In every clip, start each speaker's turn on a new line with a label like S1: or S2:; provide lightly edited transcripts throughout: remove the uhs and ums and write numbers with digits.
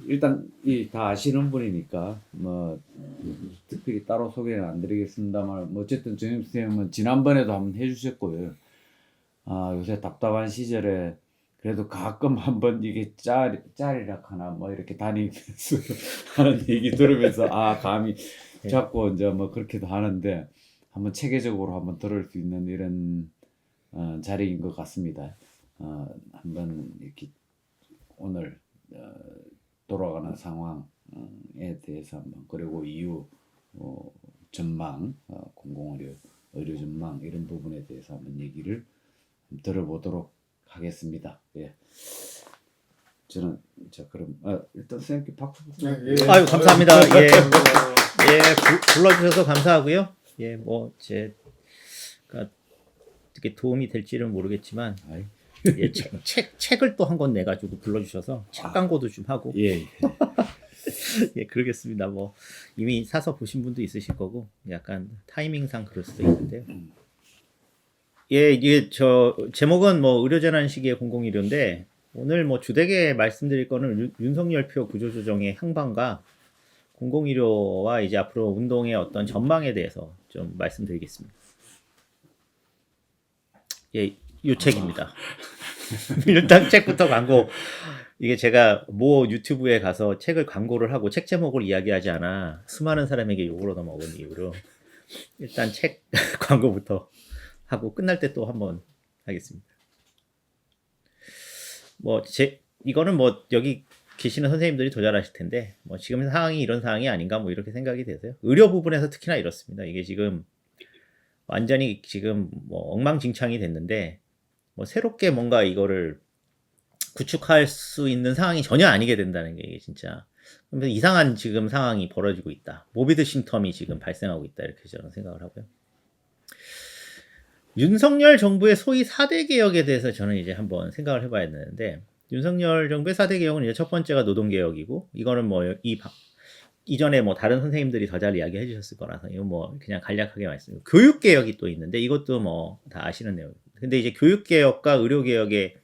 S1: 일단 이 다 아시는 분이니까 뭐 특별히 따로 소개는 안 드리겠습니다만 뭐 어쨌든 정임 선생님은 지난번에도 한번 해주셨고요. 아 요새 답답한 시절에 그래도 가끔 한번 이게 짜리락 하나 뭐 이렇게 다니면서 하는 얘기 들으면서 아 감히
S2: 예.
S1: 자꾸 이제 뭐 그렇게도 하는데 한번 체계적으로 한번 들을 수 있는 이런 자리인 것 같습니다. 한번 이렇게 오늘 돌아가는 상황에 대해서 한번 그리고 이후 전망, 의료 전망 이런 부분에 대해서 한번 얘기를 들어보도록 하겠습니다. 예. 저는 자 그럼 일단 선생님께 박수 부탁드립니다.
S2: 아유, 감사합니다. 예, 불러주셔서 감사하고요. 예, 뭐 제가 어떻게 도움이 될지는 모르겠지만,
S1: 아이,
S2: 예, 책을 또 한 권 내가지고 불러주셔서 책 광고도 좀 하고,
S1: 예.
S2: 예, 그러겠습니다. 뭐 이미 사서 보신 분도 있으실 거고, 약간 타이밍상 그럴 수도 있는데요. 예, 이게 저 제목은 뭐 의료재난 시기의 공공의료인데, 오늘 뭐 주되게 말씀드릴 거는 윤석열표 구조조정의 향방과 공공의료와 이제 앞으로 운동의 어떤 전망에 대해서 좀 말씀드리겠습니다. 예, 이 책입니다. 일단 책부터 광고. 이게 제가 모 유튜브에 가서 책을 광고를 하고 책 제목을 이야기하지 않아 수많은 사람에게 욕을 얻어먹은 이유로 일단 책 광고부터 하고 끝날 때 또 한번 하겠습니다. 뭐 이거는 뭐 여기 계시는 선생님들이 더 잘하실 텐데 뭐 지금 상황이 이런 상황이 아닌가 뭐 이렇게 생각이 되세요. 의료 부분에서 특히나 이렇습니다. 이게 지금 완전히 지금 뭐 엉망진창이 됐는데 뭐 새롭게 뭔가 이거를 구축할 수 있는 상황이 전혀 아니게 된다는 게 이게 진짜 이상한 지금 상황이 벌어지고 있다. 모비드 심텀이 지금 발생하고 있다. 이렇게 저는 생각을 하고요. 윤석열 정부의 소위 4대 개혁에 대해서 저는 이제 한번 생각을 해봐야 되는데 윤석열 정부의 4대 개혁은 이제 첫 번째가 노동개혁이고 이거는 뭐 이전에 뭐 다른 선생님들이 더 잘 이야기해 주셨을 거라서 이거 뭐 그냥 간략하게 말씀드리고 교육개혁이 또 있는데 이것도 뭐 다 아시는 내용입니다. 근데 이제 교육개혁과 의료개혁의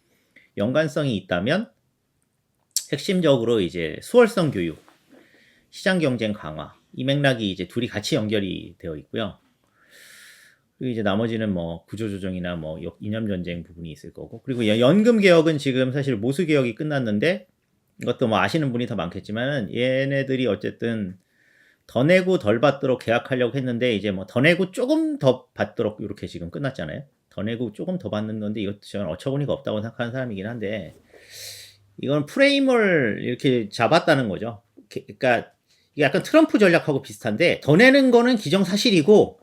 S2: 연관성이 있다면 핵심적으로 이제 수월성 교육, 시장 경쟁 강화 이 맥락이 이제 둘이 같이 연결이 되어 있고요. 그리고 이제 나머지는 뭐 구조조정이나 뭐 이념 전쟁 부분이 있을 거고 그리고 연금 개혁은 지금 사실 모수 개혁이 끝났는데 이것도 뭐 아시는 분이 더 많겠지만은 얘네들이 어쨌든 더 내고 덜 받도록 계약하려고 했는데 이제 뭐 더 내고 조금 더 받도록 이렇게 지금 끝났잖아요. 더 내고 조금 더 받는 건데 이것도 저는 어처구니가 없다고 생각하는 사람이긴 한데 이건 프레임을 이렇게 잡았다는 거죠. 그러니까 이게 약간 트럼프 전략하고 비슷한데 더 내는 거는 기정사실이고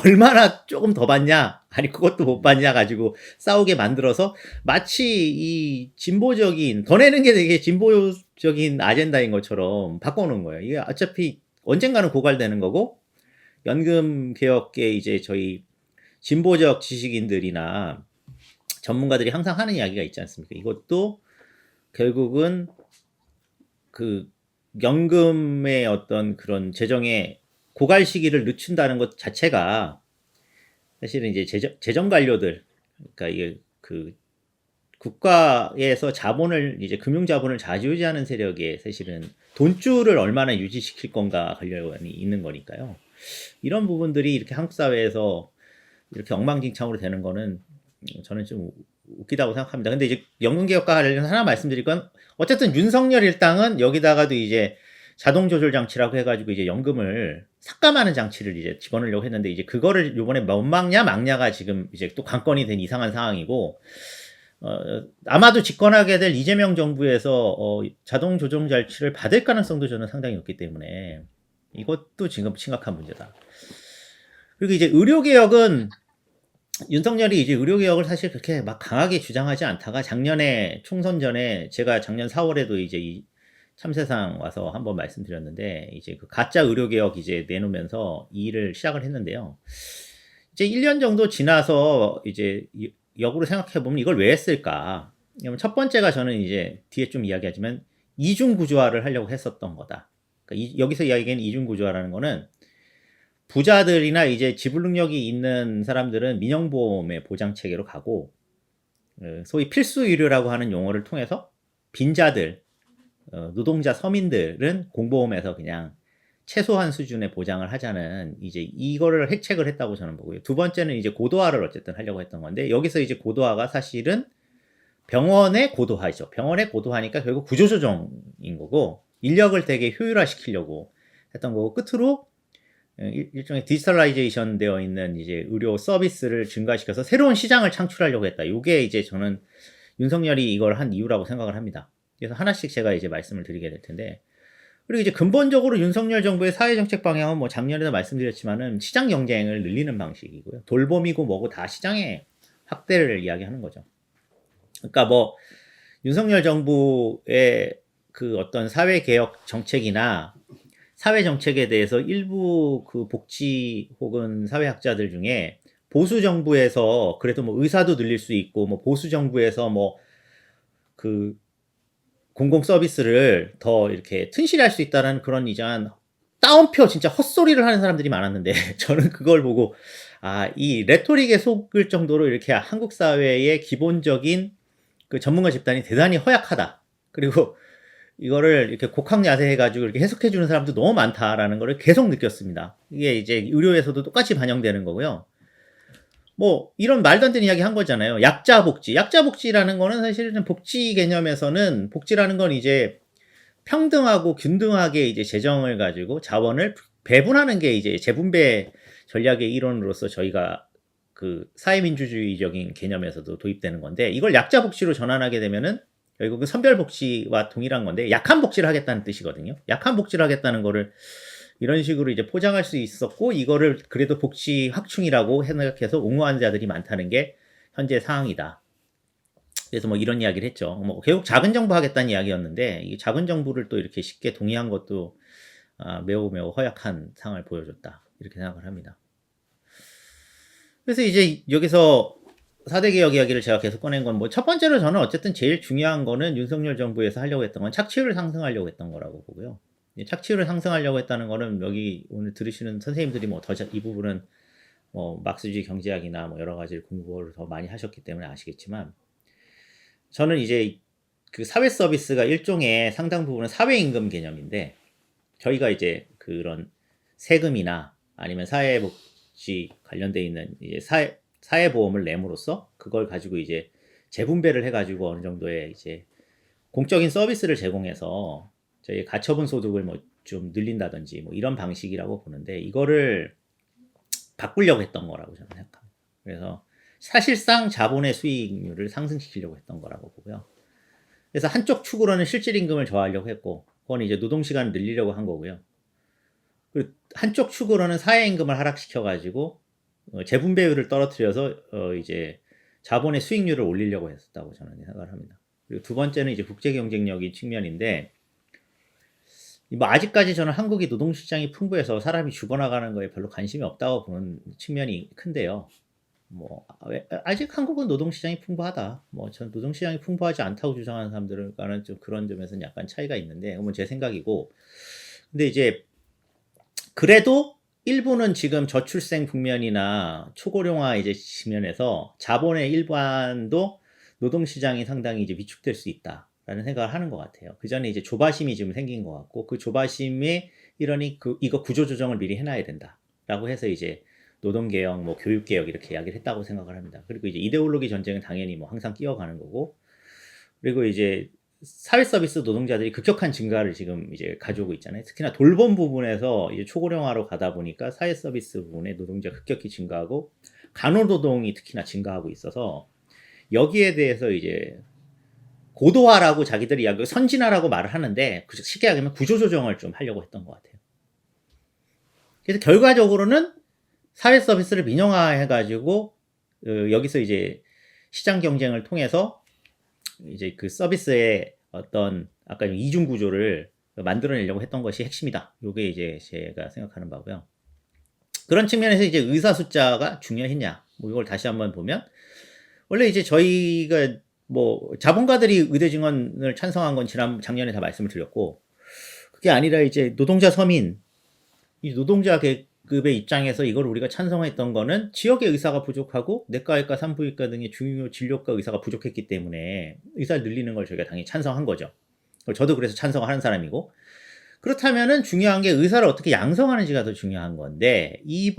S2: 얼마나 조금 더 받냐 아니 그것도 못 받냐 가지고 싸우게 만들어서 마치 이 진보적인 더 내는 게 되게 진보적인 아젠다인 것처럼 바꿔놓은 거예요. 이게 어차피 언젠가는 고갈되는 거고 연금 개혁계 이제 저희 진보적 지식인들이나 전문가들이 항상 하는 이야기가 있지 않습니까? 이것도 결국은 그 연금의 어떤 그런 재정의 고갈 시기를 늦춘다는 것 자체가 사실은 이제 재정 관료들 그러니까 이게 그 국가에서 자본을 이제 금융 자본을 좌지우지하는 세력에 사실은 돈줄을 얼마나 유지시킬 건가 관련이 있는 거니까요. 이런 부분들이 이렇게 한국 사회에서 이렇게 엉망진창으로 되는 거는 저는 좀 웃기다고 생각합니다. 근데 이제 연금개혁과 관련해서 하나 말씀드릴 건 어쨌든 윤석열 일당은 여기다가도 이제 자동 조절 장치라고 해가지고 이제 연금을 삭감하는 장치를 이제 집어넣으려고 했는데 이제 그거를 요번에 못 막냐 막냐가 지금 이제 또 관건이 된 이상한 상황이고 아마도 집권하게 될 이재명 정부에서 자동 조정 장치를 받을 가능성도 저는 상당히 높기 때문에 이것도 지금 심각한 문제다. 그리고 이제 의료개혁은 윤석열이 이제 의료개혁을 사실 그렇게 막 강하게 주장하지 않다가 작년에 총선 전에 제가 작년 4월에도 이제 이 참세상 와서 한번 말씀드렸는데 이제 그 가짜 의료개혁 이제 내놓으면서 이 일을 시작을 했는데요. 이제 1년 정도 지나서 이제 역으로 생각해보면 이걸 왜 했을까? 첫 번째가 저는 이제 뒤에 좀 이야기하지만 이중 구조화를 하려고 했었던 거다. 그러니까 여기서 이야기하는 이중 구조화라는 거는 부자들이나 이제 지불 능력이 있는 사람들은 민영보험의 보장 체계로 가고 소위 필수 의료라고 하는 용어를 통해서 빈자들 노동자 서민들은 공보험에서 그냥 최소한 수준의 보장을 하자는 이제 이거를 획책을 했다고 저는 보고요. 두 번째는 이제 고도화를 어쨌든 하려고 했던 건데 여기서 이제 고도화가 사실은 병원의 고도화죠. 병원의 고도화니까 결국 구조조정인 거고 인력을 되게 효율화시키려고 했던 거고 끝으로 일종의 디지털라이제이션 되어 있는 이제 의료 서비스를 증가시켜서 새로운 시장을 창출하려고 했다. 이게 이제 저는 윤석열이 이걸 한 이유라고 생각을 합니다. 그래서 하나씩 제가 이제 말씀을 드리게 될 텐데 그리고 이제 근본적으로 윤석열 정부의 사회정책 방향은 뭐 작년에도 말씀드렸지만은 시장 경쟁을 늘리는 방식이고요. 돌봄이고 뭐고 다 시장의 확대를 이야기하는 거죠. 그러니까 뭐 윤석열 정부의 그 어떤 사회개혁 정책이나 사회 정책에 대해서 일부 그 복지 혹은 사회학자들 중에 보수 정부에서 그래도 뭐 의사도 늘릴 수 있고 뭐 보수 정부에서 뭐 그 공공 서비스를 더 이렇게 튼실할 수 있다는 그런 이전 따옴표 진짜 헛소리를 하는 사람들이 많았는데 저는 그걸 보고 이 레토릭에 속을 정도로 이렇게 한국 사회의 기본적인 그 전문가 집단이 대단히 허약하다. 그리고 이거를 이렇게 곡학야세해가지고 이렇게 해석해주는 사람도 너무 많다라는 거를 계속 느꼈습니다. 이게 이제 의료에서도 똑같이 반영되는 거고요. 뭐 이런 말도 안 되는 이야기 한 거잖아요. 약자복지. 약자복지라는 거는 사실은 복지 개념에서는 복지라는 건 이제 평등하고 균등하게 이제 재정을 가지고 자원을 배분하는 게 이제 재분배 전략의 일원으로서 저희가 그 사회민주주의적인 개념에서도 도입되는 건데 이걸 약자복지로 전환하게 되면은 결국은 선별복지와 동일한 건데 약한 복지를 하겠다는 뜻이거든요. 약한 복지를 하겠다는 거를 이런 식으로 이제 포장할 수 있었고 이거를 그래도 복지 확충이라고 생각해서 옹호하는 자들이 많다는 게 현재 상황이다. 그래서 뭐 이런 이야기를 했죠. 뭐 결국 작은 정부 하겠다는 이야기였는데 이 작은 정부를 또 이렇게 쉽게 동의한 것도 매우 허약한 상황을 보여줬다. 이렇게 생각을 합니다. 그래서 이제 여기서 4대 개혁 이야기를 제가 계속 꺼낸 건 뭐 첫 번째로 저는 어쨌든 제일 중요한 거는 윤석열 정부에서 하려고 했던 건 착취율을 상승하려고 했던 거라고 보고요. 착취율을 상승하려고 했다는 거는 여기 오늘 들으시는 선생님들이 뭐 더 이 부분은 뭐 막스주의 경제학이나 뭐 여러 가지 공부를 더 많이 하셨기 때문에 아시겠지만 저는 이제 그 사회 서비스가 일종의 상당 부분은 사회임금 개념인데 저희가 이제 그런 세금이나 아니면 사회복지 관련돼 있는 이제 사회보험을 내므로써 그걸 가지고 이제 재분배를 해가지고 어느 정도의 이제 공적인 서비스를 제공해서 저희 가처분 소득을 뭐 좀 늘린다든지 뭐 이런 방식이라고 보는데 이거를 바꾸려고 했던 거라고 저는 생각합니다. 그래서 사실상 자본의 수익률을 상승시키려고 했던 거라고 보고요. 그래서 한쪽 축으로는 실질임금을 저하려고 했고 그건 이제 노동시간을 늘리려고 한 거고요. 그리고 한쪽 축으로는 사회임금을 하락시켜가지고 재분배율을 떨어뜨려서 이제 자본의 수익률을 올리려고 했었다고 저는 생각을 합니다. 그리고 두 번째는 이제 국제 경쟁력이 측면인데 뭐 아직까지 저는 한국이 노동시장이 풍부해서 사람이 죽어나가는 거에 별로 관심이 없다고 보는 측면이 큰데요. 뭐 아직 한국은 노동시장이 풍부하다. 뭐 전 노동시장이 풍부하지 않다고 주장하는 사람들과는 좀 그런 점에서는 약간 차이가 있는데 그건 제 생각이고 근데 이제 그래도 일부는 지금 저출생 국면이나 초고령화 이제 측면에서 자본의 일반도 노동시장이 상당히 이제 위축될 수 있다라는 생각을 하는 것 같아요. 그 전에 이제 조바심이 지금 생긴 것 같고 그 조바심에 이러니 이거 구조조정을 미리 해놔야 된다라고 해서 이제 노동개혁, 뭐 교육개혁 이렇게 이야기를 했다고 생각을 합니다. 그리고 이제 이데올로기 전쟁은 당연히 뭐 항상 끼어가는 거고 그리고 이제 사회 서비스 노동자들이 급격한 증가를 지금 이제 가져오고 있잖아요. 특히나 돌봄 부분에서 이제 초고령화로 가다 보니까 사회 서비스 부분에 노동자가 급격히 증가하고 간호노동이 특히나 증가하고 있어서 여기에 대해서 이제 고도화라고 자기들이 이야기하고 선진화라고 말을 하는데 쉽게 얘기하면 구조조정을 좀 하려고 했던 것 같아요. 그래서 결과적으로는 사회 서비스를 민영화해가지고 여기서 이제 시장 경쟁을 통해서 이제 그 서비스의 어떤 아까 이중 구조를 만들어내려고 했던 것이 핵심이다. 이게 이제 제가 생각하는 바고요. 그런 측면에서 이제 의사 숫자가 중요했냐? 뭐 이걸 다시 한번 보면 원래 이제 저희가 뭐 자본가들이 의대 증원을 찬성한 건 작년에 다 말씀을 드렸고 그게 아니라 이제 노동자 서민 이 노동자 계급의 입장에서 이걸 우리가 찬성했던 거는 지역의 의사가 부족하고 내과의과 산부인과 등의 중요 진료과 의사가 부족했기 때문에 의사를 늘리는 걸 저희가 당연히 찬성한 거죠. 저도 그래서 찬성을 하는 사람이고. 그렇다면은 중요한 게 의사를 어떻게 양성하는지가 더 중요한 건데, 이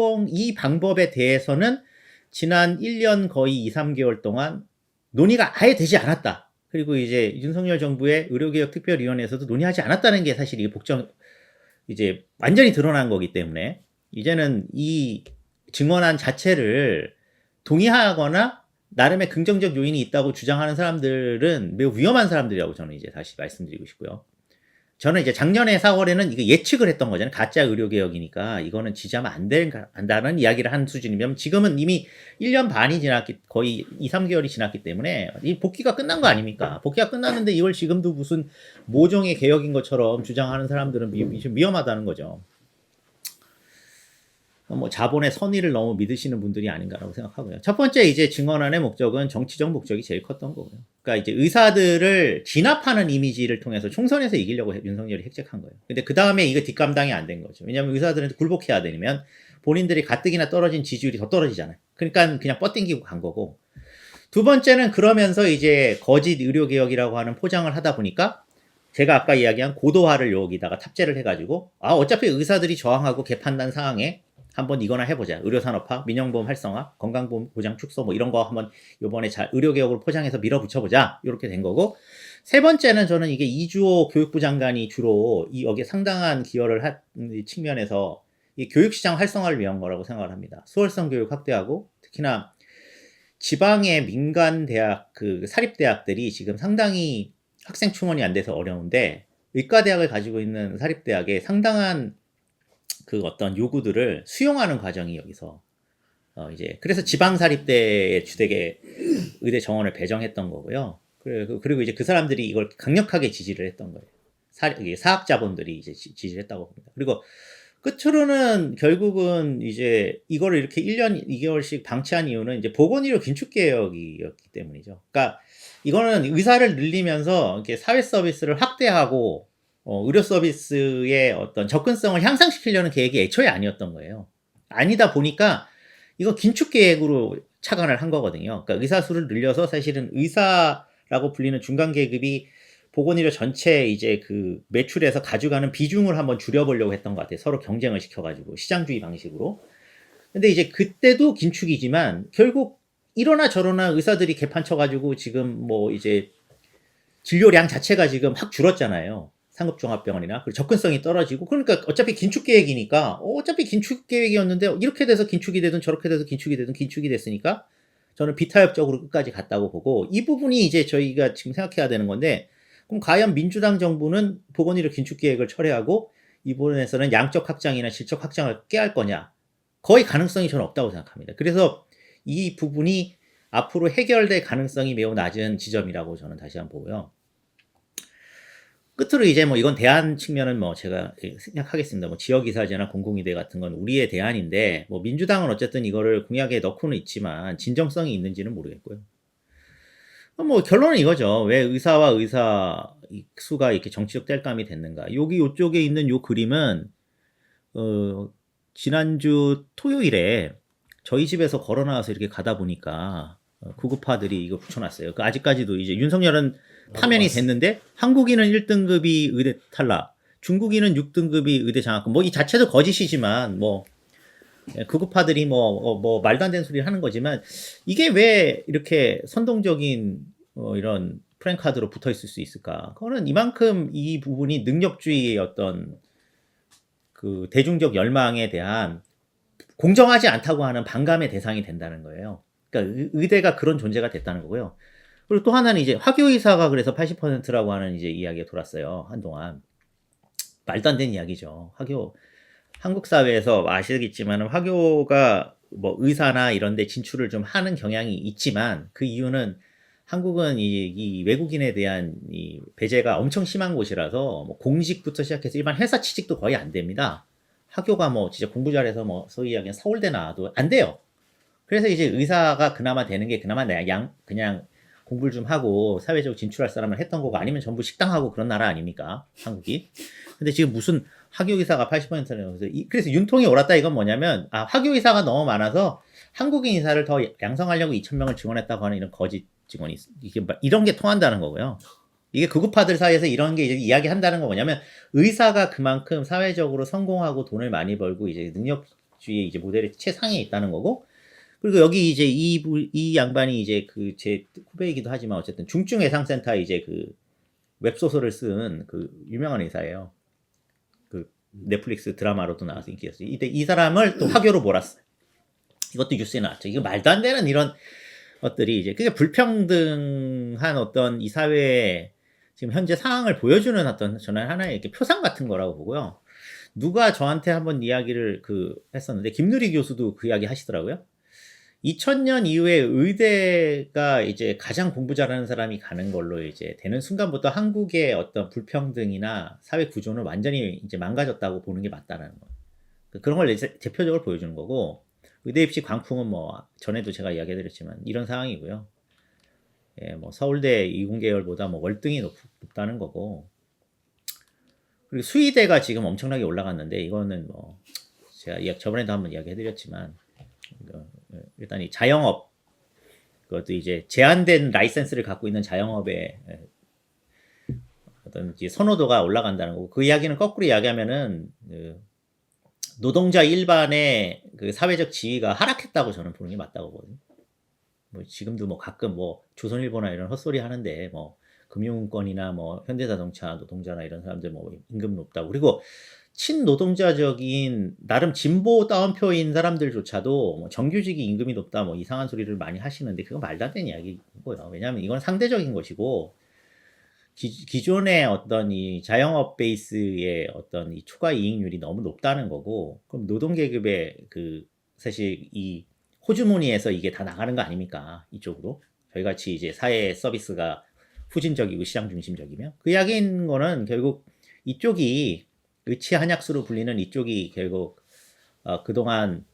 S2: 방법에 대해서는 지난 1년 거의 2, 3개월 동안 논의가 아예 되지 않았다. 그리고 이제 윤석열 정부의 의료개혁 특별위원회에서도 논의하지 않았다는 게 사실 이게 이제 완전히 드러난 거기 때문에, 이제는 이 증언안 자체를 동의하거나 나름의 긍정적 요인이 있다고 주장하는 사람들은 매우 위험한 사람들이라고 저는 이제 다시 말씀드리고 싶고요. 저는 이제 작년에 4월에는 이거 예측을 했던 거잖아요. 가짜 의료개혁이니까 이거는 지지하면 안다는 이야기를 한 수준이면, 지금은 이미 1년 반이 거의 2, 3개월이 지났기 때문에 이 복귀가 끝난 거 아닙니까? 복귀가 끝났는데 이걸 지금도 무슨 모종의 개혁인 것처럼 주장하는 사람들은 위험하다는 거죠. 뭐 자본의 선의를 너무 믿으시는 분들이 아닌가라고 생각하고요. 첫 번째 이제 증언안의 목적은 정치적 목적이 제일 컸던 거고요. 그러니까 이제 의사들을 진압하는 이미지를 통해서 총선에서 이기려고 윤석열이 획책한 거예요. 근데 그 다음에 이거 뒷감당이 안 된 거죠. 왜냐하면 의사들한테 굴복해야 되면 본인들이 가뜩이나 떨어진 지지율이 더 떨어지잖아요. 그러니까 그냥 뻗땡기고 간 거고. 두 번째는 그러면서 이제 거짓 의료개혁이라고 하는 포장을 하다 보니까, 제가 아까 이야기한 고도화를 여기다가 탑재를 해가지고, 어차피 의사들이 저항하고 개판난 상황에 한번 이거나 해보자. 의료산업화, 민영보험 활성화, 건강보험 보장 축소 뭐 이런 거 한번 요번에 의료개혁으로 포장해서 밀어붙여보자. 이렇게 된 거고. 세 번째는 저는 이게 이주호 교육부 장관이 주로 여기에 상당한 기여를 한 측면에서 이 교육시장 활성화를 위한 거라고 생각을 합니다. 수월성 교육 확대하고, 특히나 지방의 민간 대학, 사립대학들이 지금 상당히 학생 충원이 안 돼서 어려운데, 의과대학을 가지고 있는 사립대학에 상당한 어떤 요구들을 수용하는 과정이 여기서 이제 그래서 지방사립대의 주택에 의대 정원을 배정했던 거고요. 그리고 이제 그 사람들이 이걸 강력하게 지지를 했던 거예요. 사학자본들이 이제 지지를 했다고 봅니다. 그리고 끝으로는 결국은 이제 이거를 이렇게 1년 2개월씩 방치한 이유는 이제 보건의료 긴축개혁이었기 때문이죠. 그러니까 이거는 의사를 늘리면서 이렇게 사회 서비스를 확대하고 의료 서비스의 어떤 접근성을 향상시키려는 계획이 애초에 아니었던 거예요. 아니다 보니까 이거 긴축 계획으로 착안을 한 거거든요. 그러니까 의사 수를 늘려서 사실은 의사라고 불리는 중간 계급이 보건의료 전체 이제 매출에서 가져가는 비중을 한번 줄여보려고 했던 것 같아요. 서로 경쟁을 시켜가지고 시장주의 방식으로. 근데 이제 그때도 긴축이지만 결국 이러나 저러나 의사들이 개판 쳐가지고 지금 뭐 이제 진료량 자체가 지금 확 줄었잖아요. 상급종합병원이나. 그리고 접근성이 떨어지고. 그러니까 어차피 긴축계획이니까 어차피 긴축계획이었는데 이렇게 돼서 긴축이 되든 저렇게 돼서 긴축이 되든 긴축이 됐으니까 저는 비타협적으로 끝까지 갔다고 보고, 이 부분이 이제 저희가 지금 생각해야 되는 건데, 그럼 과연 민주당 정부는 보건의료 긴축계획을 철회하고 이 부분에서는 양적 확장이나 질적 확장을 깨할 거냐? 거의 가능성이 저는 없다고 생각합니다. 그래서 이 부분이 앞으로 해결될 가능성이 매우 낮은 지점이라고 저는 다시 한번 보고요. 끝으로 이제 뭐 이건 대안 측면은 뭐 제가 생각하겠습니다. 뭐 지역이사제나 공공의대 같은 건 우리의 대안인데, 뭐 민주당은 어쨌든 이거를 공약에 넣고는 있지만 진정성이 있는지는 모르겠고요. 뭐 결론은 이거죠. 왜 의사와 의사 수가 이렇게 정치적 땔감이 됐는가. 요쪽에 있는 요 그림은 지난주 토요일에 저희 집에서 걸어 나와서 이렇게 가다 보니까 구급파들이 이거 붙여놨어요. 아직까지도 이제 윤석열은 파면이 됐는데 한국인은 1등급이 의대 탈락, 중국인은 6등급이 의대 장학금. 뭐 이 자체도 거짓이지만 뭐 구급파들이 뭐 말도 안 되는 소리를 하는 거지만, 이게 왜 이렇게 선동적인 이런 프랭카드로 붙어 있을 수 있을까? 그거는 이만큼 이 부분이 능력주의의 어떤 대중적 열망에 대한 공정하지 않다고 하는 반감의 대상이 된다는 거예요. 그러니까 의대가 그런 존재가 됐다는 거고요. 그리고 또 하나는 이제 화교의사가 그래서 80%라고 하는 이제 이야기가 돌았어요. 한동안. 말도 안 되는 이야기죠. 한국 사회에서 아시겠지만 화교가 뭐 의사나 이런 데 진출을 좀 하는 경향이 있지만, 그 이유는 한국은 이 외국인에 대한 이 배제가 엄청 심한 곳이라서 뭐 공직부터 시작해서 일반 회사 취직도 거의 안 됩니다. 화교가 뭐 진짜 공부 잘해서 뭐 소위 이야기하는 서울대 나와도 안 돼요. 그래서 이제 의사가 그나마 되는 게 그나마 그냥 공부를 좀 하고 사회적으로 진출할 사람을 했던 거고, 아니면 전부 식당하고 그런 나라 아닙니까? 한국이. 근데 지금 무슨 화교의사가 80%라고 해서 그래서 윤통이 옳았다 이건 뭐냐면, 화교의사가 너무 많아서 한국인 의사를 더 양성하려고 2,000명을 증원했다고 하는 이런 거짓 증언이 이런 게 통한다는 거고요. 이게 극우파들 사이에서 이런 게 이제 이야기한다는 건 뭐냐면 의사가 그만큼 사회적으로 성공하고 돈을 많이 벌고 이제 능력주의 이제 모델의 최상위에 있다는 거고 그리고 여기 이제 이 양반이 이제 그 제 후배이기도 하지만 어쨌든 중증외상센터 이제 그 웹소설을 쓴 그 유명한 의사예요. 그 넷플릭스 드라마로도 나와서 인기였어요. 이때 이 사람을 또 화교로 몰았어요. 이것도 뉴스에 나왔죠. 이거 말도 안 되는 이런 것들이 이제 그게 불평등한 어떤 이 사회의 지금 현재 상황을 보여주는 어떤 저는 하나의 이렇게 표상 같은 거라고 보고요. 누가 저한테 한번 이야기를 했었는데 김누리 교수도 그 이야기 하시더라고요. 2000년 이후에 의대가 이제 가장 공부 잘하는 사람이 가는 걸로 이제 되는 순간부터 한국의 어떤 불평등이나 사회 구조는 완전히 이제 망가졌다고 보는 게 맞다라는 거예요. 그런 걸 이제 대표적으로 보여주는 거고 의대 입시 광풍은 뭐 전에도 제가 이야기해드렸지만 이런 상황이고요. 예, 뭐 서울대 이공계열보다 뭐 월등히 높다는 거고 그리고 수의대가 지금 엄청나게 올라갔는데 이거는 뭐 제가 저번에도 한번 이야기해드렸지만 일단 이 자영업 그것도 이제 제한된 라이센스를 갖고 있는 자영업의 어떤 이제 선호도가 올라간다는 거고 그 이야기는 거꾸로 이야기하면은 노동자 일반의 그 사회적 지위가 하락했다고 저는 보는 게 맞다고 보거든요. 뭐 지금도 뭐 가끔 뭐 조선일보나 이런 헛소리 하는데 뭐 금융권이나 뭐 현대자동차 노동자나 이런 사람들 뭐 임금 높다고 그리고 친노동자적인 나름 진보 따옴표인 사람들조차도 뭐 정규직이 임금이 높다 뭐 이상한 소리를 많이 하시는데 그건 말도 안 되는 이야기고요. 왜냐하면 이건 상대적인 것이고 기존의 어떤 이 자영업 베이스의 어떤 이 초과 이익률이 너무 높다는 거고 그럼 노동계급의 그 사실 이 호주머니에서 이게 다 나가는 거 아닙니까? 이쪽으로 저희같이 이제 사회 서비스가 후진적이고 시장 중심적이면 그 이야기인 거는 결국 이쪽이 의치 한약수로 불리는 이쪽이 결국 그동안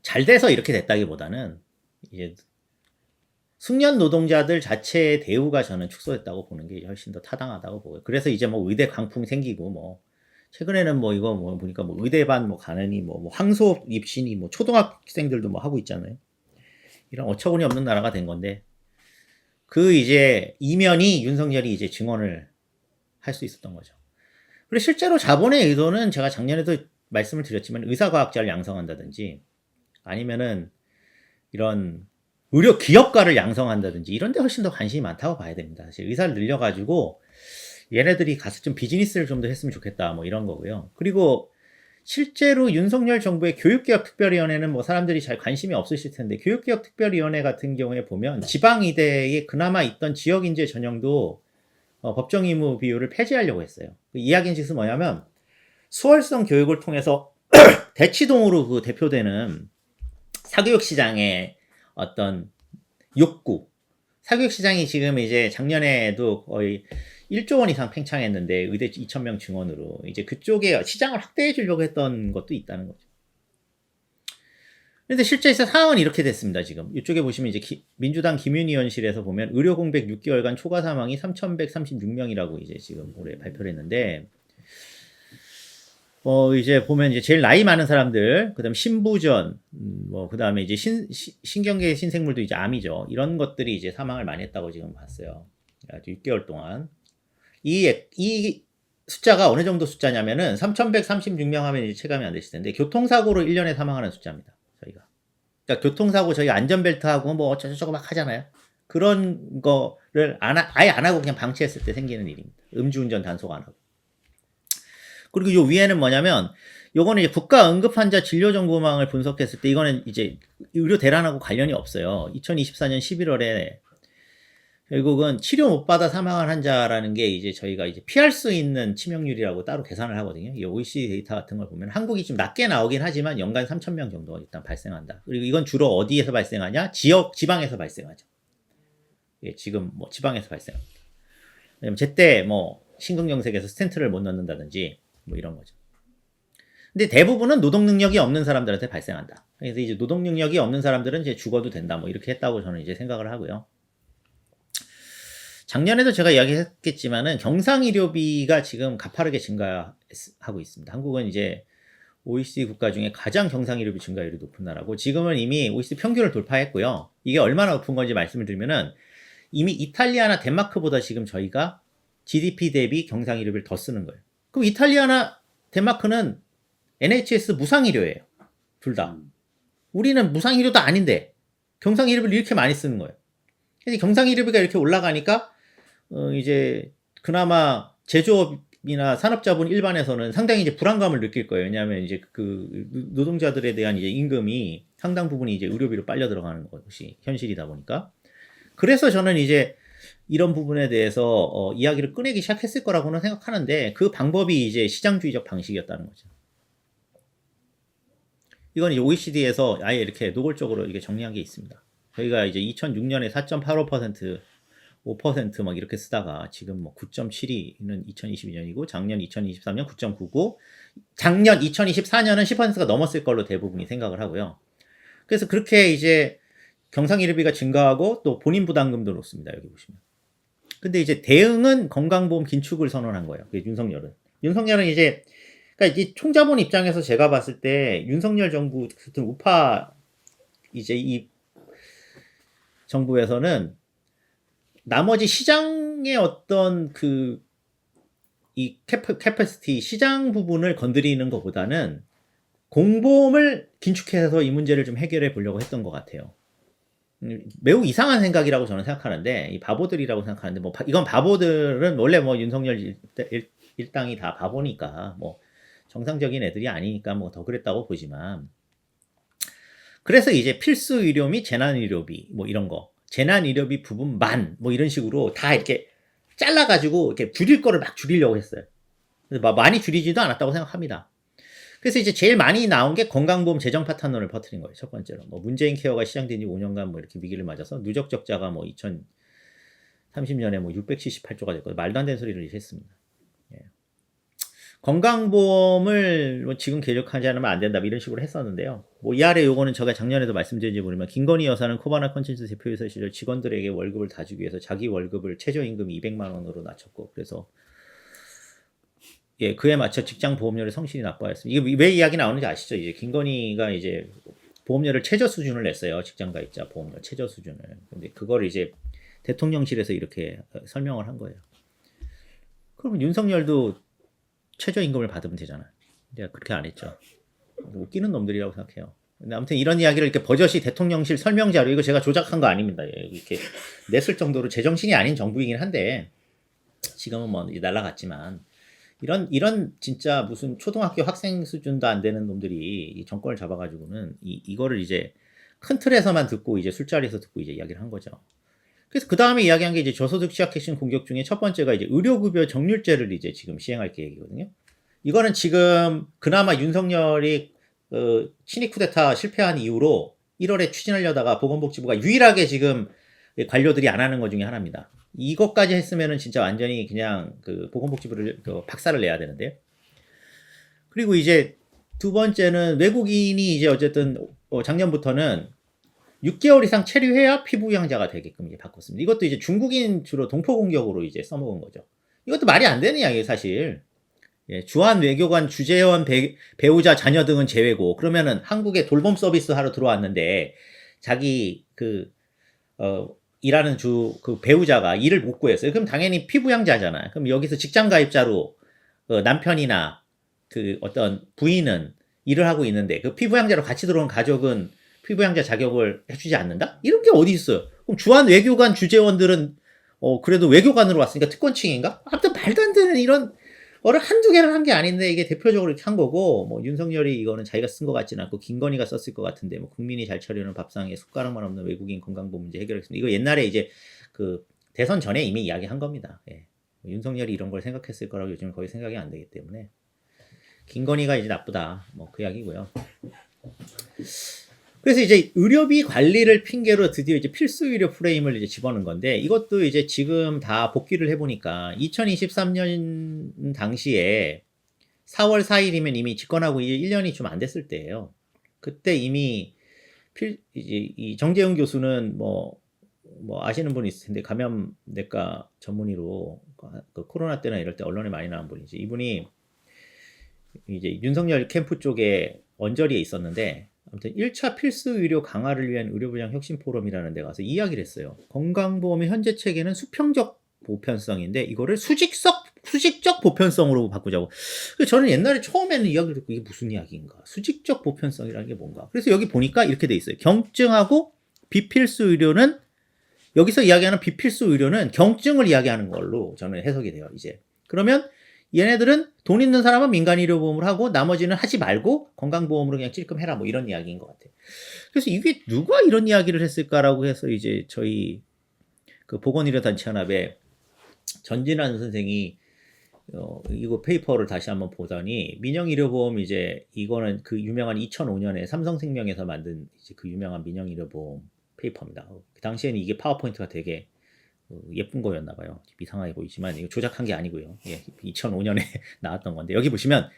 S2: 잘 돼서 이렇게 됐다기보다는 이제 숙련 노동자들 자체의 대우가 저는 축소됐다고 보는 게 훨씬 더 타당하다고 보고요. 그래서 이제 뭐 의대 광풍 생기고 뭐 최근에는 뭐 이거 뭐 보니까 뭐 의대반 뭐 가느니 뭐 황소 입시니 뭐 초등학생들도 뭐 하고 있잖아요. 이런 어처구니 없는 나라가 된 건데 그 이제 이면이 윤석열이 이제 증언을 할 수 있었던 거죠. 그리고 실제로 자본의 의도는 제가 작년에도 말씀을 드렸지만 의사과학자를 양성한다든지 아니면은 이런 의료 기업가를 양성한다든지 이런 데 훨씬 더 관심이 많다고 봐야 됩니다. 사실 의사를 늘려가지고 얘네들이 가서 좀 비즈니스를 좀 더 했으면 좋겠다 뭐 이런 거고요. 그리고 실제로 윤석열 정부의 교육개혁특별위원회는 뭐 사람들이 잘 관심이 없으실 텐데 교육개혁특별위원회 같은 경우에 보면 지방의대에 그나마 있던 지역인재 전형도 법정 의무 비율을 폐지하려고 했어요. 그 이야기는 즉슨 뭐냐면 수월성 교육을 통해서 대치동으로 그 대표되는 사교육 시장의 어떤 욕구 사교육 시장이 지금 이제 작년에도 거의 1조 원 이상 팽창했는데 의대 2,000명 증원으로 이제 그쪽에 시장을 확대해 주려고 했던 것도 있다는 거죠. 그런데 실제에서 상황은 이렇게 됐습니다. 지금 이쪽에 보시면 이제 민주당 김윤의원실에서 보면 의료 공백 6개월간 초과 사망이 3,136명이라고 이제 지금 올해 발표를 했는데 이제 보면 이제 제일 나이 많은 사람들, 그다음 신부전, 그다음에 이제 신경계 신생물도 이제 암이죠. 이런 것들이 이제 사망을 많이 했다고 지금 봤어요. 6개월 동안. 이 숫자가 어느 정도 숫자냐면은 3,136명 하면 이제 체감이 안 되실 텐데 교통사고로 1년에 사망하는 숫자입니다. 저희가. 그러니까 교통사고 저희가 안전벨트하고 뭐 어쩌고저쩌고 막 하잖아요. 그런 거를 아예 안 하고 그냥 방치했을 때 생기는 일입니다. 음주운전 단속 안 하고. 그리고 요 위에는 뭐냐면 요거는 이제 국가 응급환자 진료정보망을 분석했을 때 이거는 이제 의료 대란하고 관련이 없어요. 2024년 11월에 결국은 치료 못 받아 사망한 환자라는 게 이제 저희가 이제 피할 수 있는 치명률이라고 따로 계산을 하거든요. 이 OECD 데이터 같은 걸 보면 한국이 좀 낮게 나오긴 하지만 연간 3,000명 정도가 일단 발생한다. 그리고 이건 주로 어디에서 발생하냐? 지방에서 발생하죠. 예, 지금 뭐 지방에서 발생합니다. 왜냐면 제때 뭐 심근경색에서 스텐트를 못 넣는다든지 뭐 이런 거죠. 근데 대부분은 노동 능력이 없는 사람들한테 발생한다. 그래서 이제 노동 능력이 없는 사람들은 이제 죽어도 된다. 뭐 이렇게 했다고 저는 이제 생각을 하고요. 작년에도 제가 이야기했겠지만은 경상의료비가 지금 가파르게 증가하고 있습니다. 한국은 이제 OECD 국가 중에 가장 경상의료비 증가율이 높은 나라고 지금은 이미 OECD 평균을 돌파했고요. 이게 얼마나 높은 건지 말씀을 드리면은 이미 이탈리아나 덴마크보다 지금 저희가 GDP 대비 경상의료비를 더 쓰는 거예요. 그럼 이탈리아나 덴마크는 NHS 무상의료예요. 둘 다. 우리는 무상의료도 아닌데 경상의료비를 이렇게 많이 쓰는 거예요. 그래서 경상의료비가 이렇게 올라가니까 이제 그나마 제조업이나 산업자본 일반에서는 상당히 이제 불안감을 느낄 거예요. 왜냐하면 이제 그 노동자들에 대한 이제 임금이 상당 부분이 이제 의료비로 빨려 들어가는 것이 현실이다 보니까. 그래서 저는 이제 이런 부분에 대해서 이야기를 꺼내기 시작했을 거라고는 생각하는데 그 방법이 이제 시장주의적 방식이었다는 거죠. 이건 이제 OECD에서 아예 이렇게 노골적으로 이게 정리한 게 있습니다. 저희가 이제 2006년에 4.85%, 5% 막 이렇게 쓰다가 지금 뭐 9.72는 2022년이고 작년 2023년 9.99, 작년 2024년은 10%가 넘었을 걸로 대부분이 생각을 하고요. 그래서 그렇게 이제 경상의료비가 증가하고 또 본인 부담금도 높습니다. 여기 보시면. 근데 이제 대응은 건강보험 긴축을 선언한 거예요. 윤석열은 이제 그러니까 이 총자본 입장에서 제가 봤을 때 윤석열 정부 같은 우파 이제 이 정부에서는 나머지 시장의 어떤 이 캐퍼시티 시장 부분을 건드리는 것보다는 공보험을 긴축해서 이 문제를 좀 해결해 보려고 했던 것 같아요. 매우 이상한 생각이라고 저는 생각하는데, 이 바보들이라고 생각하는데, 뭐 이건 바보들은 원래 뭐 윤석열 일당이 다 바보니까 뭐 정상적인 애들이 아니니까 뭐 더 그랬다고 보지만, 그래서 이제 필수 의료 및 재난 의료비 뭐 이런 거, 재난 의료비 부분만 뭐 이런 식으로 다 이렇게 잘라가지고 이렇게 줄일 거를 막 줄이려고 했어요. 그래서 많이 줄이지도 않았다고 생각합니다. 그래서 이제 제일 많이 나온 게 건강보험 재정 파탄론을 퍼뜨린 거예요. 첫 번째로. 뭐 문재인 케어가 시작된 지 5년간 뭐 이렇게 위기를 맞아서 누적 적자가 뭐 2030년에 뭐 678조가 됐거든요. 말도 안 되는 소리를 했습니다. 예. 건강보험을 뭐 지금 개혁하지 않으면 안 된다, 이런 식으로 했었는데요. 뭐 이 아래 요거는 제가 작년에도 말씀드린지 모르지만, 김건희 여사는 코바나 컨텐츠 대표이사 시절 직원들에게 월급을 다 주기 위해서 자기 월급을 최저임금 200만 원으로 낮췄고, 그래서 예, 그에 맞춰 직장 보험료를 성실히 납부하였습니다. 이게 왜 이야기 나오는지 아시죠? 이제 김건희가 이제 보험료를 최저 수준을 냈어요. 직장 가입자 보험료 최저 수준을. 근데 그걸 이제 대통령실에서 이렇게 설명을 한 거예요. 그러면 윤석열도 최저임금을 받으면 되잖아. 내가 그렇게 안 했죠. 웃기는 놈들이라고 생각해요. 근데 아무튼 이런 이야기를 이렇게 버젓이 대통령실 설명 자료, 이거 제가 조작한 거 아닙니다. 이렇게 냈을 정도로 제정신이 아닌 정부이긴 한데, 지금은 뭐 날라갔지만, 이런 진짜 무슨 초등학교 학생 수준도 안 되는 놈들이 이 정권을 잡아가지고는 이거를 이제 큰 틀에서만 듣고 이제 술자리에서 듣고 이제 이야기를 한 거죠. 그래서 그 다음에 이야기한 게 이제 저소득 취약계층 공격 중에 첫 번째가 이제 의료급여 정률제를 이제 지금 시행할 계획이거든요. 이거는 지금 그나마 윤석열이 친위 쿠데타 실패한 이후로 1월에 추진하려다가 보건복지부가 유일하게 지금 관료들이 안 하는 것 중에 하나입니다. 이것까지 했으면은 진짜 완전히 그냥 그 보건복지부를 박살을 내야 되는데. 그리고 이제 두 번째는 외국인이 이제 어쨌든 작년부터는 6개월 이상 체류해야 피부양자가 되게끔 이제 바꿨습니다. 이것도 이제 중국인 주로 동포 공격으로 이제 써먹은 거죠. 이것도 말이 안 되는 이야기예요, 사실. 예, 주한 외교관, 주재원, 배우자, 자녀 등은 제외고, 그러면은 한국에 돌봄 서비스 하러 들어왔는데 자기 일하는 그 배우자가 일을 못 구했어요. 그럼 당연히 피부양자잖아요. 그럼 여기서 직장 가입자로 남편이나 그 어떤 부인은 일을 하고 있는데 그 피부양자로 같이 들어온 가족은 피부양자 자격을 해주지 않는다? 이런 게 어디 있어요? 그럼 주한 외교관 주재원들은 그래도 외교관으로 왔으니까 특권층인가? 아무튼 말도 안 되는 이런 거를 한두 개를 한 게 아닌데, 이게 대표적으로 이렇게 한 거고, 뭐 윤석열이 이거는 자기가 쓴 것 같지는 않고 김건희가 썼을 것 같은데, 뭐 국민이 잘 차리는 밥상에 숟가락만 없는 외국인 건강보험 문제 해결하겠습니다. 이거 옛날에 이제 그 대선 전에 이미 이야기한 겁니다. 예. 윤석열이 이런 걸 생각했을 거라고 요즘 거의 생각이 안 되기 때문에 김건희가 이제 나쁘다, 뭐 그 이야기고요. 그래서 이제 의료비 관리를 핑계로 드디어 이제 필수 의료 프레임을 이제 집어넣은 건데, 이것도 이제 지금 다 복귀를 해보니까 2023년 당시에 4월 4일이면 이미 집권하고 이제 1년이 좀 안 됐을 때예요. 그때 이미 이제 이 정재훈 교수는 뭐 아시는 분이 있을 텐데, 감염내과 전문의로 그 코로나 때나 이럴 때 언론에 많이 나온 분이지. 이분이 이제 윤석열 캠프 쪽에 언저리에 있었는데, 아무튼 1차 필수 의료 강화를 위한 의료부장 혁신 포럼이라는 데 가서 이야기를 했어요. 건강보험의 현재 체계는 수평적 보편성인데 이거를 수직적 보편성으로 바꾸자고. 그래서 저는 옛날에 처음에는 이야기를 듣고 이게 무슨 이야기인가? 수직적 보편성이라는 게 뭔가? 그래서 여기 보니까 이렇게 돼 있어요. 경증하고 비필수 의료는 여기서 이야기하는 비필수 의료는 경증을 이야기하는 걸로 저는 해석이 돼요. 이제 그러면 얘네들은 돈 있는 사람은 민간의료보험을 하고 나머지는 하지 말고 건강보험으로 그냥 찔끔해라 뭐 이런 이야기인 것 같아요. 그래서 이게 누가 이런 이야기를 했을까라고 해서 이제 저희 그 보건의료단체연합에 전진환 선생이 이거 페이퍼를 다시 한번 보더니 민영의료보험 이제 이거는 그 유명한 2005년에 삼성생명에서 만든 이제 그 유명한 민영의료보험 페이퍼입니다. 그 당시에는 이게 파워포인트가 되게 예쁜 거였나 봐요. 이상하게 보이지만 이거 조작한 게 아니고요. 예, 2005년에 나왔던 건데 여기 보시면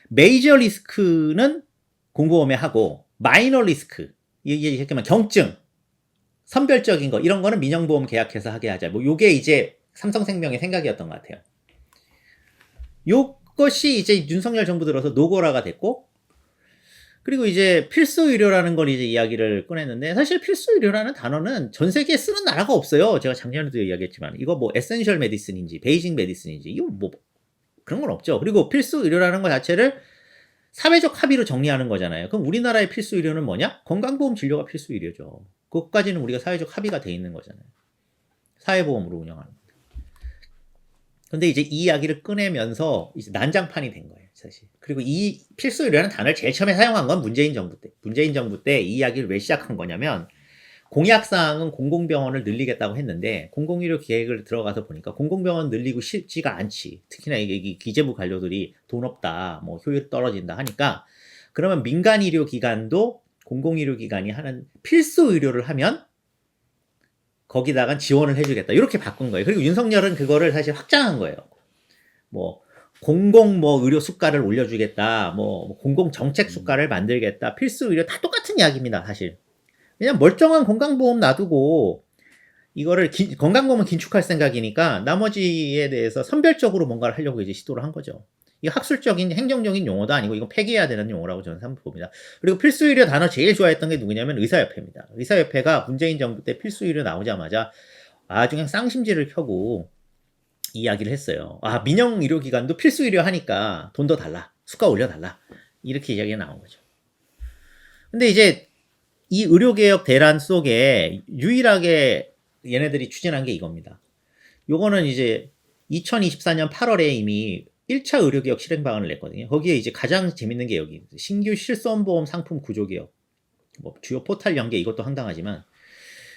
S2: 메이저 리스크는 공보험에 하고 마이너 리스크 이게 잠깐만 경증 선별적인 거 이런 거는 민영보험 계약해서 하게 하자. 뭐 요게 이제 삼성생명의 생각이었던 것 같아요. 요것이 이제 윤석열 정부 들어서 노고라가 됐고 그리고 이제 필수 의료라는 걸 이제 이야기를 꺼냈는데 사실 필수 의료라는 단어는 전 세계에 쓰는 나라가 없어요. 제가 작년에도 이야기했지만 이거 뭐 에센셜 메디슨인지 베이직 메디슨인지 이거 뭐 그런 건 없죠. 그리고 필수 의료라는 것 자체를 사회적 합의로 정리하는 거잖아요. 그럼 우리나라의 필수 의료는 뭐냐? 건강보험 진료가 필수 의료죠. 그것까지는 우리가 사회적 합의가 돼 있는 거잖아요. 사회보험으로 운영하는 거. 근데 이제 이 이야기를 꺼내면서 이제 난장판이 된 거예요, 사실. 그리고 이 필수 의료라는 단어를 제일 처음에 사용한 건 문재인 정부 때. 문재인 정부 때 이 이야기를 왜 시작한 거냐면 공약사항은 공공병원을 늘리겠다고 했는데 공공의료 계획을 들어가서 보니까 공공병원 늘리고 쉽지가 않지. 특히나 이게 기재부 관료들이 돈 없다, 뭐 효율 떨어진다 하니까 그러면 민간의료기관도 공공의료기관이 하는 필수 의료를 하면 거기다가 지원을 해주겠다. 이렇게 바꾼 거예요. 그리고 윤석열은 그거를 사실 확장한 거예요. 뭐 공공 뭐 의료 수가를 올려주겠다. 뭐 공공 정책 수가를 만들겠다. 필수 의료 다 똑같은 이야기입니다. 사실. 그냥 멀쩡한 건강보험 놔두고 이거를 건강보험은 긴축할 생각이니까 나머지에 대해서 선별적으로 뭔가를 하려고 이제 시도를 한 거죠. 이 학술적인 행정적인 용어도 아니고 이건 폐기해야 되는 용어라고 저는 봅니다. 그리고 필수의료 단어 제일 좋아했던 게 누구냐면 의사협회입니다. 의사협회가 문재인 정부 때 필수의료 나오자마자 아주 그냥 쌍심지를 켜고 이야기를 했어요. 아, 민영의료기관도 필수의료 하니까 돈 더 달라. 수가 올려달라. 이렇게 이야기가 나온 거죠. 근데 이제 이 의료개혁 대란 속에 유일하게 얘네들이 추진한 게 이겁니다. 요거는 이제 2024년 8월에 이미 1차 의료개혁 실행 방안을 냈거든요. 거기에 이제 가장 재밌는 게 여기 신규 실손보험 상품 구조개혁, 뭐 주요 포탈 연계 이것도 황당하지만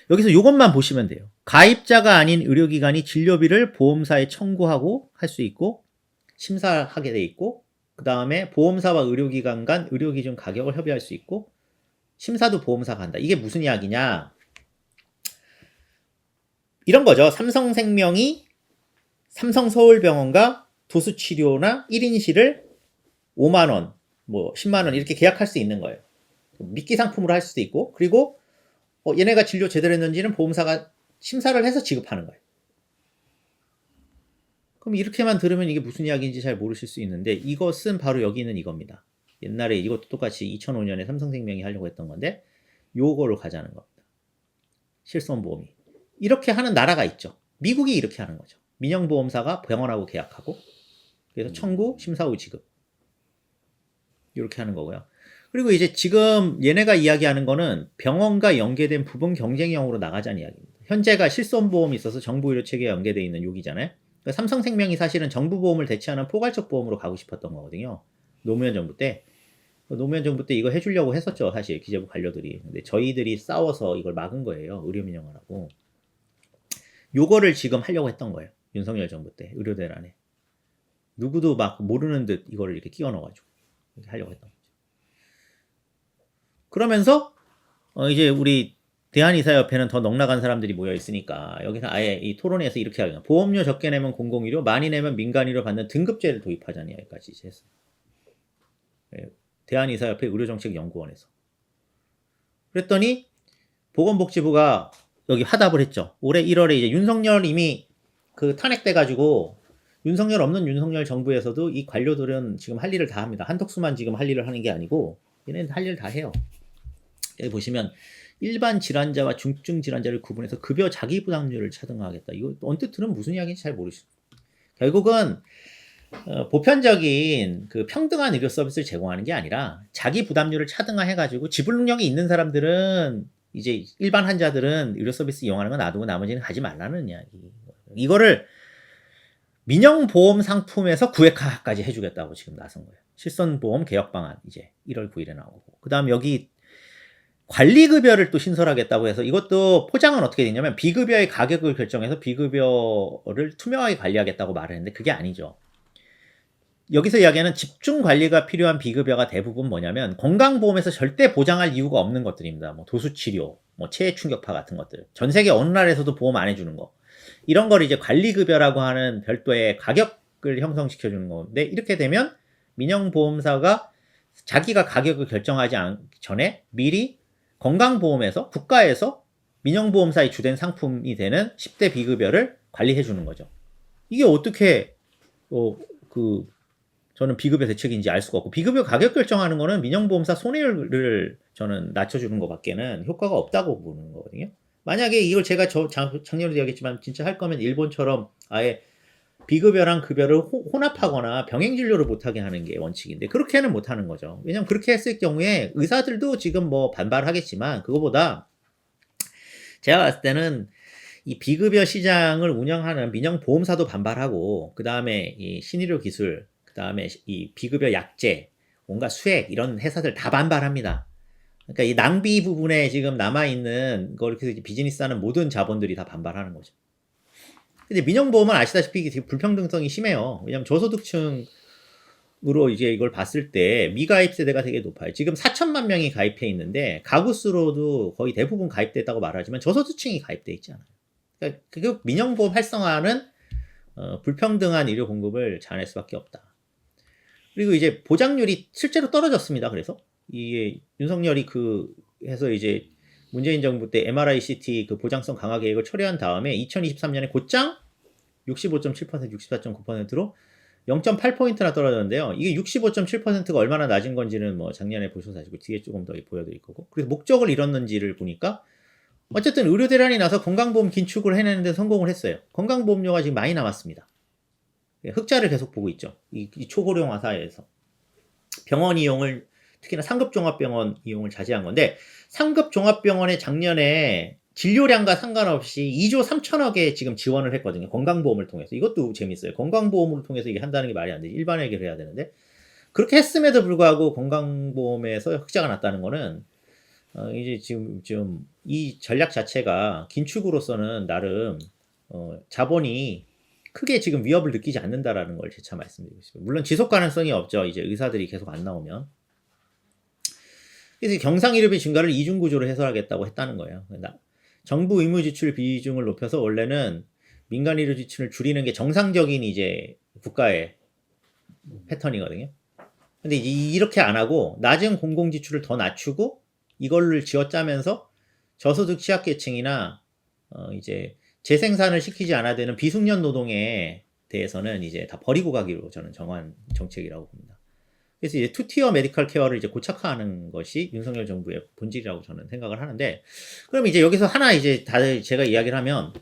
S2: 여기서 요것만 보시면 돼요. 가입자가 아닌 의료기관이 진료비를 보험사에 청구하고 할 수 있고 심사하게 돼 있고 그 다음에 보험사와 의료기관 간 의료기준 가격을 협의할 수 있고 심사도 보험사가 한다. 이게 무슨 이야기냐? 이런 거죠. 삼성생명이 삼성서울병원과 도수치료나 1인실을 5만원, 뭐 10만원 이렇게 계약할 수 있는 거예요. 미끼 상품으로 할 수도 있고 그리고 얘네가 진료 제대로 했는지는 보험사가 심사를 해서 지급하는 거예요. 그럼 이렇게만 들으면 이게 무슨 이야기인지 잘 모르실 수 있는데 이것은 바로 여기 있는 이겁니다. 옛날에 이것도 똑같이 2005년에 삼성생명이 하려고 했던 건데 요거를 가자는 겁니다. 실손보험이. 이렇게 하는 나라가 있죠. 미국이 이렇게 하는 거죠. 민영보험사가 병원하고 계약하고 그래서 청구, 심사 후 지급 이렇게 하는 거고요. 그리고 이제 지금 얘네가 이야기하는 거는 병원과 연계된 부분 경쟁형으로 나가자는 이야기입니다. 현재가 실손보험이 있어서 정부의료체계에 연계되어 있는 여기잖아요. 그러니까 삼성생명이 사실은 정부보험을 대체하는 포괄적 보험으로 가고 싶었던 거거든요. 노무현 정부 때. 노무현 정부 때 이거 해주려고 했었죠. 사실 기재부 관료들이. 근데 저희들이 싸워서 이걸 막은 거예요. 의료민영화라고. 요거를 지금 하려고 했던 거예요. 윤석열 정부 때 의료대란에. 누구도 막 모르는 듯 이거를 이렇게 끼워 넣어가지고 이렇게 하려고 했던 거죠. 그러면서 이제 우리 대한의사협회는 더 넉나간 사람들이 모여 있으니까 여기서 아예 이 토론회에서 이렇게 하거든요. 보험료 적게 내면 공공의료, 많이 내면 민간의료 받는 등급제를 도입하자는 이야기까지 했어요. 대한의사협회 의료정책연구원에서. 그랬더니 보건복지부가 여기 화답을 했죠. 올해 1월에 이제 윤석열 이미 그 탄핵돼가지고 윤석열 없는 윤석열 정부에서도 이 관료들은 지금 할 일을 다 합니다. 한덕수만 지금 할 일을 하는 게 아니고 얘네는 할 일을 다 해요. 여기 보시면 일반 질환자와 중증 질환자를 구분해서 급여 자기 부담률을 차등하겠다. 이거 언뜻 들으면 무슨 이야기인지 잘 모르시죠. 결국은 보편적인 그 평등한 의료 서비스를 제공하는 게 아니라 자기 부담률을 차등화해가지고 지불 능력이 있는 사람들은 이제 일반 환자들은 의료 서비스 이용하는 건 놔두고 나머지는 가지 말라는 이야기. 이거를 민영보험 상품에서 구획화까지 해주겠다고 지금 나선 거예요. 실손보험 개혁 방안 이제 1월 9일에 나오고. 그 다음 여기 관리급여를 또 신설하겠다고 해서 이것도 포장은 어떻게 되냐면 비급여의 가격을 결정해서 비급여를 투명하게 관리하겠다고 말을 했는데 그게 아니죠. 여기서 이야기하는 집중 관리가 필요한 비급여가 대부분 뭐냐면 건강보험에서 절대 보장할 이유가 없는 것들입니다. 뭐 도수치료, 뭐 체해 충격파 같은 것들. 전 세계 어느 나라에서도 보험 안 해주는 거. 이런 걸 이제 관리급여라고 하는 별도의 가격을 형성시켜주는 건데 이렇게 되면 민영보험사가 자기가 가격을 결정하지 전에 미리 건강보험에서 국가에서 민영보험사의 주된 상품이 되는 10대 비급여를 관리해주는 거죠. 이게 어떻게 저는 비급여 대책인지 알 수가 없고 비급여 가격 결정하는 거는 민영보험사 손해율을 저는 낮춰주는 것밖에는 효과가 없다고 보는 거거든요. 만약에 이걸 제가 작년에도 이야기했지만 진짜 할 거면 일본처럼 아예 비급여랑 급여를 혼합하거나 병행진료를 못하게 하는 게 원칙인데 그렇게는 못하는 거죠. 왜냐면 그렇게 했을 경우에 의사들도 지금 뭐 반발하겠지만 그거보다 제가 봤을 때는 이 비급여 시장을 운영하는 민영보험사도 반발하고 그 다음에 이 신의료 기술 그 다음에 이 비급여 약제 뭔가 수액 이런 회사들 다 반발합니다. 그러니까 이 낭비 부분에 지금 남아있는 걸 이렇게 비즈니스하는 모든 자본들이 다 반발하는 거죠. 근데 민영보험은 아시다시피 되게 불평등성이 심해요. 왜냐면 저소득층으로 이제 이걸 봤을 때 미가입 세대가 되게 높아요. 지금 4천만 명이 가입해 있는데 가구 수로도 거의 대부분 가입됐다고 말하지만 저소득층이 가입돼 있지 않아요. 그러니까 그 민영보험 활성화는 불평등한 의료 공급을 자아낼 수밖에 없다. 그리고 이제 보장률이 실제로 떨어졌습니다. 그래서 이게 윤석열이 해서 이제 문재인 정부 때 MRI, CT 그 보장성 강화 계획을 철회한 다음에 2023년에 곧장 65.7%, 64.9%로 0.8포인트나 떨어졌는데요. 이게 65.7%가 얼마나 낮은 건지는 뭐 작년에 보셔서 아시고 뒤에 조금 더 보여드릴 거고. 그래서 목적을 이뤘는지를 보니까 어쨌든 의료 대란이 나서 건강보험 긴축을 해내는데 성공을 했어요. 건강보험료가 지금 많이 남았습니다. 흑자를 계속 보고 있죠. 이 초고령화 사회에서. 병원 이용을 특히나 상급종합병원 이용을 자제한 건데 상급종합병원에 작년에 진료량과 상관없이 2조 3천억에 지금 지원을 했거든요. 건강보험을 통해서. 이것도 재밌어요. 건강보험을 통해서 이게 한다는 게 말이 안 되지. 일반회계를 해야 되는데 그렇게 했음에도 불구하고 건강보험에서 흑자가 났다는 거는 이제 지금 이 전략 자체가 긴축으로서는 나름 자본이 크게 지금 위협을 느끼지 않는다라는 걸 재차 말씀드리고 있습니다. 물론 지속 가능성이 없죠. 이제 의사들이 계속 안 나오면. 그래서 경상의료비 증가를 이중구조로 해소하겠다고 했다는 거예요. 정부 의무 지출 비중을 높여서 원래는 민간 의료 지출을 줄이는 게 정상적인 이제 국가의 패턴이거든요. 근데 이렇게 안 하고 낮은 공공 지출을 더 낮추고 이걸를 쥐어짜면서 저소득 취약계층이나 이제 재생산을 시키지 않아야 되는 비숙련 노동에 대해서는 이제 다 버리고 가기로 저는 정한 정책이라고 봅니다. 그래서 이제 투티어 메디컬 케어를 이제 고착화하는 것이 윤석열 정부의 본질이라고 저는 생각을 하는데, 그럼 이제 여기서 하나 이제 다들 제가 이야기를 하면,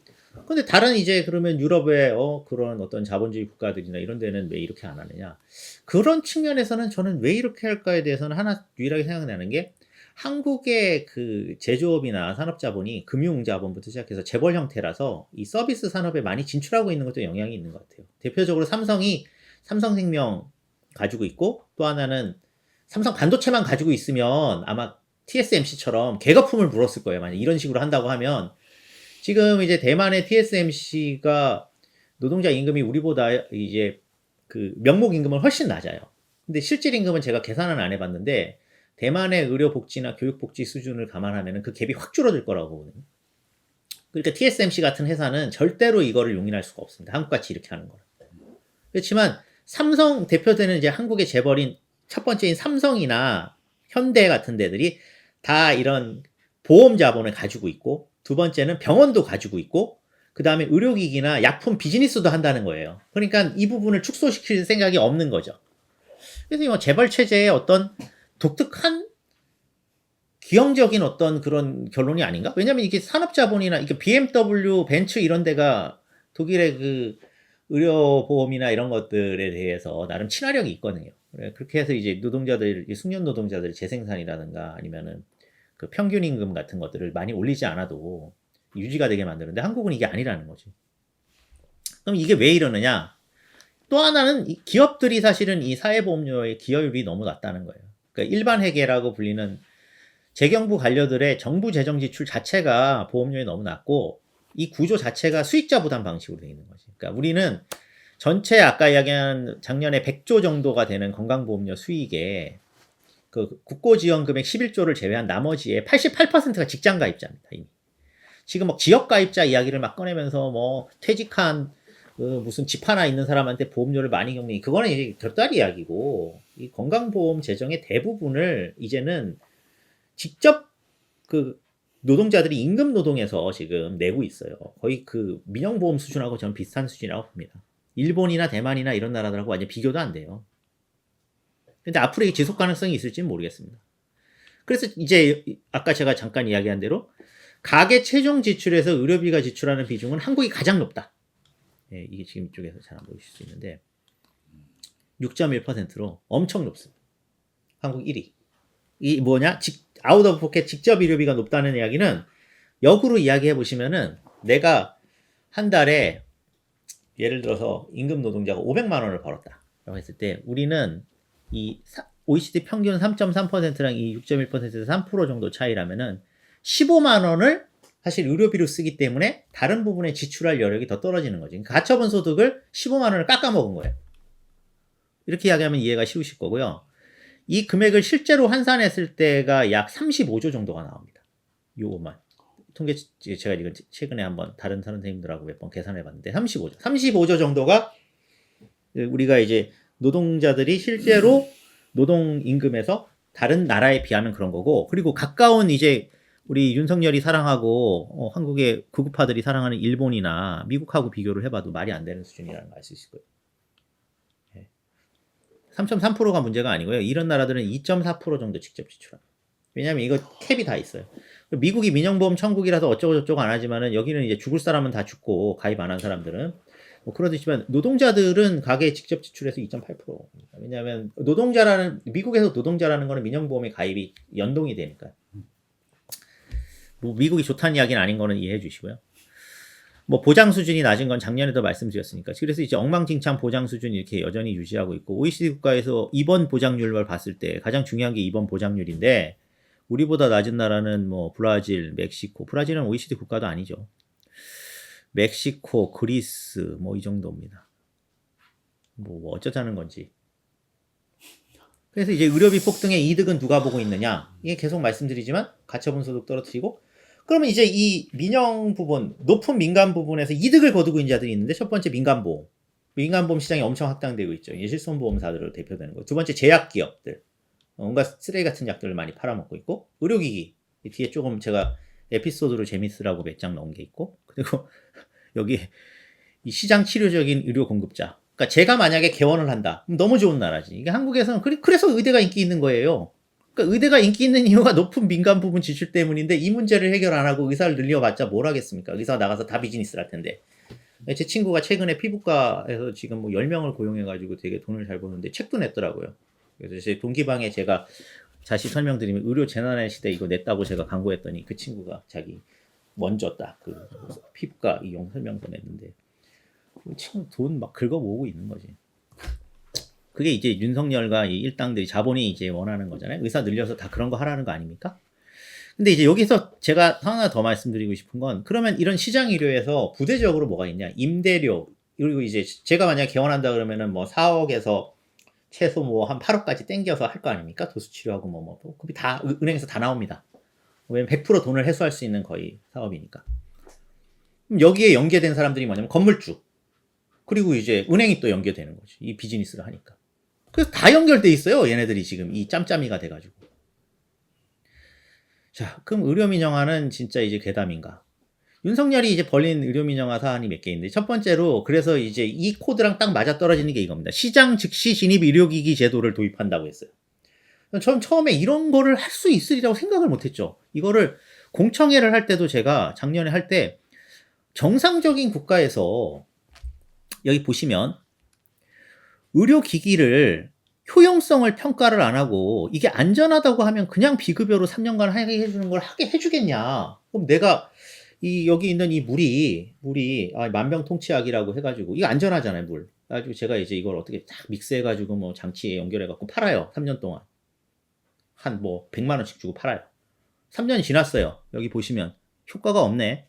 S2: 근데 다른 이제 그러면 유럽의 그런 어떤 자본주의 국가들이나 이런 데는 왜 이렇게 안 하느냐? 그런 측면에서는 저는 왜 이렇게 할까에 대해서는 하나 유일하게 생각나는 게, 한국의 그 제조업이나 산업자본이 금융자본부터 시작해서 재벌 형태라서 이 서비스 산업에 많이 진출하고 있는 것도 영향이 있는 것 같아요. 대표적으로 삼성이 삼성생명 가지고 있고, 또 하나는 삼성 반도체만 가지고 있으면 아마 TSMC처럼 계거품을 물었을 거예요. 만약 이런 식으로 한다고 하면. 지금 이제 대만의 TSMC가 노동자 임금이 우리보다 이제 그 명목 임금은 훨씬 낮아요. 근데 실질 임금은 제가 계산은 안 해봤는데, 대만의 의료복지나 교육복지 수준을 감안하면 그 갭이 확 줄어들 거라고 보거든요. 그러니까 TSMC 같은 회사는 절대로 이거를 용인할 수가 없습니다. 한국같이 이렇게 하는 거는. 그렇지만 삼성 대표되는 이제 한국의 재벌인 첫 번째인 삼성이나 현대 같은 데들이 다 이런 보험 자본을 가지고 있고, 두 번째는 병원도 가지고 있고, 그 다음에 의료기기나 약품 비즈니스도 한다는 거예요. 그러니까 이 부분을 축소시킬 생각이 없는 거죠. 그래서 뭐 재벌 체제의 어떤 독특한 기형적인 어떤 그런 결론이 아닌가? 왜냐면 이게 산업자본이나 이게 BMW, 벤츠 이런 데가 독일의 그 의료보험이나 이런 것들에 대해서 나름 친화력이 있거든요. 그렇게 해서 이제 노동자들, 숙련 노동자들 재생산이라든가 아니면은 그 평균 임금 같은 것들을 많이 올리지 않아도 유지가 되게 만드는데 한국은 이게 아니라는 거지. 그럼 이게 왜 이러느냐? 또 하나는 이 기업들이 사실은 이 사회보험료의 기여율이 너무 낮다는 거예요. 그러니까 일반 회계라고 불리는 재경부 관료들의 정부 재정 지출 자체가 보험료에 너무 낮고 이 구조 자체가 수익자 부담 방식으로 되어 있는 거지. 그러니까 우리는 전체 아까 이야기한 작년에 100조 정도가 되는 건강보험료 수익에 그 국고지원 금액 11조를 제외한 나머지의 88%가 직장 가입자입니다. 이미. 지금 막 지역 가입자 이야기를 막 꺼내면서 뭐 퇴직한 무슨 집 하나 있는 사람한테 보험료를 많이 격리, 그거는 이제 곁다리 이야기고 이 건강보험 재정의 대부분을 이제는 직접 그 노동자들이 임금 노동에서 지금 내고 있어요. 거의 그 민영보험 수준하고 저는 비슷한 수준이라고 봅니다. 일본이나 대만이나 이런 나라들하고 완전 비교도 안 돼요. 근데 앞으로 이 지속 가능성이 있을지는 모르겠습니다. 그래서 이제 아까 제가 잠깐 이야기한 대로 가계 최종 지출에서 의료비가 지출하는 비중은 한국이 가장 높다. 예, 이게 지금 이쪽에서 잘 안 보이실 수 있는데 6.1%로 엄청 높습니다. 한국 1위. 이 뭐냐? 아웃 오브 포켓 직접 의료비가 높다는 이야기는 역으로 이야기해 보시면은 내가 한 달에 예를 들어서 임금 노동자가 500만 원을 벌었다라고 했을 때 우리는 이 OECD 평균 3.3%랑 이 6.1%에서 3% 정도 차이라면은 15만 원을 사실 의료비로 쓰기 때문에 다른 부분에 지출할 여력이 더 떨어지는 거지. 그러니까 가처분 소득을 15만 원을 깎아먹은 거예요. 이렇게 이야기하면 이해가 쉬우실 거고요. 이 금액을 실제로 환산했을 때가 약 35조 정도가 나옵니다. 요것만. 통계, 제가 이건 최근에 한번 다른 선생님들하고 몇 번 계산해 봤는데 35조 정도가 우리가 이제 노동자들이 실제로 노동 임금에서 다른 나라에 비하면 그런 거고, 그리고 가까운 이제 우리 윤석열이 사랑하고 한국의 극우파들이 사랑하는 일본이나 미국하고 비교를 해봐도 말이 안 되는 수준이라는 걸 알 수 있을 거예요. 3.3%가 문제가 아니고요. 이런 나라들은 2.4% 정도 직접 지출합니다. 왜냐하면 이거 캡이 다 있어요. 미국이 민영보험 천국이라서 어쩌고 저쩌고 안 하지만은 여기는 이제 죽을 사람은 다 죽고 가입 안 한 사람들은 뭐 그러듯이만 노동자들은 가계 직접 지출해서 2.8%. 왜냐하면 미국에서 노동자라는 거는 민영보험에 가입이 연동이 되니까. 뭐 미국이 좋다는 이야기는 아닌 거는 이해해 주시고요. 뭐 보장 수준이 낮은 건 작년에도 말씀드렸으니까. 그래서 이제 엉망진창 보장 수준 이렇게 여전히 유지하고 있고, OECD 국가에서 입원 보장률을 봤을 때 가장 중요한 게 입원 보장률인데 우리보다 낮은 나라는 뭐 브라질, 멕시코, 브라질은 OECD 국가도 아니죠. 멕시코, 그리스 뭐 이 정도입니다. 뭐 어쩌자는 건지. 그래서 이제 의료비 폭등의 이득은 누가 보고 있느냐? 이게 계속 말씀드리지만 가처분 소득 떨어뜨리고, 그러면 이제 이 민영 부분, 높은 민간 부분에서 이득을 거두고 있는 자들이 있는데, 첫 번째 민간보험. 민간보험 시장이 엄청 확장되고 있죠. 실손보험사들로 대표되는 거. 두 번째 제약기업들. 뭔가 쓰레기 같은 약들을 많이 팔아먹고 있고, 의료기기. 이 뒤에 조금 제가 에피소드로 재밌으라고 몇 장 넣은 게 있고, 그리고 여기 이 시장 치료적인 의료 공급자. 그러니까 제가 만약에 개원을 한다. 그럼 너무 좋은 나라지. 이게 한국에서는 그래서 의대가 인기 있는 거예요. 그러니까 의대가 인기 있는 이유가 높은 민간 부분 지출 때문인데 이 문제를 해결 안 하고 의사를 늘려봤자 뭘 하겠습니까? 의사가 나가서 다 비즈니스를 할 텐데. 제 친구가 최근에 피부과에서 지금 뭐 10명을 고용해가지고 되게 돈을 잘 버는데 책도 냈더라고요. 그래서 제 동기방에 제가 다시 설명드리면 의료 재난의 시대 이거 냈다고 제가 광고했더니 그 친구가 자기 먼저 딱 그 피부과 이용 설명서 냈는데 참 돈 막 긁어 모으고 있는 거지. 그게 이제 윤석열과 이 일당들이 자본이 이제 원하는 거잖아요. 의사 늘려서 다 그런 거 하라는 거 아닙니까? 근데 이제 여기서 제가 하나 더 말씀드리고 싶은 건, 그러면 이런 시장 의료에서 부대적으로 뭐가 있냐? 임대료, 그리고 이제 제가 만약 개원한다 그러면은 뭐 4억에서 최소 뭐 한 8억까지 땡겨서 할 거 아닙니까? 도수 치료하고 뭐 그게 다 은행에서 다 나옵니다. 왜냐면 100% 돈을 회수할 수 있는 거의 사업이니까. 그럼 여기에 연계된 사람들이 뭐냐면 건물주, 그리고 이제 은행이 또 연계되는 거지. 이 비즈니스를 하니까. 그래서 다 연결돼 있어요. 얘네들이 지금 이 짬짬이가 돼가지고. 자, 그럼 의료민영화는 진짜 이제 괴담인가? 윤석열이 이제 벌린 의료민영화 사안이 몇 개 있는데, 첫 번째로 그래서 이제 이 코드랑 딱 맞아떨어지는 게 이겁니다. 시장 즉시 진입 의료기기 제도를 도입한다고 했어요. 전 처음에 이런 거를 할 수 있으리라고 생각을 못했죠. 이거를 공청회를 할 때도 제가 작년에 할 때 정상적인 국가에서 여기 보시면 의료기기를 효용성을 평가를 안 하고 이게 안전하다고 하면 그냥 비급여로 3년간 하게 해주는 걸 하게 해주겠냐. 그럼 내가 여기 있는 이 물이 만병통치약이라고 해가지고 이거 안전하잖아요, 물. 그래가지고 제가 이제 이걸 어떻게 딱 믹스해가지고 뭐 장치에 연결해갖고 팔아요. 3년 동안. 한 뭐 100만 원씩 주고 팔아요. 3년이 지났어요. 여기 보시면 효과가 없네.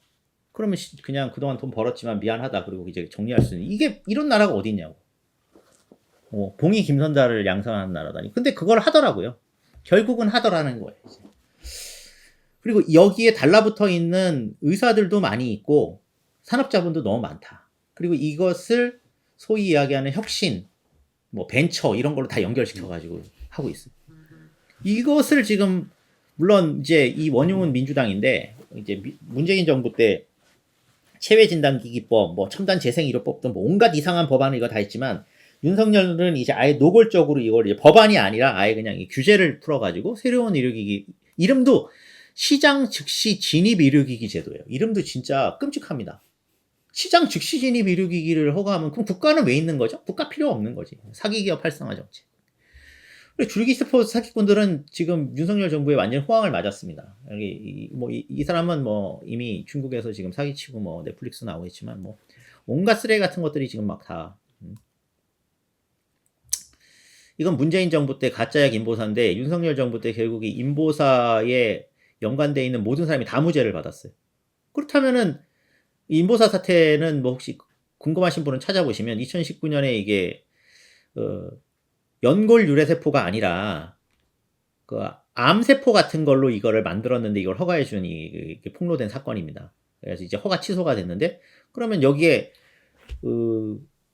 S2: 그러면 그냥 그동안 돈 벌었지만 미안하다. 그리고 이제 정리할 수 있는 이게 이런 나라가 어디 있냐고. 봉이 김선달을 양성하는 나라다니. 근데 그걸 하더라고요. 결국은 하더라는 거예요. 이제. 그리고 여기에 달라붙어 있는 의사들도 많이 있고 산업자분도 너무 많다. 그리고 이것을 소위 이야기하는 혁신, 뭐 벤처 이런 걸로 다 연결시켜가지고 하고 있어요. 이것을 지금 물론 이제 이 원흉은 민주당인데 이제 문재인 정부 때 체외진단기기법, 뭐 첨단재생의료법 등 뭐 온갖 이상한 법안을 이거 다 했지만 윤석열은 이제 아예 노골적으로 이걸 이제 법안이 아니라 아예 그냥 이 규제를 풀어가지고 새로운 의료기기 이름도 시장 즉시 진입 의료기기 제도예요. 이름도 진짜 끔찍합니다. 시장 즉시 진입 의료기기를 허가하면 그럼 국가는 왜 있는 거죠? 국가 필요 없는 거지. 사기기업 활성화 정책. 줄기세포 사기꾼들은 지금 윤석열 정부에 완전 호황을 맞았습니다. 이 사람은 뭐 이미 중국에서 지금 사기치고 뭐 넷플릭스 나오고 있지만 뭐 온갖 쓰레기 같은 것들이 지금 막 다. 이건 문재인 정부 때 가짜약 인보사인데 윤석열 정부 때 결국 이 인보사에 연관되어 있는 모든 사람이 다 무죄를 받았어요. 그렇다면은 이 인보사 사태는 뭐 혹시 궁금하신 분은 찾아보시면 2019년에 이게 연골 유래세포가 아니라 그 암세포 같은 걸로 이거를 만들었는데 이걸 허가해준 이게 폭로된 사건입니다. 그래서 이제 허가 취소가 됐는데 그러면 여기에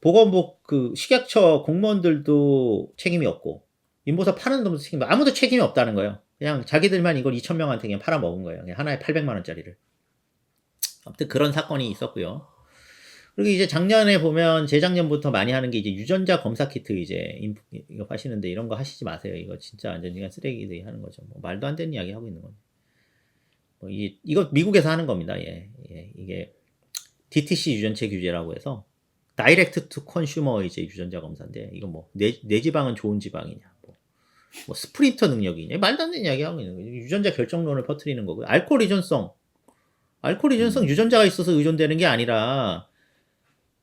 S2: 보건복 식약처 공무원들도 책임이 없고 인보사 파는 놈도 책임이 아무도 책임이 없다는 거예요. 그냥 자기들만 이걸 2,000명한테 그냥 팔아먹은 거예요. 그냥 하나에 800만 원짜리를. 아무튼 그런 사건이 있었고요. 그리고 이제 작년에 보면 재작년부터 많이 하는 게 이제 유전자 검사 키트 이제 이거 하시는데 이런 거 하시지 마세요. 이거 진짜 완전 그냥 쓰레기들이 하는 거죠. 뭐 말도 안 되는 이야기 하고 있는 거예요. 뭐 이거 미국에서 하는 겁니다. 예. 이게 DTC 유전체 규제라고 해서 다이렉트 투 컨슈머 이제 유전자 검사인데 이거 뭐 내 지방은 좋은 지방이냐 뭐 스프린터 능력이냐 말도 안 되는 이야기 하고 있는 거예요. 유전자 결정론을 퍼뜨리는 거고요. 알코올 의존성 유전자가 있어서 의존되는 게 아니라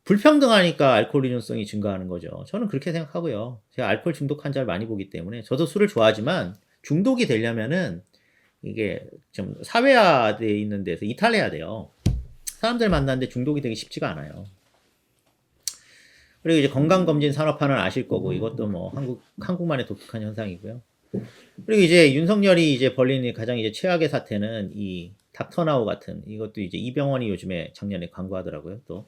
S2: 불평등하니까 알코올 의존성이 증가하는 거죠. 저는 그렇게 생각하고요. 제가 알코올 중독 환자를 많이 보기 때문에 저도 술을 좋아하지만 중독이 되려면은 이게 좀 사회화되어 있는 데서 이탈해야 돼요. 사람들 만나는데 중독이 되기 쉽지가 않아요. 그리고 이제 건강검진 산업화는 아실 거고 이것도 뭐 한국만의 독특한 현상이고요. 그리고 이제 윤석열이 이제 벌린 가장 이제 최악의 사태는 이 닥터나우 같은 이것도 이제 이 병원이 요즘에 작년에 광고하더라고요. 또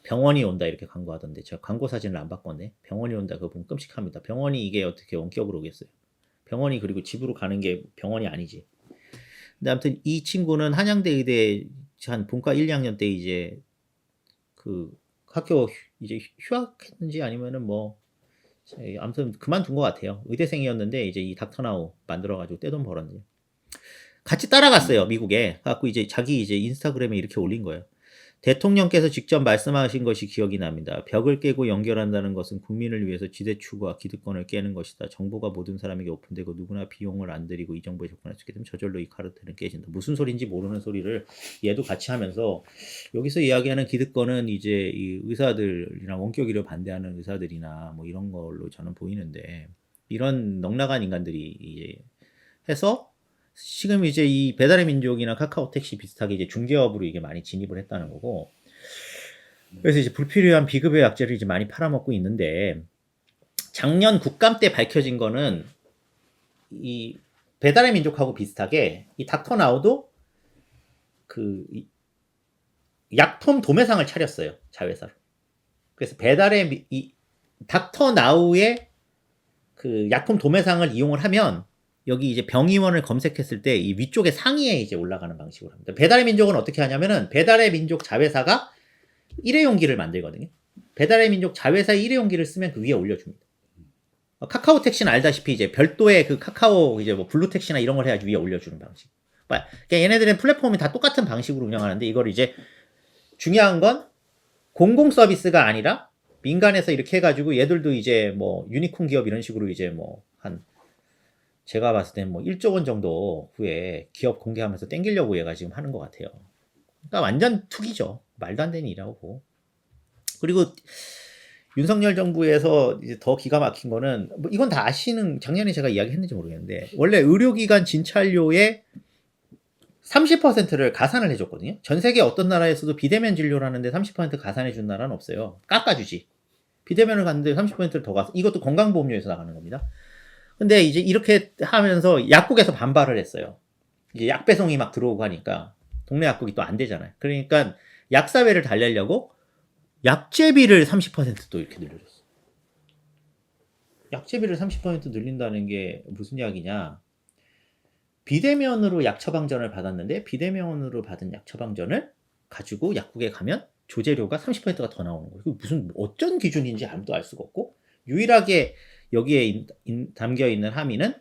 S2: 병원이 온다 이렇게 광고하던데 제가 광고 사진을 안 바꿨네. 병원이 온다 그거 보면 끔찍합니다. 병원이 이게 어떻게 원격으로 오겠어요. 병원이 그리고 집으로 가는 게 병원이 아니지. 근데 아무튼 이 친구는 한양대 의대 한 본과 1, 2학년 때 이제 그 학교 이제 휴학했는지 아니면은 뭐 아무튼 그만둔 것 같아요. 의대생이었는데 이제 이 닥터나우 만들어가지고 떼돈 벌었는지 같이 따라갔어요 미국에. 갖고 이제 자기 이제 인스타그램에 이렇게 올린 거예요. 대통령께서 직접 말씀하신 것이 기억이 납니다. 벽을 깨고 연결한다는 것은 국민을 위해서 지대추구와 기득권을 깨는 것이다. 정보가 모든 사람에게 오픈되고 누구나 비용을 안 들이고 이 정보에 접근할 수 있게 되면 저절로 이 카르텔은 깨진다. 무슨 소리인지 모르는 소리를 얘도 같이 하면서 여기서 이야기하는 기득권은 이제 이 의사들이나 원격의료 반대하는 의사들이나 뭐 이런 걸로 저는 보이는데 이런 넉나간 인간들이 이제 해서 지금 이제 이 배달의 민족이나 카카오택시 비슷하게 이제 중개업으로 이게 많이 진입을 했다는 거고, 그래서 이제 불필요한 비급여 약재를 이제 많이 팔아먹고 있는데, 작년 국감 때 밝혀진 거는 이 배달의 민족하고 비슷하게 이 닥터나우도 그 약품 도매상을 차렸어요, 자회사로. 그래서 배달의 이 닥터나우의 그 약품 도매상을 이용을 하면 여기 이제 병의원을 검색했을 때 이 위쪽에 상위에 이제 올라가는 방식으로 합니다. 배달의 민족은 어떻게 하냐면은 배달의 민족 자회사가 일회용기를 만들거든요. 배달의 민족 자회사 일회용기를 쓰면 그 위에 올려줍니다. 카카오 택시는 알다시피 이제 별도의 그 카카오 이제 뭐 블루 택시나 이런 걸 해가지고 위에 올려주는 방식. 그러니까 얘네들은 플랫폼이 다 똑같은 방식으로 운영하는데 이걸 이제 중요한 건 공공 서비스가 아니라 민간에서 이렇게 해가지고 얘들도 이제 뭐 유니콘 기업 이런 식으로 이제 뭐 한 제가 봤을 때는 뭐 1조 원 정도 후에 기업 공개하면서 땡기려고 얘가 지금 하는 것 같아요. 그러니까 완전 투기죠. 말도 안 되는 일이라고 보고. 그리고 윤석열 정부에서 이제 더 기가 막힌 거는 뭐 이건 다 아시는 작년에 제가 이야기했는지 모르겠는데 원래 의료기관 진찰료의 30%를 가산을 해줬거든요. 전 세계 어떤 나라에서도 비대면 진료를 하는데 30% 가산해준 나라는 없어요. 깎아주지. 비대면을 갔는데 30%를 더 가산. 이것도 건강보험료에서 나가는 겁니다. 근데 이제 이렇게 하면서 약국에서 반발을 했어요. 이제 약 배송이 막 들어오고 하니까 동네 약국이 또 안 되잖아요. 그러니까 약사회를 달래려고 약제비를 30%또 이렇게 늘려줬어. 약제비를 30% 늘린다는 게 무슨 이야기냐? 비대면으로 약 처방전을 받았는데 비대면으로 받은 약 처방전을 가지고 약국에 가면 조제료가 30%가 더 나오는 거예요. 무슨 어쩐 기준인지 아무도 알 수가 없고 유일하게 여기에 담겨 있는 함의는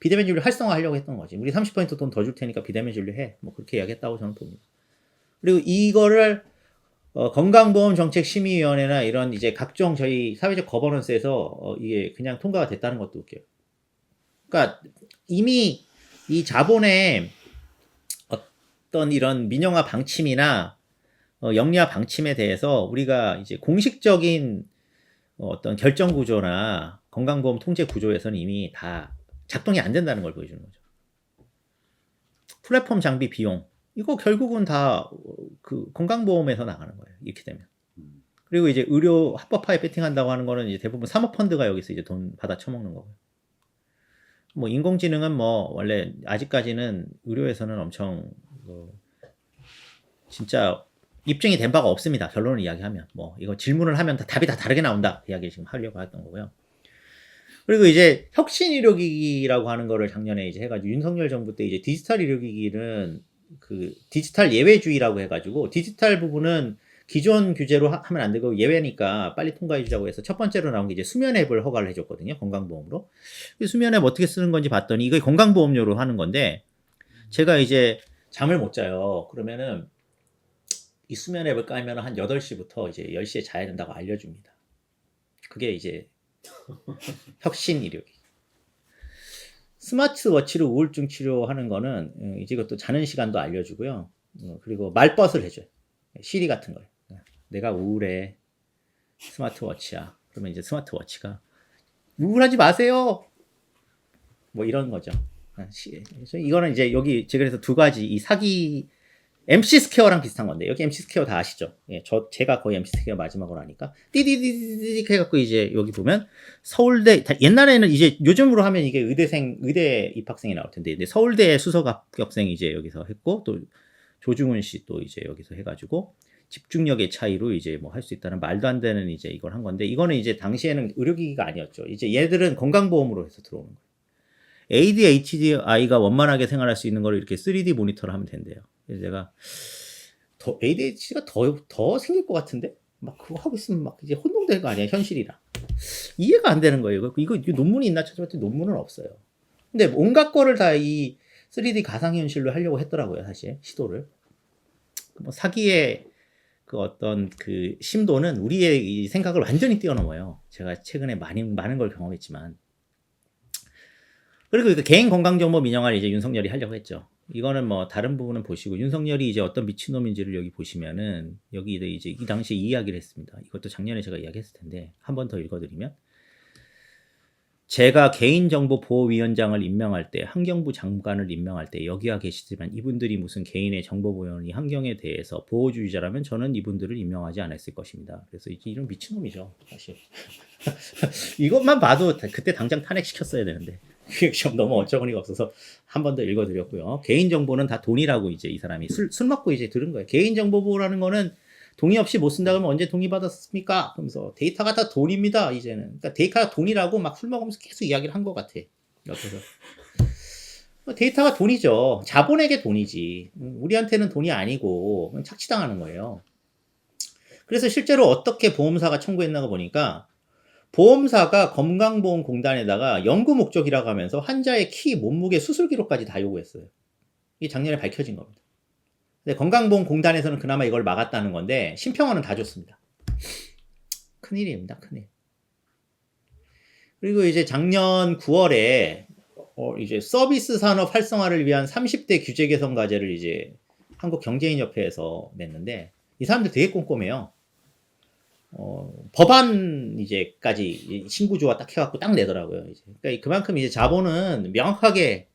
S2: 비대면 진료 활성화하려고 했던 거지. 우리 30%돈 더 줄 테니까 비대면 진료 해. 뭐 그렇게 이야기했다고 저는 봅니다. 그리고 이거를 건강보험정책심의위원회나 이런 이제 각종 저희 사회적 거버넌스에서 이게 그냥 통과가 됐다는 것도 웃겨요. 그러니까 이미 이 자본의 어떤 이런 민영화 방침이나 영리화 방침에 대해서 우리가 이제 공식적인 어떤 결정 구조나 건강보험 통제 구조에서는 이미 다 작동이 안 된다는 걸 보여주는 거죠. 플랫폼 장비 비용 이거 결국은 다 그 건강보험에서 나가는 거예요. 이렇게 되면. 그리고 이제 의료 합법화에 배팅한다고 하는 거는 이제 대부분 사모펀드가 여기서 이제 돈 받아 처먹는 거고요. 뭐 인공지능은 뭐 원래 아직까지는 의료에서는 엄청 진짜 입증이 된 바가 없습니다. 결론을 이야기하면 뭐 이거 질문을 하면 답이 다 다르게 나온다 이야기 지금 하려고 했던 거고요. 그리고 이제 혁신 의료기기라고 하는 거를 작년에 이제 해가지고 윤석열 정부 때 이제 디지털 의료기기는 그 디지털 예외주의라고 해가지고 디지털 부분은 기존 규제로 하면 안 되고 예외니까 빨리 통과해 주자고 해서 첫 번째로 나온 게 이제 수면 앱을 허가를 해줬거든요. 건강보험으로. 수면 앱 어떻게 쓰는 건지 봤더니 이거 건강보험료로 하는 건데 제가 이제 잠을 못 자요. 그러면은 이 수면 앱을 깔면 한 8시부터 이제 10시에 자야 된다고 알려줍니다. 그게 이제 혁신 의료기. 스마트워치로 우울증 치료하는 거는 이제 이것도 자는 시간도 알려주고요. 그리고 말벗을 해줘요. 시리 같은 걸. 내가 우울해. 스마트워치야. 그러면 이제 스마트워치가 우울하지 마세요. 뭐 이런 거죠. 이거는 이제 여기 제가 그래서 두 가지 이 사기 MC 스퀘어랑 비슷한 건데 여기 MC 스퀘어 다 아시죠? 예, 제가 거의 MC 스퀘어 마지막으로 하니까 띠디디디디 해갖고 이제 여기 보면 서울대 옛날에는 이제 요즘으로 하면 이게 의대 입학생이 나올 텐데 근데 서울대 수석 합격생이 이제 여기서 했고 또 조중훈 씨 또 이제 여기서 해가지고 집중력의 차이로 이제 뭐 할 수 있다는 말도 안 되는 이제 이걸 한 건데 이거는 이제 당시에는 의료기기가 아니었죠. 이제 얘들은 건강보험으로 해서 들어오는 거예요. ADHD가 원만하게 생활할 수 있는 걸 이렇게 3D 모니터를 하면 된대요. 그래서 제가 ADHD가 더 생길 것 같은데 막 그거 하고 있으면 막 이제 혼동될 거 아니야 현실이랑 이해가 안 되는 거예요. 이거 논문이 있나 찾아봤더니 논문은 없어요. 근데 온갖 거를 다 이 3D 가상현실로 하려고 했더라고요. 사실 시도를 뭐 사기의 그 어떤 그 심도는 우리의 이 생각을 완전히 뛰어넘어요. 제가 최근에 많은 걸 경험했지만. 그리고 개인 건강정보 민영화를 이제 윤석열이 하려고 했죠. 이거는 뭐 다른 부분은 보시고 윤석열이 이제 어떤 미친놈인지를 여기 보시면은 여기 이제 이 당시에 이 이야기를 했습니다. 이것도 작년에 제가 이야기했을 텐데 한 번 더 읽어드리면 제가 개인정보보호위원장을 임명할 때 환경부 장관을 임명할 때 여기와 계시지만 이분들이 무슨 개인의 정보보호니 환경에 대해서 보호주의자라면 저는 이분들을 임명하지 않았을 것입니다. 그래서 이런 미친놈이죠 사실. 이것만 봐도 그때 당장 탄핵시켰어야 되는데 좀 너무 어처구니가 없어서 한 번 더 읽어드렸고요. 개인정보는 다 돈이라고 이제 이 사람이 술 먹고 이제 들은 거예요. 개인정보보호라는 거는 동의 없이 못 쓴다 그러면 언제 동의 받았습니까? 그러면서 데이터가 다 돈입니다 이제는. 그러니까 데이터가 돈이라고 막 술 먹으면서 계속 이야기를 한 것 같아. 옆에서. 데이터가 돈이죠. 자본에게 돈이지. 우리한테는 돈이 아니고 착취당하는 거예요. 그래서 실제로 어떻게 보험사가 청구했나가 보니까 보험사가 건강보험공단에다가 연구 목적이라고 하면서 환자의 키, 몸무게, 수술 기록까지 다 요구했어요. 이게 작년에 밝혀진 겁니다. 근데 건강보험공단에서는 그나마 이걸 막았다는 건데 심평원은 다 줬습니다. 큰일입니다. 큰일. 그리고 이제 작년 9월에 이제 서비스 산업 활성화를 위한 30대 규제 개선 과제를 이제 한국경제인협회에서 냈는데 이 사람들 되게 꼼꼼해요. 법안 이제까지 신구조화 딱 해갖고 딱 내더라고요. 이제. 그러니까 그만큼 이제 자본은 명확하게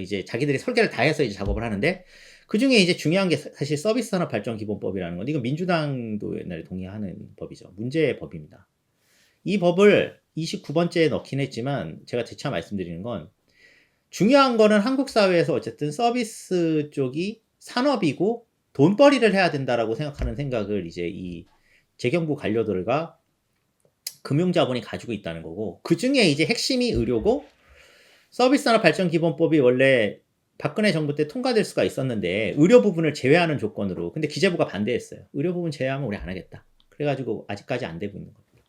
S2: 이제 자기들이 설계를 다 해서 이제 작업을 하는데 그 중에 이제 중요한 게 사실 서비스 산업 발전 기본법이라는 건데 이건 민주당도 옛날에 동의하는 법이죠. 문제의 법입니다. 이 법을 29번째에 넣긴 했지만 제가 재차 말씀드리는 건 중요한 거는 한국 사회에서 어쨌든 서비스 쪽이 산업이고 돈벌이를 해야 된다라고 생각하는 생각을 이제 이 재경부 관료들과 금융자본이 가지고 있다는 거고 그 중에 이제 핵심이 의료고 서비스산업발전기본법이 원래 박근혜 정부 때 통과될 수가 있었는데 의료 부분을 제외하는 조건으로 근데 기재부가 반대했어요. 의료 부분 제외하면 우리 안 하겠다. 그래가지고 아직까지 안 되고 있는 겁니다.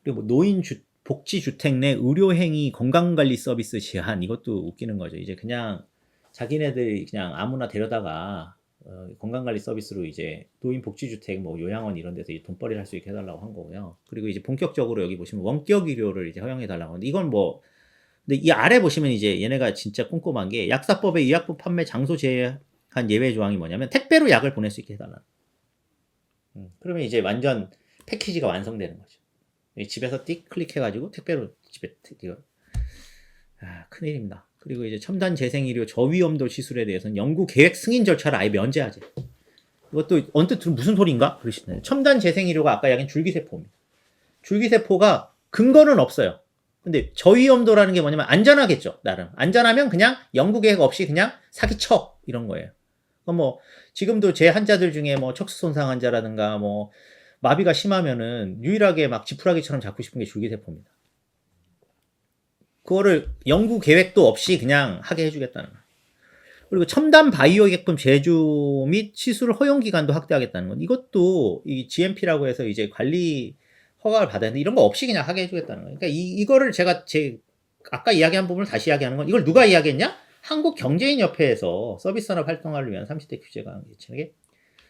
S2: 그리고 뭐 노인 복지주택 내 의료행위 건강관리 서비스 제한 이것도 웃기는 거죠. 이제 그냥 자기네들이 그냥 아무나 데려다가 건강관리 서비스로 이제 노인 복지주택 뭐 요양원 이런 데서 돈벌이를 할 수 있게 해달라고 한 거고요. 그리고 이제 본격적으로 여기 보시면 원격 의료를 이제 허용해달라고 하는데 이건 뭐 근데 이 아래 보시면 이제 얘네가 진짜 꼼꼼한 게 약사법의 의약품 판매 장소 제한 예외 조항이 뭐냐면 택배로 약을 보낼 수 있게 해달라. 그러면 이제 완전 패키지가 완성되는 거죠. 집에서 띡 클릭해가지고 택배로 집에 이거 큰일입니다. 그리고 이제 첨단 재생의료 저위험도 시술에 대해서는 연구 계획 승인 절차를 아예 면제하지. 이것도 언뜻 들으면 무슨 소리인가? 그러시네요. 첨단 재생의료가 아까 이야기한 줄기세포입니다. 줄기세포가 근거는 없어요. 근데 저위험도라는 게 뭐냐면 안전하겠죠. 나름. 안전하면 그냥 연구 계획 없이 그냥 사기쳐. 이런 거예요. 뭐 지금도 제 환자들 중에 뭐 척수 손상 환자라든가 뭐 마비가 심하면은 유일하게 막 지푸라기처럼 잡고 싶은 게 줄기세포입니다. 그거를 연구 계획도 없이 그냥 하게 해주겠다는 거예요. 그리고 첨단 바이오 의약품 제조 및 시술 허용 기간도 확대하겠다는 건 이것도 이 GMP라고 해서 이제 관리 허가를 받아야 되는데 이런 거 없이 그냥 하게 해주겠다는 거예요. 그러니까 이거를 제가 아까 이야기한 부분을 다시 이야기하는 건 이걸 누가 이야기했냐? 한국경제인협회에서 서비스 산업 활성화를 위한 30대 규제가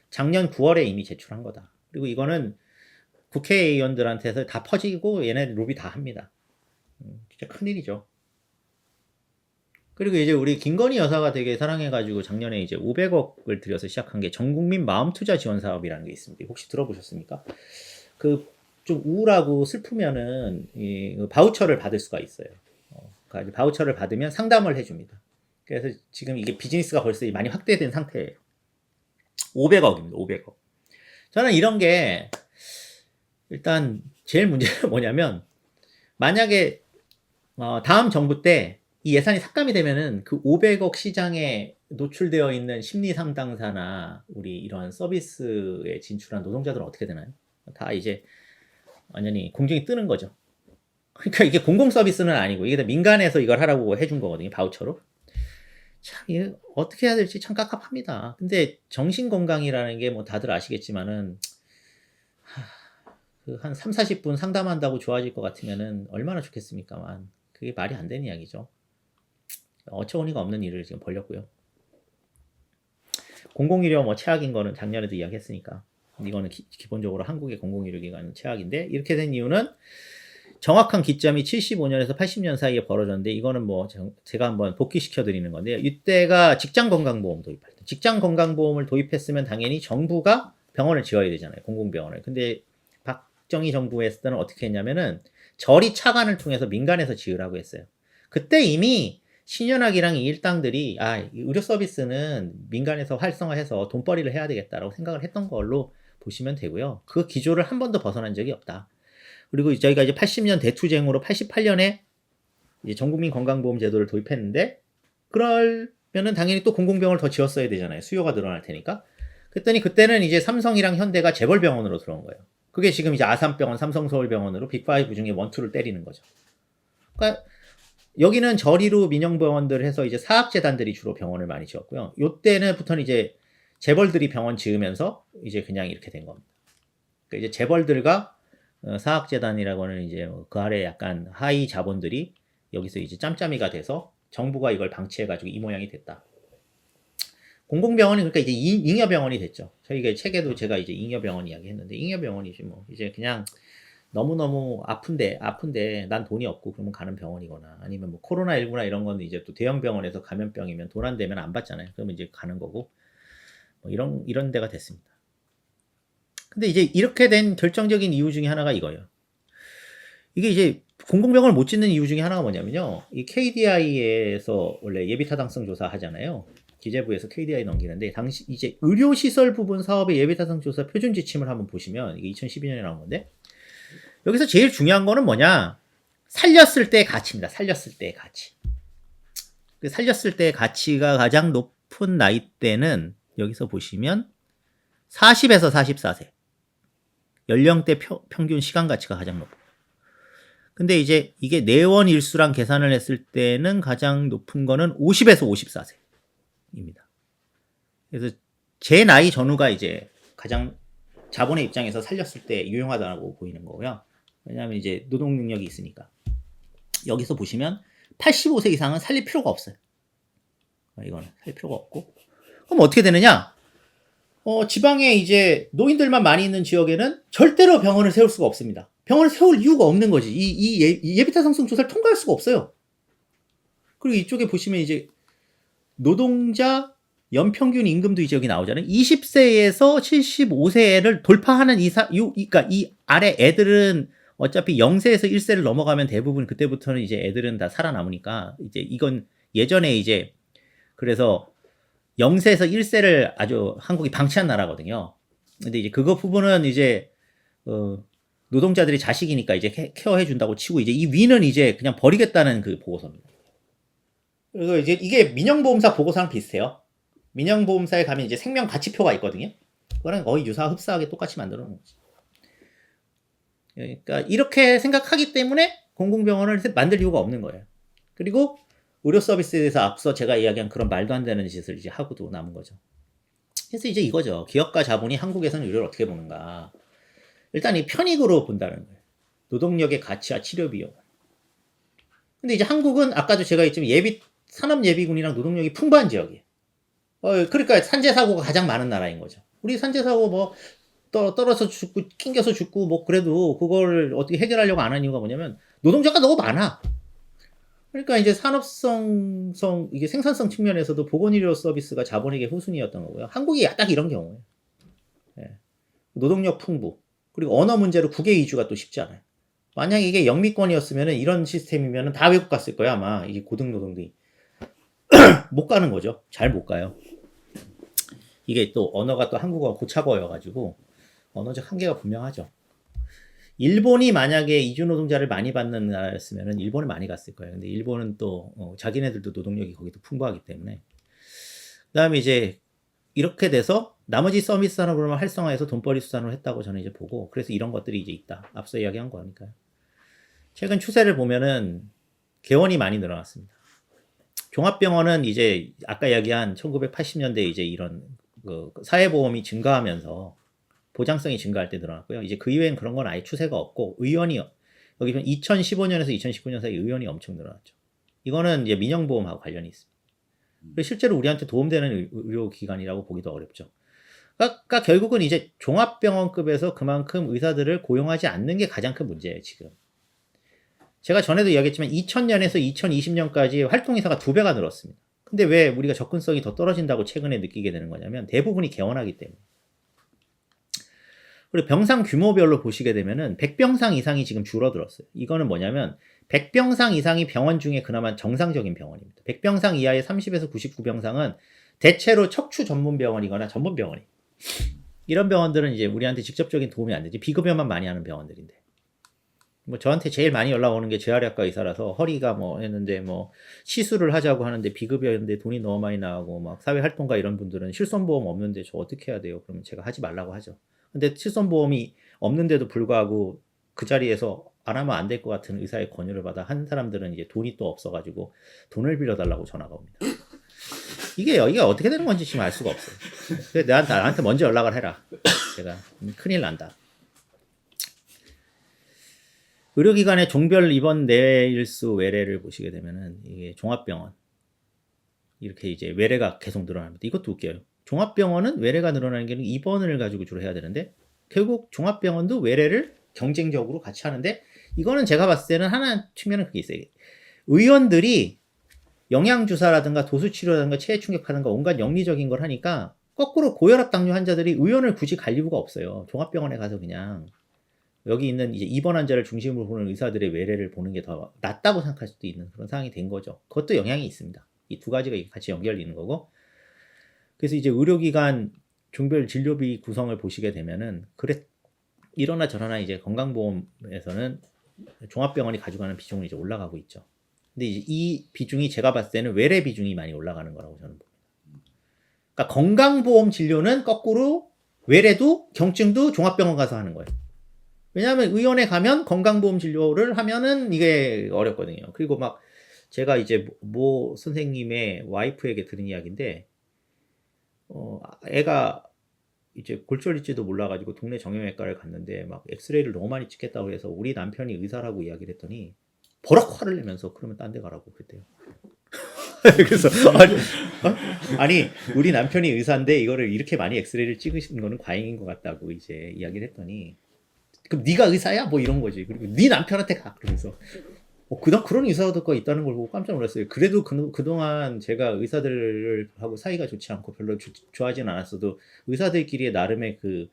S2: 작년 9월에 이미 제출한 거다. 그리고 이거는 국회의원들한테서 다 퍼지고 얘네들 로비 다 합니다. 진짜 큰일이죠. 그리고 이제 우리 김건희 여사가 되게 사랑해가지고 작년에 이제 500억을 들여서 시작한 게 전국민 마음투자 지원 사업이라는 게 있습니다. 혹시 들어보셨습니까? 그 좀 우울하고 슬프면은 이 바우처를 받을 수가 있어요. 그러니까 바우처를 받으면 상담을 해줍니다. 그래서 지금 이게 비즈니스가 벌써 많이 확대된 상태예요. 500억입니다. 500억. 저는 이런 게 일단 제일 문제가 뭐냐면 만약에 다음 정부 때 이 예산이 삭감이 되면은 그 500억 시장에 노출되어 있는 심리 상담사나 우리 이러한 서비스에 진출한 노동자들은 어떻게 되나요? 다 이제 완전히 공중에 뜨는 거죠. 그러니까 이게 공공 서비스는 아니고 이게 다 민간에서 이걸 하라고 해준 거거든요. 바우처로. 참 이게 어떻게 해야 될지 참 깝깝합니다. 근데 정신건강이라는 게 뭐 다들 아시겠지만은 한 3, 40분 상담한다고 좋아질 것 같으면은 얼마나 좋겠습니까만 그게 말이 안 되는 이야기죠. 어처구니가 없는 일을 지금 벌렸고요. 공공의료 뭐 최악인 거는 작년에도 이야기했으니까 이거는 기본적으로 한국의 공공의료 기관은 최악인데 이렇게 된 이유는 정확한 기점이 75년에서 80년 사이에 벌어졌는데 이거는 뭐 제가 한번 복귀시켜 드리는 건데요. 이때가 직장건강보험 도입할 때 직장건강보험을 도입했으면 당연히 정부가 병원을 지어야 되잖아요. 공공병원을. 근데 박정희 정부 했을 때는 어떻게 했냐면은 저리 차관을 통해서 민간에서 지으라고 했어요. 그때 이미 신현학이랑 이 일당들이 의료 서비스는 민간에서 활성화해서 돈벌이를 해야 되겠다라고 생각을 했던 걸로 보시면 되고요. 그 기조를 한 번도 벗어난 적이 없다. 그리고 저희가 이제 80년 대투쟁으로 88년에 이제 전국민 건강보험 제도를 도입했는데 그러면은 당연히 또 공공병원을 더 지었어야 되잖아요. 수요가 늘어날 테니까. 그랬더니 그때는 이제 삼성이랑 현대가 재벌병원으로 들어온 거예요. 그게 지금 이제 아산병원, 삼성서울병원으로 빅5 중에 1, 2를 때리는 거죠. 그러니까 여기는 저리로 민영병원들 해서 이제 사학재단들이 주로 병원을 많이 지었고요. 요때는부터는 이제 재벌들이 병원 지으면서 이제 그냥 이렇게 된 겁니다. 그러니까 이제 재벌들과 사학재단이라고 하는 이제 그 아래 약간 하위 자본들이 여기서 이제 짬짬이가 돼서 정부가 이걸 방치해가지고 이 모양이 됐다. 공공병원이 그러니까 이제 잉여병원이 됐죠. 저희가 책에도 제가 이제 잉여병원 이야기 했는데 잉여병원이지 뭐 이제 그냥 너무너무 아픈데 난 돈이 없고 그러면 가는 병원이거나 아니면 뭐 코로나19나 이런 건 이제 또 대형 병원에서 감염병이면 돈 안 되면 안 받잖아요. 그러면 이제 가는 거고 뭐 이런 데가 됐습니다. 근데 이제 이렇게 된 결정적인 이유 중에 하나가 이거예요. 이게 이제 공공병원을 못 짓는 이유 중에 하나가 뭐냐면요. 이 KDI에서 원래 예비타당성 조사 하잖아요. 기재부에서 KDI 넘기는데 당시 이제 의료시설 부분 사업의 예비타당 조사 표준 지침을 한번 보시면 이게 2012년에 나온 건데 여기서 제일 중요한 거는 뭐냐? 살렸을 때의 가치입니다. 살렸을 때의 가치. 그 살렸을 때의 가치가 가장 높은 나이대는 여기서 보시면 40에서 44세. 연령대 평균 시간 가치가 가장 높고. 근데 이제 이게 내원 일수랑 계산을 했을 때는 가장 높은 거는 50에서 54세입니다. 그래서 제 나이 전후가 이제 가장 자본의 입장에서 살렸을 때 유용하다고 보이는 거고요. 왜냐하면 이제 노동 능력이 있으니까. 여기서 보시면 85세 이상은 살릴 필요가 없어요. 이거는 살릴 필요가 없고. 그럼 어떻게 되느냐? 지방에 이제 노인들만 많이 있는 지역에는 절대로 병원을 세울 수가 없습니다. 병원을 세울 이유가 없는 거지. 이 예비타당성 조사를 통과할 수가 없어요. 그리고 이쪽에 보시면 이제 노동자 연평균 임금도 이제 여기 나오잖아요. 20세에서 75세를 돌파하는 그러니까 이 아래 애들은 어차피 0세에서 1세를 넘어가면 대부분 그때부터는 이제 애들은 다 살아남으니까 이제 이건 예전에 이제 그래서 0세에서 1세를 아주 한국이 방치한 나라거든요. 근데 이제 그거 부분은 이제 노동자들이 자식이니까 이제 케어해 준다고 치고 이제 이 위는 이제 그냥 버리겠다는 그 보고서입니다. 그리고 이제 이게 민영보험사 보고서랑 비슷해요. 민영보험사에 가면 이제 생명가치표가 있거든요. 그거랑 거의 흡사하게 똑같이 만들어 놓은 거지. 그러니까 이렇게 생각하기 때문에 공공병원을 만들 이유가 없는 거예요. 그리고 의료 서비스에 대해서 앞서 제가 이야기한 그런 말도 안 되는 짓을 이제 하고도 남은 거죠. 그래서 이제 이거죠. 기업가 자본이 한국에서는 의료를 어떻게 보는가. 일단 이 편익으로 본다는 거예요. 노동력의 가치와 치료 비용. 근데 이제 한국은 아까도 제가 했지만 산업예비군이랑 노동력이 풍부한 지역이에요. 그러니까 산재사고가 가장 많은 나라인 거죠. 우리 산재사고 뭐 떨어져 죽고 낑겨서 죽고 뭐 그래도 그걸 어떻게 해결하려고 안 하는 이유가 뭐냐면 노동자가 너무 많아. 그러니까 이제 이게 생산성 측면에서도 보건의료 서비스가 자본에게 후순위였던 거고요. 한국이 딱 이런 경우예요. 예. 노동력 풍부. 그리고 언어 문제로 국외 이주가 또 쉽지 않아요. 만약 이게 영미권이었으면 이런 시스템이면 다 외국 갔을 거야, 아마. 이게 고등노동들이. 못 가는 거죠. 잘 못 가요. 이게 또 언어가 또 한국어가 고착어여가지고 언어적 한계가 분명하죠. 일본이 만약에 이주 노동자를 많이 받는 나라였으면 일본에 많이 갔을 거예요. 근데 일본은 또 자기네들도 노동력이 거기도 풍부하기 때문에. 그 다음에 이제 이렇게 돼서 나머지 서비스 산업을 활성화해서 돈벌이 수단으로 했다고 저는 이제 보고 그래서 이런 것들이 이제 있다. 앞서 이야기한 거니까요. 최근 추세를 보면은 개원이 많이 늘어났습니다. 종합병원은 이제 아까 이야기한 1980년대 이제 이런 사회보험이 증가하면서 보장성이 증가할 때 늘어났고요. 이제 그 이후엔 그런 건 아예 추세가 없고 의원이 여기 보면 2015년에서 2019년 사이 의원이 엄청 늘어났죠. 이거는 이제 민영보험하고 관련이 있습니다. 실제로 우리한테 도움되는 의료기관이라고 보기도 어렵죠. 그러니까 결국은 이제 종합병원급에서 그만큼 의사들을 고용하지 않는 게 가장 큰 문제예요, 지금. 제가 전에도 이야기했지만 2000년에서 2020년까지 활동의사가 2배가 늘었습니다. 근데 왜 우리가 접근성이 더 떨어진다고 최근에 느끼게 되는 거냐면 대부분이 개원하기 때문에. 그리고 병상 규모별로 보시게 되면은 100병상 이상이 지금 줄어들었어요. 이거는 뭐냐면 100병상 이상이 병원 중에 그나마 정상적인 병원입니다. 100병상 이하의 30에서 99병상은 대체로 척추 전문 병원이거나 전문 병원이에요. 이런 병원들은 이제 우리한테 직접적인 도움이 안 되지. 비급여만 많이 하는 병원들인데. 뭐 저한테 제일 많이 연락 오는 게 재활의학과 의사라서 허리가 뭐 했는데 뭐 시술을 하자고 하는데 비급여인데 돈이 너무 많이 나가고 막 사회활동가 이런 분들은 실손보험 없는데 저 어떻게 해야 돼요? 그러면 제가 하지 말라고 하죠. 근데 실손보험이 없는데도 불구하고 그 자리에서 안 하면 안 될 것 같은 의사의 권유를 받아 한 사람들은 이제 돈이 또 없어가지고 돈을 빌려달라고 전화가 옵니다. 이게 어떻게 되는 건지 지금 알 수가 없어요. 근데 나한테 먼저 연락을 해라. 제가 큰일 난다. 의료기관의 종별 입원 내일수 외래를 보시게 되면은 이게 종합병원 이렇게 이제 외래가 계속 늘어납니다. 이것도 웃겨요. 종합병원은 외래가 늘어나는 게 입원을 가지고 주로 해야 되는데 결국 종합병원도 외래를 경쟁적으로 같이 하는데 이거는 제가 봤을 때는 하나 측면은 그게 있어요. 의원들이 영양주사라든가 도수치료라든가 체해충격하든가 온갖 영리적인 걸 하니까 거꾸로 고혈압 당뇨 환자들이 의원을 굳이 갈 이유가 없어요. 종합병원에 가서 그냥 여기 있는 이제 입원 환자를 중심으로 보는 의사들의 외래를 보는 게 더 낫다고 생각할 수도 있는 그런 상황이 된 거죠. 그것도 영향이 있습니다. 이 두 가지가 같이 연결이 있는 거고. 그래서 이제 의료기관 종별 진료비 구성을 보시게 되면은 그래 이러나 저러나 이제 건강보험에서는 종합병원이 가져가는 비중은 이제 올라가고 있죠. 근데 이제 이 비중이 제가 봤을 때는 외래 비중이 많이 올라가는 거라고 저는 봅니다. 그러니까 건강보험 진료는 거꾸로 외래도 경증도 종합병원 가서 하는 거예요. 왜냐하면 의원에 가면 건강보험 진료를 하면은 이게 어렵거든요. 그리고 막 제가 이제 모 선생님의 와이프에게 들은 이야기인데, 애가 이제 골절일지도 몰라가지고 동네 정형외과를 갔는데 막 엑스레이를 너무 많이 찍겠다고 해서 우리 남편이 의사라고 이야기를 했더니 버럭 화를 내면서 그러면 딴 데 가라고 그랬대요. 그래서 아니 우리 남편이 의사인데 이거를 이렇게 많이 엑스레이를 찍으시는 거는 과잉인 것 같다고 이제 이야기를 했더니 그럼 네가 의사야? 뭐 이런 거지. 그리고 네 남편한테 가 그러면서 그런 의사가 있다는 걸 보고 깜짝 놀랐어요. 그래도 그동안 제가 의사들하고 사이가 좋지 않고 별로 좋아하진 않았어도 의사들끼리의 나름의 그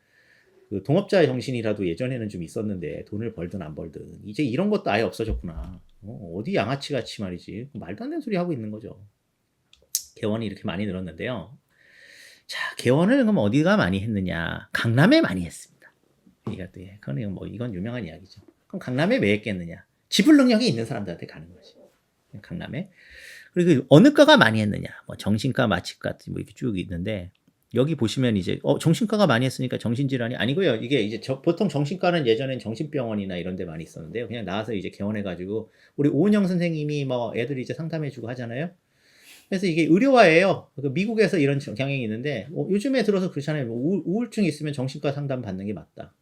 S2: 동업자 정신이라도 예전에는 좀 있었는데 돈을 벌든 안 벌든 이제 이런 것도 아예 없어졌구나. 어디 양아치 같이 말이지. 말도 안 되는 소리 하고 있는 거죠. 개원이 이렇게 많이 늘었는데요. 자, 개원을 그럼 어디가 많이 했느냐? 강남에 많이 했습니다. 그건 뭐 이건 유명한 이야기죠. 그럼 강남에 왜 했겠느냐? 지불 능력이 있는 사람들한테 가는 거지. 강남에. 그리고 어느 과가 많이 했느냐? 뭐 정신과, 마취과 뭐 이렇게 쭉 있는데 여기 보시면 이제 정신과가 많이 했으니까 정신질환이 아니고요. 이게 이제 보통 정신과는 예전엔 정신병원이나 이런 데 많이 있었는데요. 그냥 나와서 이제 개원해가지고 우리 오은영 선생님이 뭐 애들 이제 상담해주고 하잖아요. 그래서 이게 의료화예요. 미국에서 이런 경향이 있는데 요즘에 들어서 그렇잖아요. 우울증 있으면 정신과 상담 받는 게 맞다.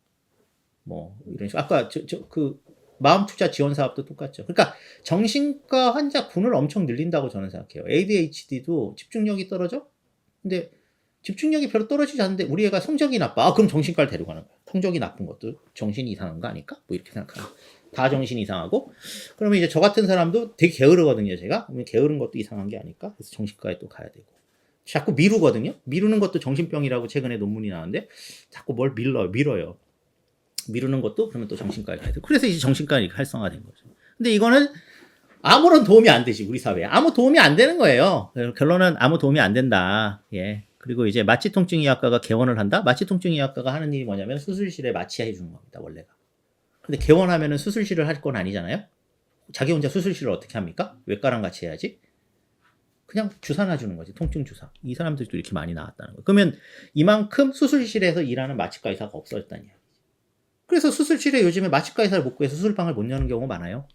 S2: 뭐 이런 식으로 아까 그 마음투자 지원 사업도 똑같죠. 그러니까 정신과 환자 군을 엄청 늘린다고 저는 생각해요. ADHD도 집중력이 떨어져? 근데 집중력이 별로 떨어지지 않는데 우리 애가 성적이 나빠. 그럼 정신과를 데려가는 거야. 성적이 나쁜 것도 정신이 이상한 거 아닐까? 뭐 이렇게 생각하는. 다 정신이 이상하고 그러면 이제 저 같은 사람도 되게 게으르거든요. 제가. 그러면 게으른 것도 이상한 게 아닐까? 그래서 정신과에 또 가야 되고. 자꾸 미루거든요. 미루는 것도 정신병이라고 최근에 논문이 나왔는데 자꾸 뭘 밀어요. 미루는 것도 그러면 또 정신과에 가야 돼. 그래서 이제 정신과가 이렇게 활성화된 거죠. 근데 이거는 아무런 도움이 안 되지, 우리 사회에. 아무 도움이 안 되는 거예요. 결론은 아무 도움이 안 된다. 예. 그리고 이제 마취통증의학과가 개원을 한다? 마취통증의학과가 하는 일이 뭐냐면 수술실에 마취해 주는 겁니다, 원래가. 근데 개원하면은 수술실을 할 건 아니잖아요? 자기 혼자 수술실을 어떻게 합니까? 외과랑 같이 해야지. 그냥 주사 놔주는 거지, 통증 주사. 이 사람들도 이렇게 많이 나왔다는 거예요. 그러면 이만큼 수술실에서 일하는 마취과 의사가 없어졌다는 이야기. 그래서 수술실에 요즘에 마취과 의사를 못 구해서 수술방을 못 여는 경우가 많아요.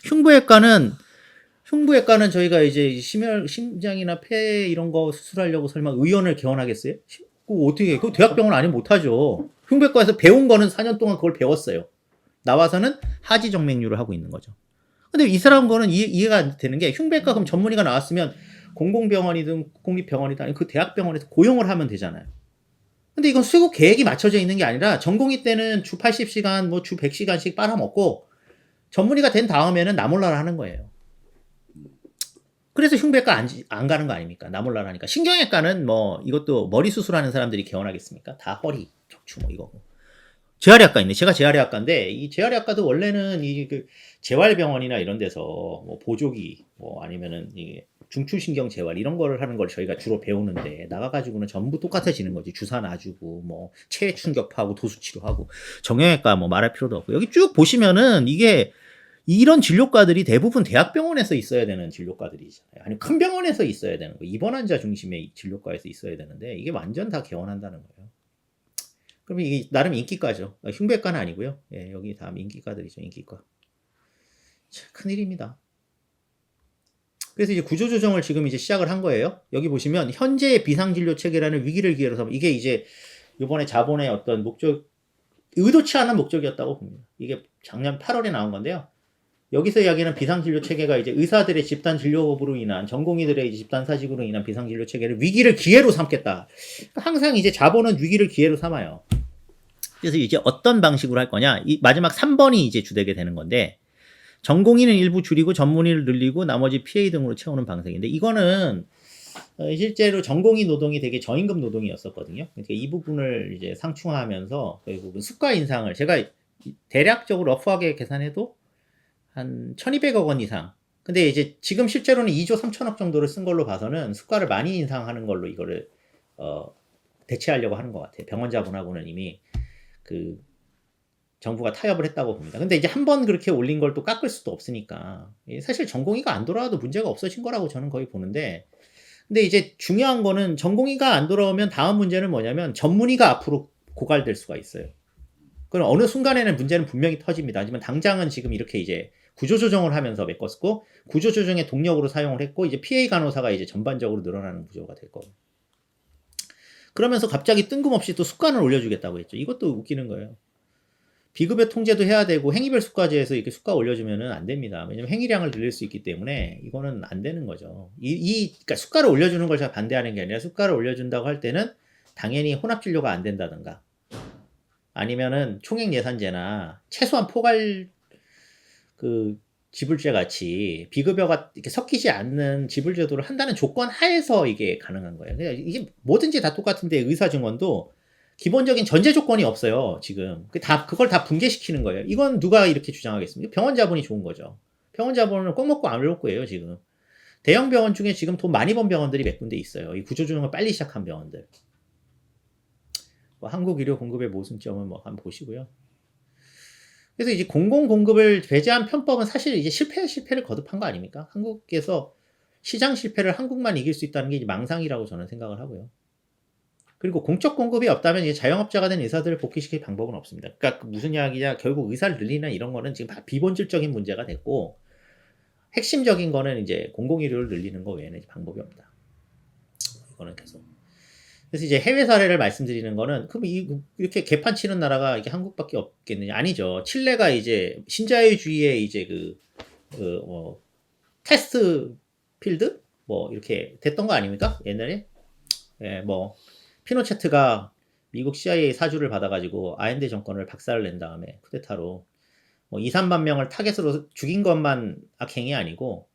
S2: 흉부외과는 저희가 이제 심장이나 폐 이런 거 수술하려고 설마 의원을 개원하겠어요? 어떻게 해? 그 대학병원 아니면 못하죠. 흉부외과에서 배운 거는 4년 동안 그걸 배웠어요. 나와서는 하지정맥류를 하고 있는 거죠. 근데 이 사람 거는 이해가 되는 게 흉부외과 그럼 전문의가 나왔으면 공공병원이든 공립병원이든 아니면 그 대학병원에서 고용을 하면 되잖아요. 근데 이건 수급 계획이 맞춰져 있는 게 아니라 전공의 때는 주 80시간, 뭐 주 100시간씩 빨아먹고 전문의가 된 다음에는 나몰라라 하는 거예요. 그래서 흉부외과 안 가는 거 아닙니까? 나몰라라 하니까. 신경외과는 뭐 이것도 머리 수술하는 사람들이 개원하겠습니까? 다 허리, 척추 뭐 이거고. 재활의학과 있네. 제가 재활의학과인데 이 재활의학과도 원래는 이 재활병원이나 이런 데서 뭐 보조기 뭐 아니면은 이 중추신경 재활 이런 거를 하는 걸 저희가 주로 배우는데 나가가지고는 전부 똑같아지는 거지. 주사 놔주고 뭐 체해 충격하고 도수치료하고 정형외과 뭐 말할 필요도 없고 여기 쭉 보시면은 이게 이런 진료과들이 대부분 대학병원에서 있어야 되는 진료과들이잖아요. 아니 큰 병원에서 있어야 되는 거. 입원 환자 중심의 진료과에서 있어야 되는데 이게 완전 다 개원한다는 거예요. 그러면 이게 나름 인기과죠. 흉부외과는 아니고요. 예, 여기 다 인기과들이죠. 인기과. 참 큰일입니다. 그래서 이제 구조조정을 지금 이제 시작을 한 거예요. 여기 보시면 현재의 비상진료 체계라는 위기를 기회로 삼아 이게 이제 이번에 자본의 어떤 목적 의도치 않은 목적이었다고 봅니다. 이게 작년 8월에 나온 건데요. 여기서 이야기하는 비상진료 체계가 이제 의사들의 집단 진료업으로 인한 전공의들의 이제 집단 사직으로 인한 비상진료 체계를 위기를 기회로 삼겠다. 항상 이제 자본은 위기를 기회로 삼아요. 그래서 이제 어떤 방식으로 할 거냐? 이 마지막 3번이 이제 주되게 되는 건데 전공의는 일부 줄이고 전문의를 늘리고 나머지 PA 등으로 채우는 방식인데 이거는 실제로 전공의 노동이 되게 저임금 노동이었었거든요. 그러니까 이 부분을 이제 상충화하면서 결국은 수가 인상을 제가 대략적으로 러프하게 계산해도 한 1200억 원 이상. 근데 이제 지금 실제로는 2조 3천억 정도를 쓴 걸로 봐서는 수가를 많이 인상하는 걸로 이거를 대체하려고 하는 것 같아요. 병원 자본하고는 이미 그 정부가 타협을 했다고 봅니다. 근데 이제 한 번 그렇게 올린 걸 또 깎을 수도 없으니까 사실 전공의가 안 돌아와도 문제가 없어진 거라고 저는 거의 보는데 근데 이제 중요한 거는 전공의가 안 돌아오면 다음 문제는 뭐냐면 전문의가 앞으로 고갈될 수가 있어요. 그럼 어느 순간에는 문제는 분명히 터집니다. 하지만 당장은 지금 이렇게 이제 구조조정을 하면서 메꿨고 구조조정의 동력으로 사용을 했고 이제 PA 간호사가 이제 전반적으로 늘어나는 구조가 될 거고 그러면서 갑자기 뜬금없이 또 수가를 올려주겠다고 했죠. 이것도 웃기는 거예요. 비급여 통제도 해야 되고 행위별 수가제에서 이렇게 수가 올려주면은 안 됩니다. 왜냐면 행위량을 늘릴 수 있기 때문에 이거는 안 되는 거죠. 그러니까 수가를 올려주는 걸 제가 반대하는 게 아니라 수가를 올려준다고 할 때는 당연히 혼합진료가 안 된다든가 아니면은 총액 예산제나 최소한 포괄 그 지불제 같이 비급여가 이렇게 섞이지 않는 지불 제도를 한다는 조건 하에서 이게 가능한 거예요. 그러니까 이게 뭐든지 다 똑같은데 의사 증원도 기본적인 전제 조건이 없어요. 지금 그걸 다 붕괴시키는 거예요. 이건 누가 이렇게 주장하겠습니까? 병원 자본이 좋은 거죠. 병원 자본은 꼭 먹고 안 올 거예요. 지금 대형 병원 중에 지금 돈 많이 번 병원들이 몇 군데 있어요. 이 구조조정을 빨리 시작한 병원들. 한국 의료 공급의 모순점은 뭐 한번 보시고요. 그래서 이제 공공 공급을 배제한 편법은 사실 이제 실패를 거듭한 거 아닙니까? 한국에서 시장 실패를 한국만 이길 수 있다는 게 이제 망상이라고 저는 생각을 하고요. 그리고 공적 공급이 없다면 이제 자영업자가 된 의사들을 복귀시킬 방법은 없습니다. 그러니까 무슨 이야기냐? 결국 의사를 늘리는 이런 거는 지금 비본질적인 문제가 됐고 핵심적인 거는 이제 공공의료를 늘리는 거 외에는 방법이 없다. 이거는 계속. 그래서 이제 해외 사례를 말씀드리는 거는 그럼 이렇게 개판 치는 나라가 이게 한국밖에 없겠느냐? 아니죠. 칠레가 이제 신자유주의의 이제 테스트 필드 뭐 이렇게 됐던 거 아닙니까? 옛날에 뭐 피노체트가 미국 CIA 사주를 받아가지고 아엔데 정권을 박살을 낸 다음에 쿠데타로 뭐 2, 3만 명을 타겟으로 죽인 것만 악행이 아니고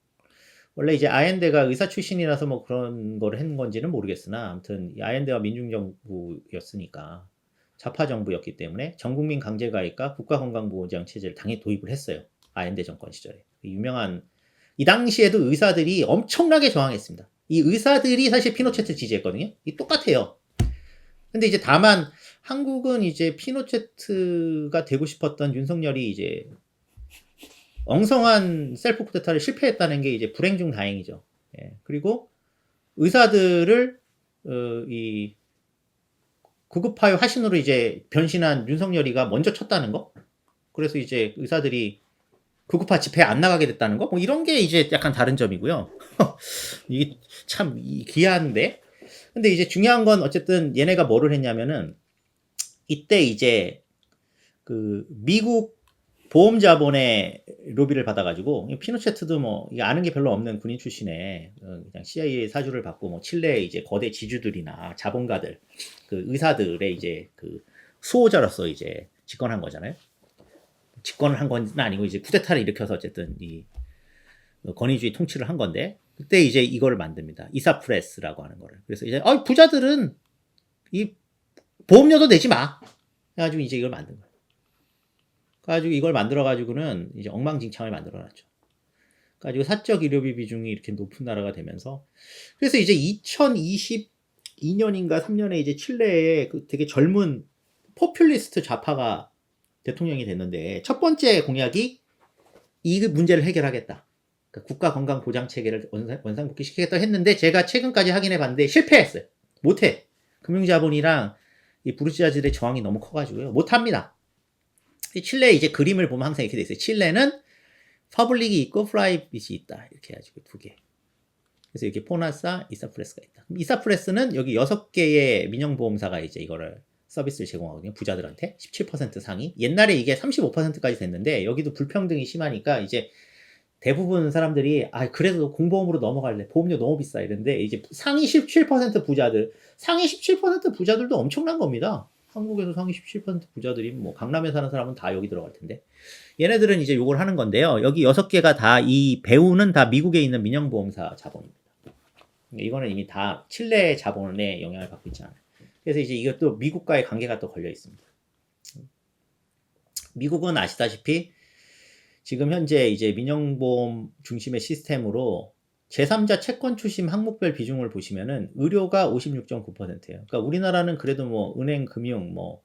S2: 원래 이제 아엔데가 의사 출신이라서 뭐 그런 거를 한 건지는 모르겠으나 아무튼 아엔데가 민중정부였으니까 좌파 정부였기 때문에 전국민 강제가입과 국가건강보장 체제를 당연히 도입을 했어요. 아엔데 정권 시절에. 유명한 이 당시에도 의사들이 엄청나게 저항했습니다. 이 의사들이 사실 피노체트 지지했거든요. 이 똑같아요. 근데 이제 다만 한국은 이제 피노체트가 되고 싶었던 윤석열이 이제 엉성한 셀프 쿠데타를 실패했다는 게 이제 불행 중 다행이죠. 그리고 의사들을 이 구급파의 화신으로 이제 변신한 윤석열이가 먼저 쳤다는 거. 그래서 이제 의사들이 구급파 집회에 안 나가게 됐다는 거. 뭐 이런 게 이제 약간 다른 점이고요. 이게 참 귀한데. 근데 이제 중요한 건 어쨌든 얘네가 뭐를 했냐면은 이때 이제 그 미국 보험 자본의 로비를 받아가지고 피노체트도 뭐 아는 게 별로 없는 군인 출신의 그냥 CIA 사주를 받고 뭐 칠레의 이제 거대 지주들이나 자본가들 그 의사들의 이제 그 수호자로서 이제 집권한 거잖아요. 집권을 한 건 아니고 이제 쿠데타를 일으켜서 어쨌든 이 권위주의 통치를 한 건데 그때 이제 이거를 만듭니다. 이사프레스라고 하는 거를. 그래서 이제 부자들은 이 보험료도 내지 마. 해가지고 이제 이걸 만든 거예요. 가지고 이걸 만들어가지고는 이제 엉망진창을 만들어놨죠. 가지고 사적 의료비 비중이 이렇게 높은 나라가 되면서 그래서 이제 2022년인가 3년에 이제 칠레에 그 되게 젊은 포퓰리스트 좌파가 대통령이 됐는데 첫 번째 공약이 이 문제를 해결하겠다. 그러니까 국가 건강 보장 체계를 원상복귀시키겠다 했는데 제가 최근까지 확인해 봤는데 실패했어요. 못해. 금융자본이랑 이 부르주아들의 저항이 너무 커가지고요. 못합니다. 칠레 이제 그림을 보면 항상 이렇게 돼 있어요. 칠레는 퍼블릭이 있고 프라이빗이 있다. 이렇게 해가지고 두 개. 그래서 이렇게 포나사, 이사프레스가 있다. 이사프레스는 여기 6개의 민영보험사가 이제 이거를 서비스를 제공하거든요. 부자들한테 17% 상위. 옛날에 이게 35%까지 됐는데 여기도 불평등이 심하니까 이제 대부분 사람들이 그래도 공보험으로 넘어갈래. 보험료 너무 비싸 이랬는데 이제 상위 17% 부자들, 상위 17% 부자들도 엄청난 겁니다. 한국에서 상위 17% 부자들이 뭐 강남에 사는 사람은 다 여기 들어갈 텐데 얘네들은 이제 요걸 하는 건데요. 여기 6개가 다 이 배우는 다 미국에 있는 민영보험사 자본입니다. 이거는 이미 다 칠레 자본의 영향을 받고 있지 않아요. 그래서 이제 이것도 미국과의 관계가 또 걸려 있습니다. 미국은 아시다시피 지금 현재 이제 민영보험 중심의 시스템으로 제3자 채권 출심 항목별 비중을 보시면은 의료가 56.9%예요. 그러니까 우리나라는 그래도 뭐 은행, 금융, 뭐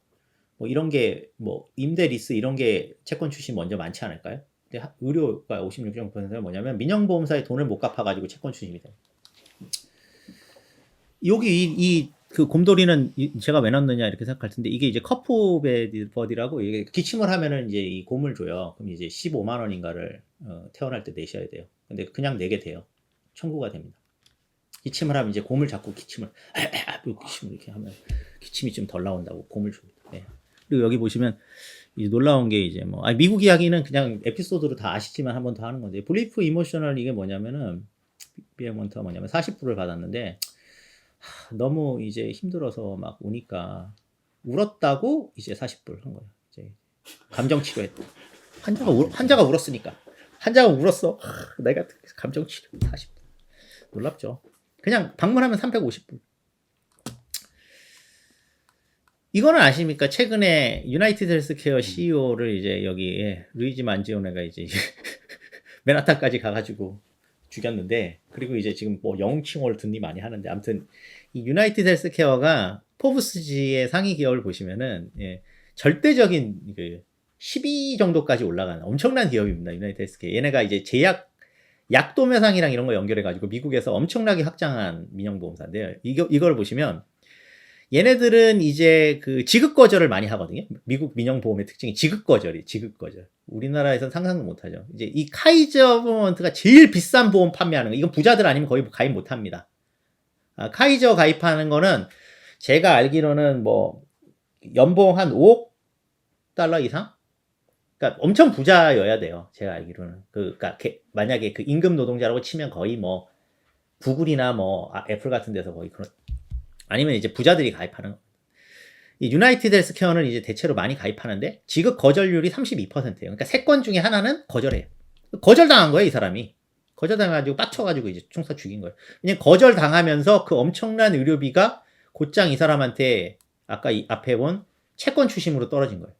S2: 이런 게 뭐 임대, 리스 이런 게 채권 출심 먼저 많지 않을까요? 근데 의료가 56.9%가 뭐냐면 민영보험사에 돈을 못 갚아가지고 채권 출심이 돼요. 여기 그 곰돌이는 제가 왜 넣느냐 이렇게 생각할 텐데 이게 이제 커프버디라고 이게 기침을 하면은 이제 이 곰을 줘요. 그럼 이제 15만 원인가를 태어날 때 내셔야 돼요. 근데 그냥 내게 돼요. 청구가 됩니다. 기침을 하면 이제 곰을 잡고 기침을 이렇게 하면 기침이 좀 덜 나온다고 곰을 줍니다. 네. 그리고 여기 보시면 이제 놀라운 게 이제 뭐 미국 이야기는 그냥 에피소드로 다 아시지만 한 번 더 하는 건데 브리프 이모셔널 이게 뭐냐면은 비에몬트가 뭐냐면 40불을 받았는데 너무 이제 힘들어서 막 우니까 울었다고 이제 40불 한 거예요. 이제 감정 치료했다. 환자가 울었으니까. 환자가 울었어. 내가 감정 치료 40불. 놀랍죠. 그냥 방문하면 350불. 이거는 아십니까? 최근에 유나이티드 헬스케어 CEO를 이제 여기 루이지 만지오네가 이제 맨하탄까지 가가지고 죽였는데, 그리고 이제 지금 뭐 영웅칭호를 든니 많이 하는데, 아무튼 이 유나이티드 헬스케어가 포브스지의 상위 기업을 보시면은 절대적인 그 10위 정도까지 올라가는 엄청난 기업입니다. 유나이티드 헬스케어. 얘네가 이제 약도매상이랑 이런 거 연결해가지고 미국에서 엄청나게 확장한 민영보험사인데요. 이걸 보시면 얘네들은 이제 그 지급거절을 많이 하거든요. 미국 민영보험의 특징이 지급거절. 우리나라에서는 상상도 못하죠. 이제 이 카이저 버먼트가 제일 비싼 보험 판매하는 거. 이건 부자들 아니면 거의 가입 못합니다. 카이저 가입하는 거는 제가 알기로는 뭐 연봉 한 5억 달러 이상? 그러니까 엄청 부자여야 돼요. 제가 알기로는. 그러니까 만약에 그 임금 노동자라고 치면 거의 뭐 구글이나 뭐 애플 같은 데서 거의 그런, 아니면 이제 부자들이 가입하는 거. 이 유나이티드 헬스케어는 이제 대체로 많이 가입하는데 지급 거절률이 32%예요. 그러니까 3건 중에 하나는 거절해요. 거절당한 거예요, 이 사람이. 거절당해가지고 빡쳐가지고 이제 총사 죽인 거예요. 그냥 거절당하면서 그 엄청난 의료비가 곧장 이 사람한테 아까 앞에 본 채권 추심으로 떨어진 거예요.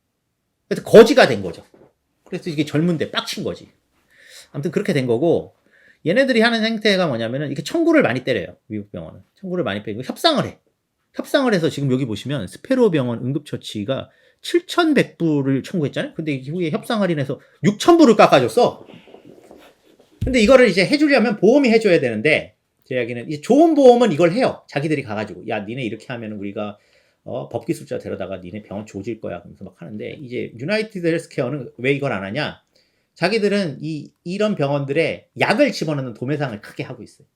S2: 그래서 거지가 된 거죠. 그래서 이게 젊은데 빡친 거지. 아무튼 그렇게 된 거고, 얘네들이 하는 행태가 뭐냐면은 이렇게 청구를 많이 때려요. 미국 병원은. 청구를 많이 때리고 협상을 해. 협상을 해서 지금 여기 보시면 스페로 병원 응급처치가 7,100불을 청구했잖아요. 근데 이후에 협상 할인해서 6,000불을 깎아줬어. 근데 이거를 이제 해주려면 보험이 해줘야 되는데, 제 이야기는 이제 좋은 보험은 이걸 해요. 자기들이 가가지고 야 니네 이렇게 하면 우리가 법기술자 데려다가 니네 병원 조질 거야. 그러면서 막 하는데, 이제 유나이티드 헬스케어는 왜 이걸 안 하냐? 자기들은 이런 병원들의 약을 집어넣는 도매상을 크게 하고 있어요.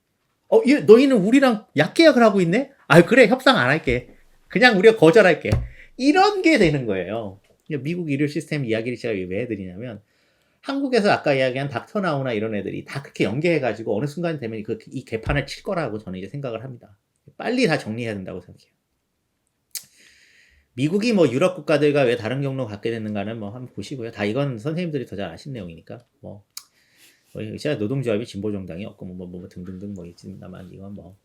S2: 너희는 우리랑 약 계약을 하고 있네? 그래, 협상 안 할게. 그냥 우리가 거절할게. 이런 게 되는 거예요. 미국 의료 시스템 이야기를 제가 왜 해드리냐면, 한국에서 아까 이야기한 닥터나우나 이런 애들이 다 그렇게 연계해가지고 어느 순간 되면 이 개판을 칠 거라고 저는 이제 생각을 합니다. 빨리 다 정리해야 된다고 생각해요. 미국이 뭐 유럽 국가들과 왜 다른 경로 갖게 됐는가는 뭐 한번 보시고요. 다 이건 선생님들이 더 잘 아신 내용이니까 뭐 제가 노동조합이 진보정당이 없고 뭐 등등등 뭐 있지만, 이건 뭐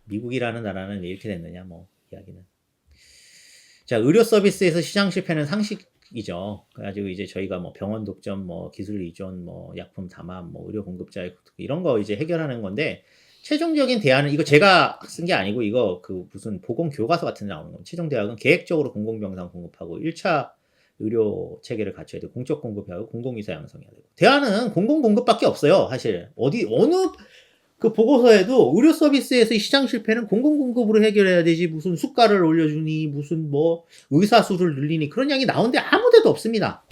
S2: 미국이라는 나라는 왜 이렇게 됐느냐 뭐 이야기는. 자, 의료 서비스에서 시장 실패는 상식이죠. 그래가지고 이제 저희가 뭐 병원 독점, 뭐 기술 이전, 뭐 약품 담합, 뭐 의료 공급자의 이런 거 이제 해결하는 건데, 최종적인 대안은 이거 제가 쓴 게 아니고 이거 그 무슨 보건 교과서 같은 데 나오는 거. 최종 대안은 계획적으로 공공병상 공급하고 1차 의료 체계를 갖춰야 되고 공적 공급하고 공공의사 양성해야 되고. 대안은 공공 공급밖에 없어요. 사실 어느 그 보고서에도 의료 서비스에서의 시장 실패는 공공 공급으로 해결해야 되지 무슨 수가를 올려주니 무슨 뭐 의사 수를 늘리니 그런 이야기 나오는데 아무데도 없습니다.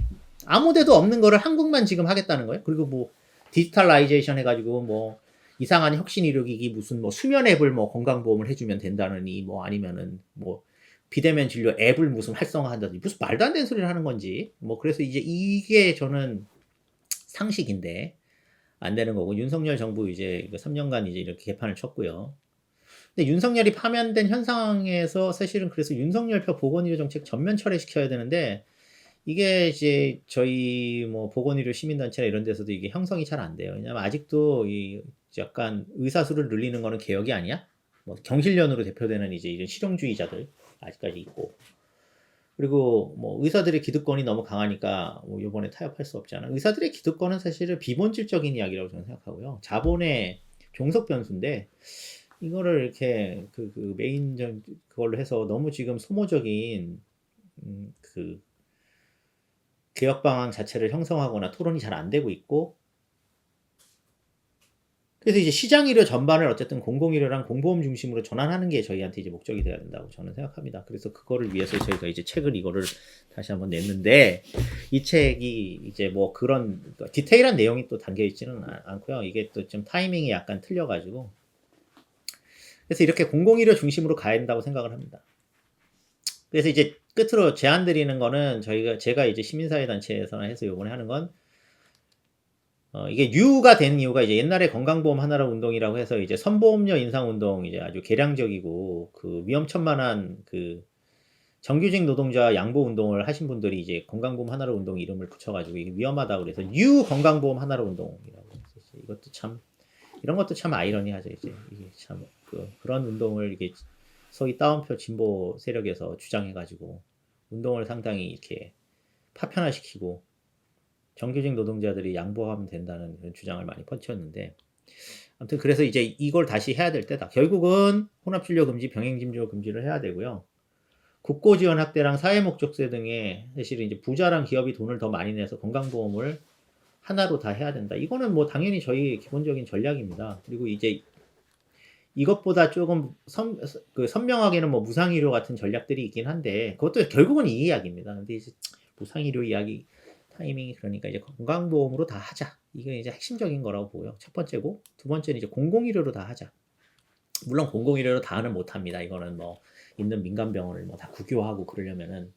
S2: 아무데도 없는 거를 한국만 지금 하겠다는 거예요. 그리고 뭐 디지털라이제이션 해가지고 뭐 이상한 혁신 의료기기 무슨 뭐 수면 앱을 뭐 건강보험을 해주면 된다느니 뭐 아니면은 뭐 비대면 진료 앱을 무슨 활성화한다든지 무슨 말도 안 되는 소리를 하는 건지 뭐 그래서 이제 이게 저는 상식인데 안 되는 거고 윤석열 정부 이제 3년간 이제 이렇게 개판을 쳤고요. 근데 윤석열이 파면된 현 상황에서 사실은 그래서 윤석열표 보건의료 정책 전면 철회시켜야 되는데 이게 이제 저희 뭐 보건의료 시민단체나 이런 데서도 이게 형성이 잘 안 돼요. 왜냐면 아직도 이 약간 의사 수를 늘리는 거는 개혁이 아니야? 뭐 경실련으로 대표되는 이제 이런 실용주의자들 아직까지 있고 그리고 뭐 의사들의 기득권이 너무 강하니까 뭐 이번에 타협할 수 없잖아. 의사들의 기득권은 사실은 비본질적인 이야기라고 저는 생각하고요. 자본의 종속 변수인데 이거를 이렇게 그 메인 그걸로 해서 너무 지금 소모적인 그 개혁 방안 자체를 형성하거나 토론이 잘 안 되고 있고 그래서 이제 시장 의료 전반을 어쨌든 공공의료랑 공보험 중심으로 전환하는 게 저희한테 이제 목적이 돼야 된다고 저는 생각합니다. 그래서 그거를 위해서 저희가 이제 책을 이거를 다시 한번 냈는데 이 책이 이제 뭐 그런 디테일한 내용이 또 담겨 있지는 않고요. 이게 또 좀 타이밍이 약간 틀려가지고 그래서 이렇게 공공의료 중심으로 가야 된다고 생각을 합니다. 그래서 이제 끝으로 제안 드리는 거는 제가 이제 시민사회단체에서나 해서 요번에 하는 건 이게 뉴가 된 이유가 이제 옛날에 건강보험 하나로 운동이라고 해서 이제 선보험료 인상 운동 이제 아주 개량적이고 그 위험천만한 그 정규직 노동자 양보 운동을 하신 분들이 이제 건강보험 하나로 운동 이름을 붙여가지고 이게 위험하다고 그래서 뉴 건강보험 하나로 운동이라고 했었어요. 이것도 참 이런 것도 참 아이러니하죠. 이제 이게 참 그런 운동을 이게 소위 따옴표 진보 세력에서 주장해가지고 운동을 상당히 이렇게 파편화시키고 정규직 노동자들이 양보하면 된다는 그런 주장을 많이 펼쳤는데 아무튼 그래서 이제 이걸 다시 해야 될 때다. 결국은 혼합진료 금지, 병행진료 금지를 해야 되고요. 국고지원 확대랑 사회목적세 등의 사실은 이제 부자랑 기업이 돈을 더 많이 내서 건강보험을 하나로 다 해야 된다. 이거는 뭐 당연히 저희 기본적인 전략입니다. 그리고 이제 이것보다 조금 선명하게는 뭐 무상의료 같은 전략들이 있긴 한데 그것도 결국은 이 이야기입니다. 근데 이제 무상의료 이야기 타이밍이 그러니까 이제 건강보험으로 다 하자. 이게 이제 핵심적인 거라고 보고요. 첫 번째고 두 번째는 이제 공공의료로 다 하자. 물론 공공의료로 다는 못합니다. 이거는 뭐 있는 민간병원을 뭐 다 국유화하고 그러려면은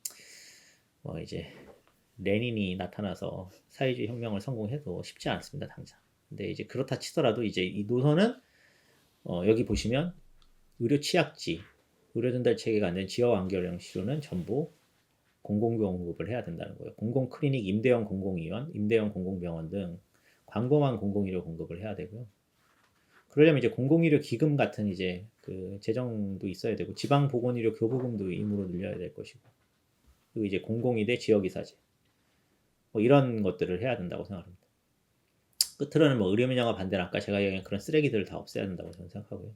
S2: 뭐 이제 레닌이 나타나서 사회주의 혁명을 성공해도 쉽지 않습니다. 당장. 근데 이제 그렇다 치더라도 이제 이 노선은 여기 보시면 의료 취약지, 의료 전달 체계가 안 된 지역 완결형 치료는 전부 공공공급을 해야 된다는 거예요. 공공 클리닉, 임대형 공공의원, 임대형 공공병원 등 광범한 공공의료 공급을 해야 되고요. 그러려면 이제 공공의료 기금 같은 이제 그 재정도 있어야 되고 지방 보건의료 교부금도 임으로 늘려야 될 것이고 그리고 이제 공공의대 지역의사제 뭐 이런 것들을 해야 된다고 생각합니다. 끝으로는 뭐 의료민영화 반대는 아까 제가 얘기한 그런 쓰레기들을 다 없애야 된다고 저는 생각하고요.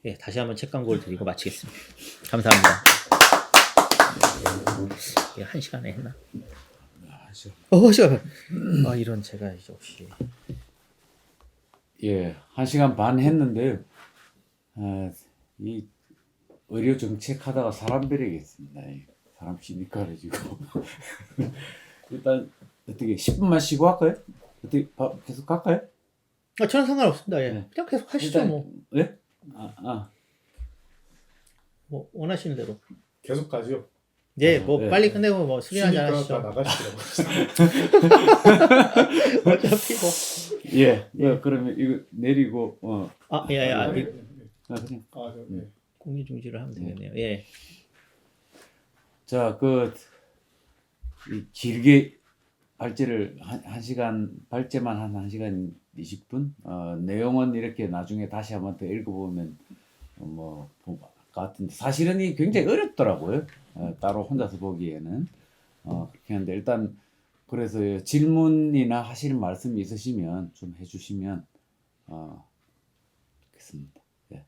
S2: 예, 다시 한번 책 광고를 드리고 마치겠습니다. 감사합니다. 예, 1시간에 했나? 시간. 이런 제가 이제 혹시
S1: 예, 1시간 반 했는데요. 이 의료 정책 하다가 사람 배려겠습니다. 사람 심이 가려지고. 일단 어떻게 10분만 쉬고 할까요? 어떻게 계속 갈까요?
S2: 저는 상관없습니다. 예.
S1: 네.
S2: 그냥 계속 하시죠.
S1: 일단,
S2: 뭐.
S1: 네?
S2: 뭐 원하시는 대로.
S3: 계속 가죠.
S2: 예, 뭐
S1: 네.
S2: 빨리 끝내고 뭐 술이나
S3: 쉬니까 다
S2: 하시죠.
S3: 나가시더라고요.
S2: 어차피 뭐.
S1: 예, 그러면 이거 내리고
S2: 그냥
S3: 그냥
S1: 네.
S2: 공유 중지를 하면 되겠네요. 예.
S1: 자, 이 길게 발제를 1시간 발제만 한 1시간 20분. 내용은 이렇게 나중에 다시 한번 더 읽어보면 같은데 사실은 이 굉장히 어렵더라고요. 따로 혼자서 보기에는 그렇게 하는데 일단 그래서 질문이나 하실 말씀이 있으시면 좀 해주시면 좋겠습니다. 예.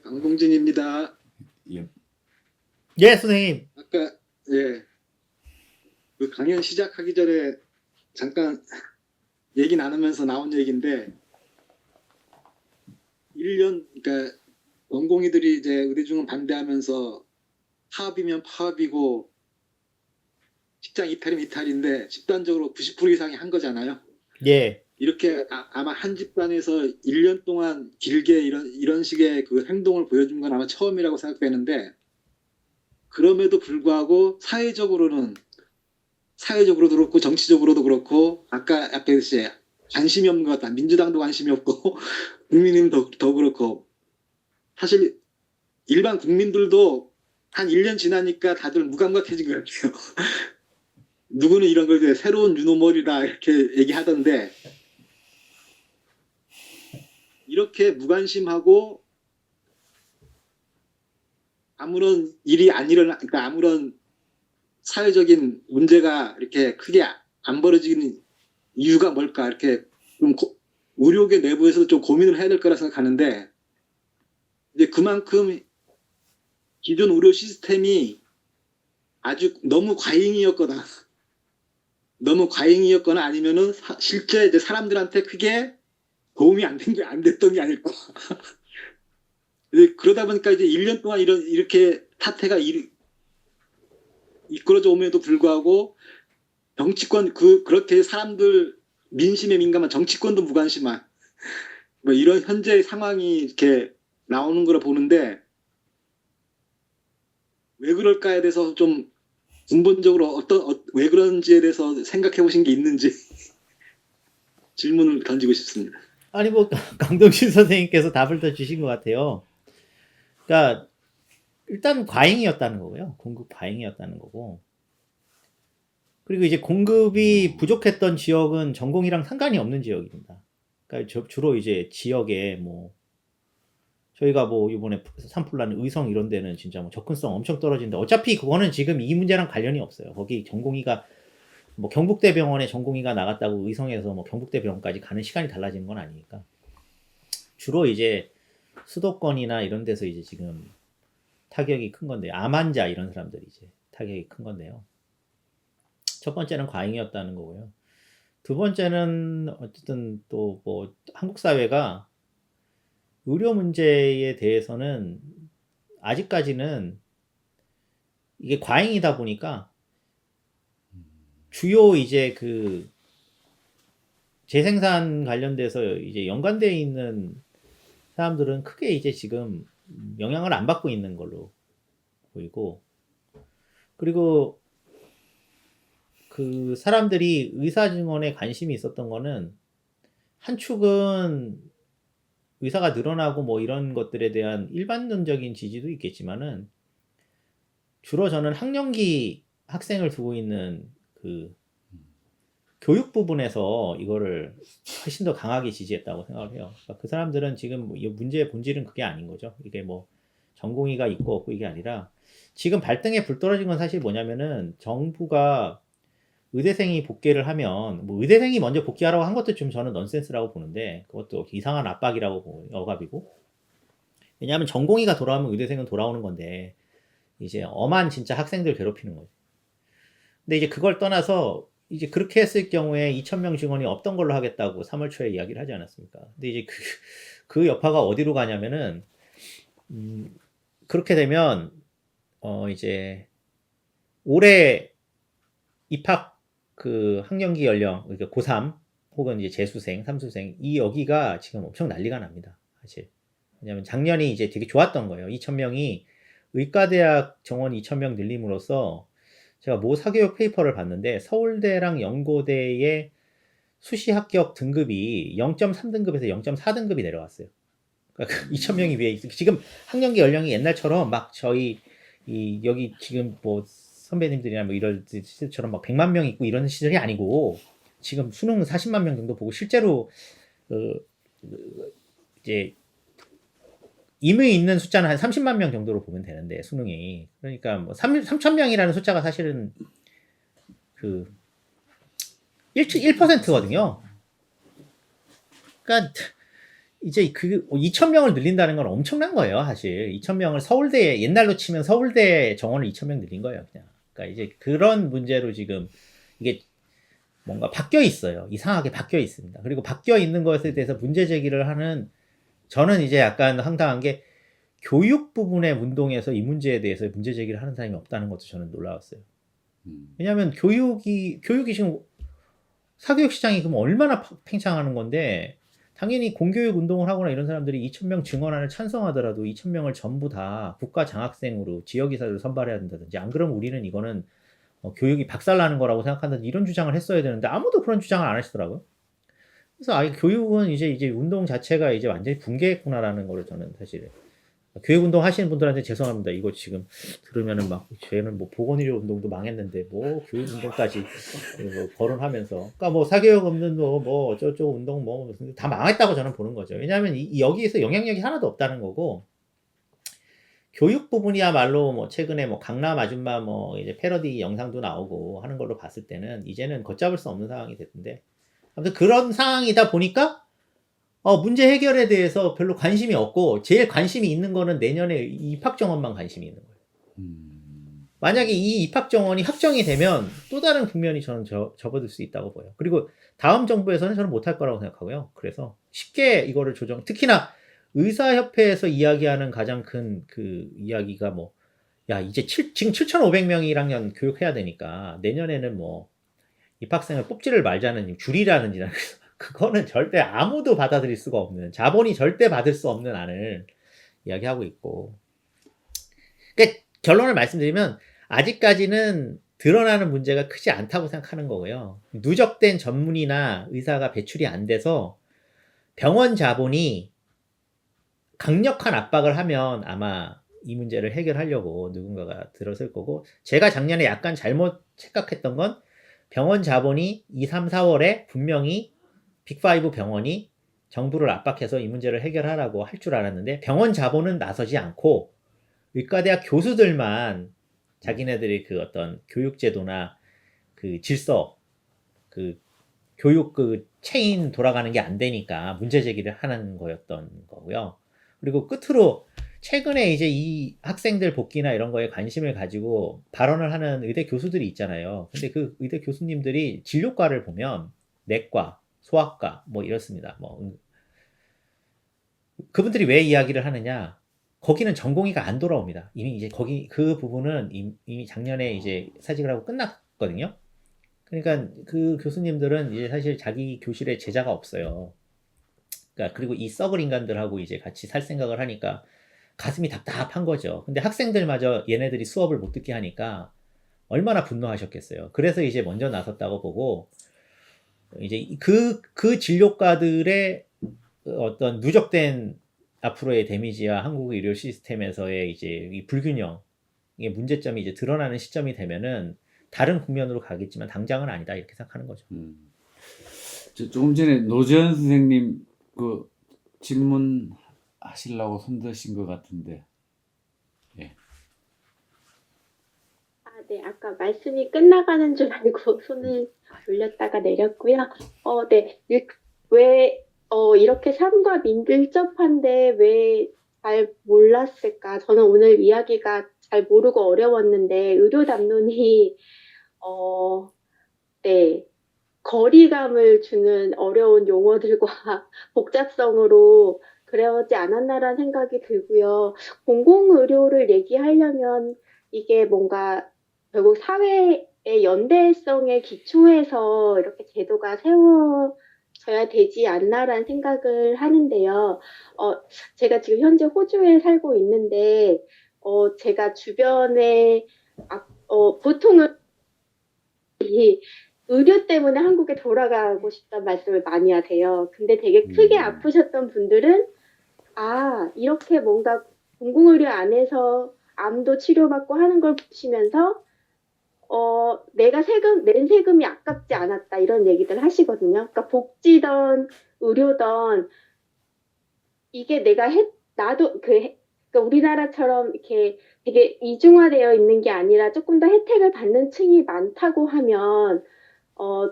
S4: 강봉진입니다.
S1: 예.
S2: 예, 선생님.
S4: 아까 그 강연 시작하기 전에 잠깐 얘기 나누면서 나온 얘기인데 1년 그러니까 원공이들이 이제 의대중은 반대하면서 파업이면 파업이고 직장 이탈이면 이탈인데 집단적으로 90% 이상이 한 거잖아요.
S2: 예.
S4: 이렇게 아마 한 집단에서 1년 동안 길게 이런 식의 그 행동을 보여준 건 아마 처음이라고 생각되는데, 그럼에도 불구하고 사회적으로도 그렇고 정치적으로도 그렇고 아까 했듯이 관심이 없는 것 같다. 민주당도 관심이 없고 국민은 더 그렇고, 사실 일반 국민들도 한 1년 지나니까 다들 무감각해진 것 같아요. 누구는 이런 걸 이제 새로운 유노멀이다 이렇게 얘기하던데, 이렇게 무관심하고 아무런 일이 안 그러니까 아무런 사회적인 문제가 이렇게 크게 안 벌어지는 이유가 뭘까, 이렇게 좀 의료계 내부에서도 좀 고민을 해야 될 거라 생각하는데, 이제 그만큼 기존 의료 시스템이 아주 너무 과잉이었거나 아니면은 실제 이제 사람들한테 크게 도움이 안 됐던 게 아닐까. 그러다 보니까 이제 1년 동안 이렇게 사태가 이끌어져 오면에도 불구하고 정치권 그렇게 사람들 민심에 민감한 정치권도 무관심한 뭐 이런 현재의 상황이 이렇게 나오는 걸 보는데, 왜 그럴까에 대해서 좀 근본적으로 왜 그런지에 대해서 생각해 보신 게 있는지 질문을 던지고 싶습니다.
S2: 아니 뭐 강동신 선생님께서 답을 더 주신 것 같아요. 그러니까 일단 과잉이었다는 거고요. 공급 과잉이었다는 거고. 그리고 이제 공급이 부족했던 지역은 전공이랑 상관이 없는 지역입니다. 그러니까 주로 이제 지역에 뭐 저희가 뭐 이번에 산불난 의성 이런 데는 진짜 뭐 접근성 엄청 떨어진데, 어차피 그거는 지금 이 문제랑 관련이 없어요. 거기 전공의가 뭐 경북대병원에 전공의가 나갔다고 의성에서 뭐 경북대병원까지 가는 시간이 달라지는 건 아니니까. 주로 이제 수도권이나 이런 데서 이제 지금 타격이 큰 건데요. 암 환자 이런 사람들이 이제 타격이 큰 건데요. 첫 번째는 과잉이었다는 거고요. 두 번째는 어쨌든 또 뭐 한국 사회가 의료 문제에 대해서는 아직까지는 이게 과잉이다 보니까 주요 이제 그 재생산 관련돼서 이제 연관되어 있는 사람들은 크게 이제 지금 영향을 안 받고 있는 걸로 보이고, 그리고 그 사람들이 의사 증언에 관심이 있었던 거는, 한 축은 의사가 늘어나고 뭐 이런 것들에 대한 일반론적인 지지도 있겠지만은, 주로 저는 학령기 학생을 두고 있는 그 교육 부분에서 이거를 훨씬 더 강하게 지지했다고 생각을 해요. 그러니까 그 사람들은 지금 이 문제의 본질은 그게 아닌 거죠. 이게 뭐 전공의가 있고 없고 이게 아니라, 지금 발등에 불 떨어진 건 사실 뭐냐면은, 정부가 의대생이 복귀를 하면, 뭐 의대생이 먼저 복귀하라고 한 것도 좀 저는 넌센스라고 보는데, 그것도 이상한 압박이라고 보고, 억압이고. 왜냐하면 전공의가 돌아오면 의대생은 돌아오는 건데, 이제 엄한 진짜 학생들 괴롭히는 거죠. 근데 이제 그걸 떠나서 이제 그렇게 했을 경우에 2,000명 증원이 없던 걸로 하겠다고 3월 초에 이야기를 하지 않았습니까? 근데 이제 그 여파가 어디로 가냐면은, 그렇게 되면 이제 올해 입학 그 학령기 연령, 그러니까 고3 혹은 이제 재수생, 삼수생, 이 여기가 지금 엄청 난리가 납니다, 사실. 왜냐면 작년이 이제 되게 좋았던 거예요. 2,000명이 의과대학 정원 2,000명 늘림으로써, 제가 모 사교육 페이퍼를 봤는데 서울대랑 연고대의 수시 합격 등급이 0.3등급에서 0.4등급이 내려왔어요. 그러니까 2,000명이 위에 있어. 지금 학령기 연령이 옛날처럼 막 저희 여기 지금 뭐 선배님들이나 뭐 이럴 때처럼 막 100만 명 있고 이런 시절이 아니고, 지금 수능 40만 명 정도 보고 실제로 이제 임의 있는 숫자는 한 30만 명 정도로 보면 되는데, 수능이. 그러니까 뭐 3,000명이라는 숫자가 사실은 그 1%거든요. 그러니까 이제 그 2,000명을 늘린다는 건 엄청난 거예요, 사실. 2,000명을 서울대, 옛날로 치면 서울대 정원을 2,000명 늘린 거예요, 그냥. 그러니까 이제 그런 문제로 지금 이게 뭔가 바뀌어 있어요. 이상하게 바뀌어 있습니다. 그리고 바뀌어 있는 것에 대해서 문제 제기를 하는, 저는 이제 약간 황당한 게, 교육 부분의 운동에서 이 문제에 대해서 문제 제기를 하는 사람이 없다는 것도 저는 놀라웠어요. 왜냐하면 교육이 지금 사교육 시장이 그럼 얼마나 팽창하는 건데 당연히 공교육 운동을 하거나 이런 사람들이 2,000명 증원안을 찬성하더라도 2,000명을 전부 다 국가 장학생으로 지역이사를 선발해야 된다든지 안 그러면 우리는 이거는 교육이 박살나는 거라고 생각한다든지 이런 주장을 했어야 되는데 아무도 그런 주장을 안 하시더라고요. 그래서 아예 교육은 이제 운동 자체가 이제 완전히 붕괴했구나라는 거를 저는 사실 교육 운동 하시는 분들한테 죄송합니다. 이거 지금 들으면은 막 쟤는 뭐 보건의료 운동도 망했는데 뭐 교육 운동까지 뭐 거론하면서 그러니까 뭐 사교육 없는 뭐 어쩌고 운동 뭐 다 망했다고 저는 보는 거죠. 왜냐하면 여기에서 영향력이 하나도 없다는 거고 교육 부분이야말로 뭐 최근에 뭐 강남 아줌마 뭐 이제 패러디 영상도 나오고 하는 걸로 봤을 때는 이제는 걷잡을 수 없는 상황이 됐는데 아무튼 그런 상황이다 보니까 문제 해결에 대해서 별로 관심이 없고 제일 관심이 있는 거는 내년에 입학 정원만 관심이 있는 거예요. 만약에 이 입학 정원이 확정이 되면 또 다른 국면이 저는 접어들 수 있다고 보여요. 그리고 다음 정부에서는 저는 못할 거라고 생각하고요. 그래서 쉽게 이거를 특히나 의사협회에서 이야기하는 가장 큰 그 이야기가 뭐, 야, 이제 지금 7,500명이 1학년 교육해야 되니까 내년에는 뭐 입학생을 뽑지를 말자는 줄이라는 그거는 절대 아무도 받아들일 수가 없는 자본이 절대 받을 수 없는 안을 이야기하고 있고 그러니까 결론을 말씀드리면 아직까지는 드러나는 문제가 크지 않다고 생각하는 거고요. 누적된 전문의나 의사가 배출이 안 돼서 병원 자본이 강력한 압박을 하면 아마 이 문제를 해결하려고 누군가가 들어설 거고 제가 작년에 약간 잘못 착각했던 건 병원 자본이 2, 3, 4월에 분명히 빅5 병원이 정부를 압박해서 이 문제를 해결하라고 할 줄 알았는데 병원 자본은 나서지 않고 의과대학 교수들만 자기네들이 그 어떤 교육제도나 그 질서, 그 교육 그 체인 돌아가는 게 안 되니까 문제 제기를 하는 거였던 거고요. 그리고 끝으로 최근에 이제 이 학생들 복귀나 이런 거에 관심을 가지고 발언을 하는 의대 교수들이 있잖아요. 근데 그 의대 교수님들이 진료과를 보면 내과, 소아과 뭐 이렇습니다. 뭐 그분들이 왜 이야기를 하느냐? 거기는 전공의가 안 돌아옵니다. 이미 이제 거기 그 부분은 이미 작년에 이제 사직을 하고 끝났거든요. 그러니까 그 교수님들은 이제 사실 자기 교실에 제자가 없어요. 그러니까 그리고 이 썩을 인간들하고 이제 같이 살 생각을 하니까 가슴이 답답한 거죠. 근데 학생들마저 얘네들이 수업을 못 듣게 하니까 얼마나 분노하셨겠어요. 그래서 이제 먼저 나섰다고 보고 이제 그 진료과들의 어떤 누적된 앞으로의 데미지와 한국의 의료 시스템에서의 이제 이 불균형의 문제점이 이제 드러나는 시점이 되면은 다른 국면으로 가겠지만 당장은 아니다 이렇게 생각하는 거죠.
S1: 조금 전에 노재현 선생님 그 질문 하시려고 손 드신 것 같은데. 예.
S5: 네, 아까 말씀이 끝나가는 줄 알고 손을 올렸다가 내렸고요. 네, 왜 이렇게 삶과 밀접한데 왜 잘 몰랐을까? 저는 오늘 이야기가 잘 모르고 어려웠는데 의료 담론이 네, 거리감을 주는 어려운 용어들과 복잡성으로 그러지 않았나라는 생각이 들고요. 공공의료를 얘기하려면 이게 뭔가 결국 사회의 연대성에 기초해서 이렇게 제도가 세워져야 되지 않나라는 생각을 하는데요. 제가 지금 현재 호주에 살고 있는데, 제가 주변에, 보통은 의료 때문에 한국에 돌아가고 싶다는 말씀을 많이 하세요. 근데 되게 크게 아프셨던 분들은 이렇게 뭔가 공공의료 안에서 암도 치료받고 하는 걸 보시면서 내가 낸 세금이 아깝지 않았다 이런 얘기들 하시거든요. 그러니까 복지든 의료든 이게 나도 그러니까 우리나라처럼 이렇게 되게 이중화되어 있는 게 아니라 조금 더 혜택을 받는 층이 많다고 하면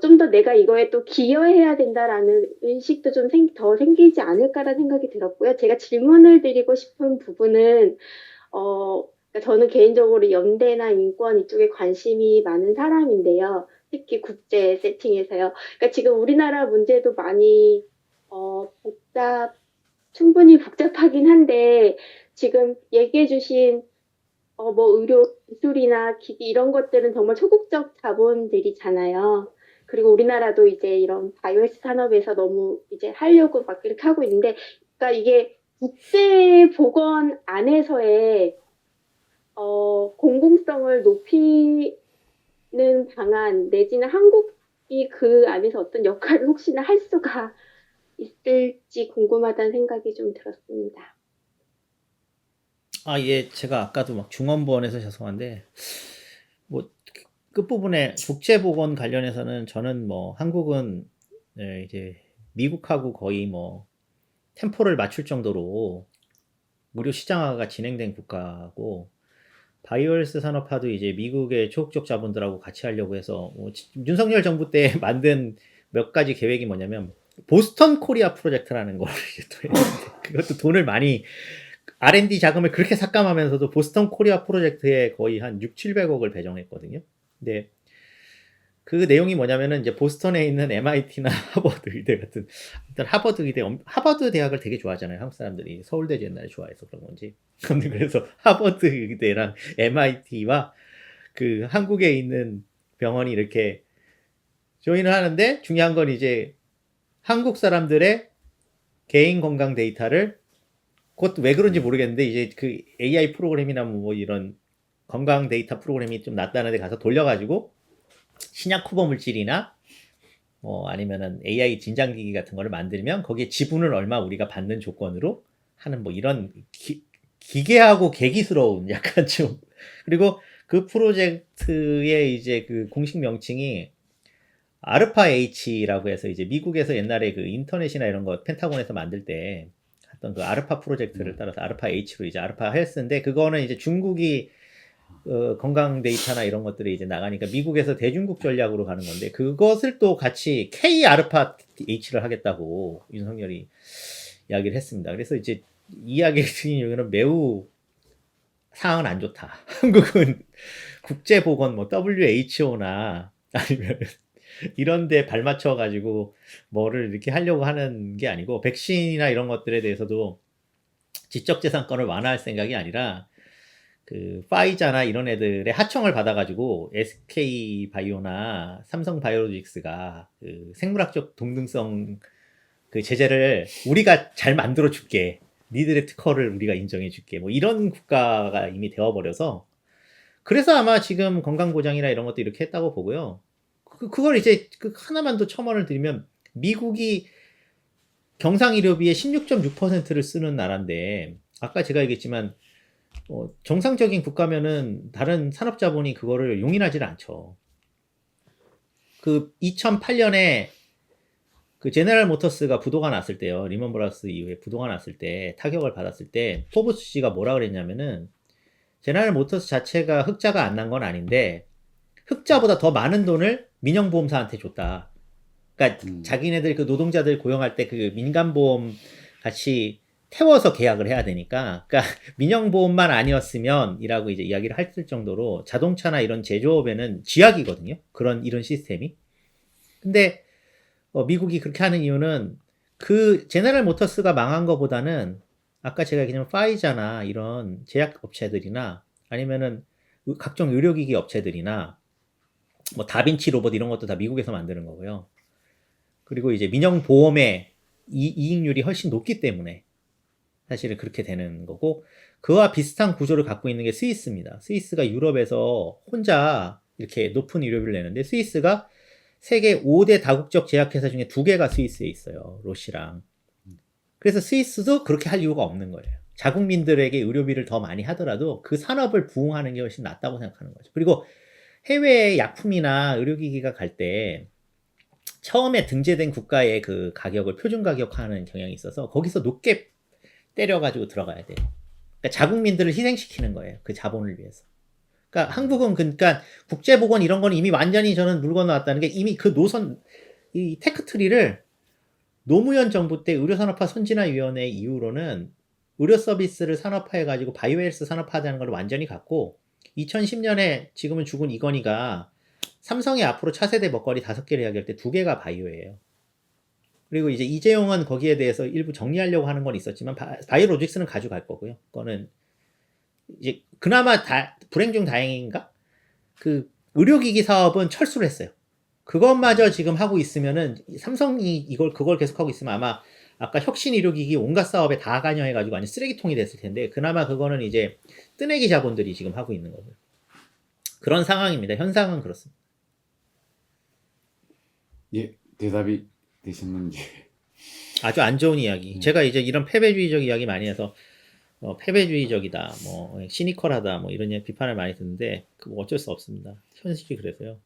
S5: 좀 더 내가 이거에 또 기여해야 된다라는 의식도 좀 더 생기지 않을까라는 생각이 들었고요. 제가 질문을 드리고 싶은 부분은 그러니까 저는 개인적으로 연대나 인권 이쪽에 관심이 많은 사람인데요. 특히 국제 세팅에서요. 그러니까 지금 우리나라 문제도 많이 충분히 복잡하긴 한데 지금 얘기해 주신 뭐 의료 기술이나 기기 이런 것들은 정말 소극적 자본들이잖아요. 그리고 우리나라도 이제 이런 바이오헬스 산업에서 너무 이제 하려고 막 이렇게 하고 있는데, 그러니까 이게 국제 보건 안에서의 공공성을 높이는 방안 내지는 한국이 그 안에서 어떤 역할을 혹시나 할 수가 있을지 궁금하다는 생각이 좀 들었습니다.
S2: 예, 제가 아까도 막 중원부원에서 죄송한데, 뭐, 끝부분에 국제보건 관련해서는 저는 뭐, 한국은, 이제, 미국하고 거의 뭐, 템포를 맞출 정도로 무료 시장화가 진행된 국가고, 바이오헬스 산업화도 이제 미국의 초국적 자본들하고 같이 하려고 해서, 윤석열 정부 때 만든 몇 가지 계획이 뭐냐면, 보스턴 코리아 프로젝트라는 걸 또 했는데, 그것도 돈을 많이 R&D 자금을 그렇게 삭감하면서도 보스턴 코리아 프로젝트에 거의 한 6, 700억을 배정했거든요. 근데 그 내용이 뭐냐면은 이제 보스턴에 있는 MIT나 하버드 의대 같은, 일단 하버드 대학을 되게 좋아하잖아요. 한국 사람들이 서울대 옛날에 좋아해서 그런 건지. 그래서 하버드 의대랑 MIT와 그 한국에 있는 병원이 이렇게 조인을 하는데, 중요한 건 이제 한국 사람들의 개인 건강 데이터를, 그것도 왜 그런지 모르겠는데, 이제 그 AI 프로그램이나 뭐 이런 건강 데이터 프로그램이 좀 낫다는 데 가서 돌려가지고 신약 후보 물질이나 뭐 아니면은 AI 진단기기 같은 거를 만들면 거기에 지분을 얼마 우리가 받는 조건으로 하는 뭐 이런 기괴하고 개기스러운 약간 좀, 그리고 그 프로젝트의 이제 그 공식 명칭이 아르파 H라고 해서, 이제 미국에서 옛날에 그 인터넷이나 이런 거 펜타곤에서 만들 때 했던 그 아르파 프로젝트를 따라서 아르파 H로 이제 아르파 헬스인데, 그거는 이제 중국이 건강 데이터나 이런 것들이 이제 나가니까 미국에서 대중국 전략으로 가는 건데, 그것을 또 같이 K 아르파 H를 하겠다고 윤석열이 이야기를 했습니다. 그래서 이제 이 이야기 같은 경우는 매우 상황은 안 좋다. 한국은 국제보건 뭐 WHO나 아니면 이런 데 발맞춰 가지고 뭐를 이렇게 하려고 하는 게 아니고, 백신이나 이런 것들에 대해서도 지적재산권을 완화할 생각이 아니라 그 파이자나 이런 애들의 하청을 받아가지고 SK 바이오나 삼성 바이오로직스가 그 생물학적 동등성 그 제재를 우리가 잘 만들어 줄게, 니들의 특허를 우리가 인정해 줄게, 뭐 이런 국가가 이미 되어버려서, 그래서 아마 지금 건강보장이나 이런 것도 이렇게 했다고 보고요. 그걸 이제 그 하나만 더 첨언을 드리면, 미국이 경상의료비의 16.6%를 쓰는 나라인데, 아까 제가 얘기했지만 정상적인 국가면은 다른 산업자본이 그거를 용인하지 않죠. 그 2008년에 그 제네럴 모터스가 부도가 났을 때요, 리먼 브라더스 이후에 부도가 났을 때, 타격을 받았을 때 포브스 씨가 뭐라 그랬냐면은, 제네럴 모터스 자체가 흑자가 안 난 건 아닌데 흑자보다 더 많은 돈을 민영보험사한테 줬다. 그러니까 자기네들 그 노동자들 고용할 때 그 민간보험 같이 태워서 계약을 해야 되니까, 그러니까 민영보험만 아니었으면 이라고 이제 이야기를 했을 정도로 자동차나 이런 제조업에는 쥐약이거든요. 이런 시스템이. 근데 미국이 그렇게 하는 이유는, 그 제너럴 모터스가 망한 거보다는 아까 제가 얘기한 파이자나 이런 제약업체들이나 아니면은 각종 의료기기 업체들이나 뭐 다빈치 로봇 이런 것도 다 미국에서 만드는 거고요. 그리고 이제 민영보험의 이익률이 훨씬 높기 때문에 사실은 그렇게 되는 거고, 그와 비슷한 구조를 갖고 있는 게 스위스입니다. 스위스가 유럽에서 혼자 이렇게 높은 의료비를 내는데, 스위스가 세계 5대 다국적 제약회사 중에 2개가 스위스에 있어요. 로시랑. 그래서 스위스도 그렇게 할 이유가 없는 거예요. 자국민들에게 의료비를 더 많이 하더라도 그 산업을 부흥하는 게 훨씬 낫다고 생각하는 거죠. 그리고 해외 약품이나 의료기기가 갈 때 처음에 등재된 국가의 그 가격을 표준 가격화하는 경향이 있어서 거기서 높게 때려가지고 들어가야 돼요. 그러니까 자국민들을 희생시키는 거예요. 그 자본을 위해서. 그러니까 한국은 그러니까 국제보건 이런 거는 이미 완전히 저는 물 건너왔다는 게, 이미 그 노선, 이 테크트리를 노무현 정부 때 의료산업화 선진화위원회 이후로는 의료 서비스를 산업화해가지고 바이오헬스 산업화하자는 걸 완전히 갖고, 2010년에 지금은 죽은 이건희가 삼성이 앞으로 차세대 먹거리 5개를 이야기할 때 2개가 바이오예요. 그리고 이제 이재용은 거기에 대해서 일부 정리하려고 하는 건 있었지만 바이오로직스는 가져갈 거고요. 그거는 이제 그나마 불행 중 다행인가? 그 의료기기 사업은 철수를 했어요. 그것마저 지금 하고 있으면은 삼성이 그걸 계속하고 있으면 아마 아까 혁신 의료기기 온갖 사업에 다 관여해가지고 완전 쓰레기통이 됐을 텐데 그나마 그거는 이제 뜨내기 자본들이 지금 하고 있는 거고요. 그런 상황입니다. 현상은 그렇습니다.
S1: 예, 대답이 되셨는지.
S2: 아주 안 좋은 이야기. 제가 이제 이런 패배주의적 이야기 많이 해서 패배주의적이다, 뭐 시니컬하다, 뭐 이런 비판을 많이 듣는데 뭐 어쩔 수 없습니다. 현실이 그래서요.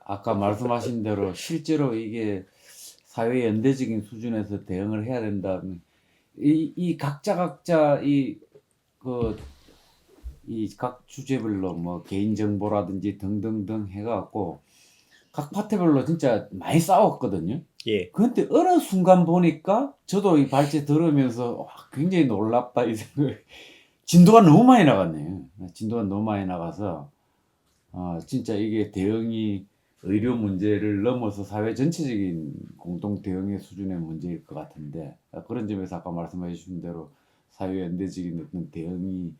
S1: 아까 말씀하신 대로 실제로 이게 사회 연대적인 수준에서 대응을 해야 된다는 이 각자 이 각 주제별로 뭐 개인 정보라든지 등등등 해갖고 각 파트별로 진짜 많이 싸웠거든요.
S2: 예.
S1: 근데 어느 순간 보니까 저도 이 발제 들으면서 와, 굉장히 놀랍다 이 생각. 진도가 너무 많이 나갔네요. 진도가 너무 많이 나가서 진짜 이게 대응이 의료 문제를 넘어서 사회 전체적인 공동 대응의 수준의 문제일 것 같은데 그런 점에서 아까 말씀해 주신 대로 사회 연대적인 어떤 대응이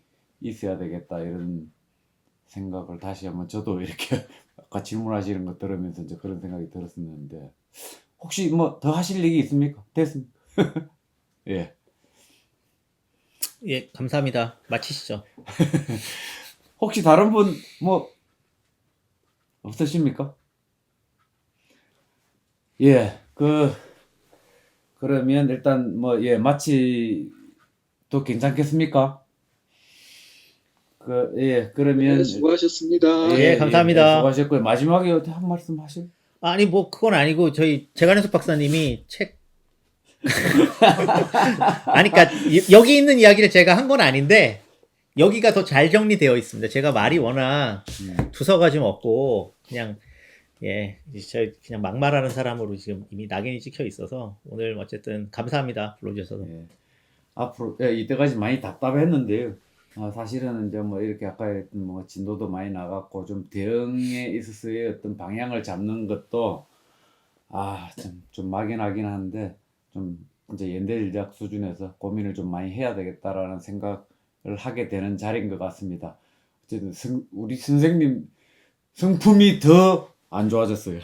S1: 있어야 되겠다 이런 생각을 다시 한번 저도 이렇게 아까 질문하시는 거 들으면서 이제 그런 생각이 들었었는데 혹시 뭐 더 하실 얘기 있습니까? 됐습니다. 예.
S2: 예, 감사합니다. 마치시죠.
S1: 혹시 다른 분 뭐 없으십니까? 예, 그러면 일단 뭐 예 마치도 괜찮겠습니까? 예, 그러면
S4: 네, 수고하셨습니다.
S2: 예, 감사합니다.
S1: 수고하셨고요. 마지막에 어떻게 한 말씀 하실?
S2: 아니 뭐 그건 아니고 저희 재간현숙 박사님이 책 아니 그러니까 여기 있는 이야기를 제가 한 건 아닌데 여기가 더 잘 정리되어 있습니다. 제가 말이 워낙 두서가 좀 없고 그냥 저 그냥 막말하는 사람으로 지금 이미 낙인이 찍혀 있어서 오늘 어쨌든 감사합니다. 불러주셔서.
S1: 예. 앞으로 이때까지 많이 답답했는데요. 사실은 이제 뭐 이렇게 아까 했던 뭐 진도도 많이 나갔고 좀 대응에 있어서의 어떤 방향을 잡는 것도 좀 막연하긴 한데 좀 이제 연대전략 수준에서 고민을 좀 많이 해야 되겠다라는 생각을 하게 되는 자리인 것 같습니다. 어쨌든 우리 선생님 성품이 더 안 좋아졌어요.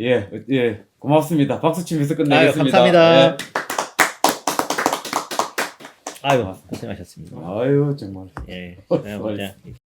S2: 예.
S1: 예, 고맙습니다. 박수 치면서 끝내겠습니다.
S2: 감사합니다.
S1: 예.
S2: 아유, 고생하셨습니다.
S1: 아유, 정말.
S2: 예.
S1: 수고하셨습니다.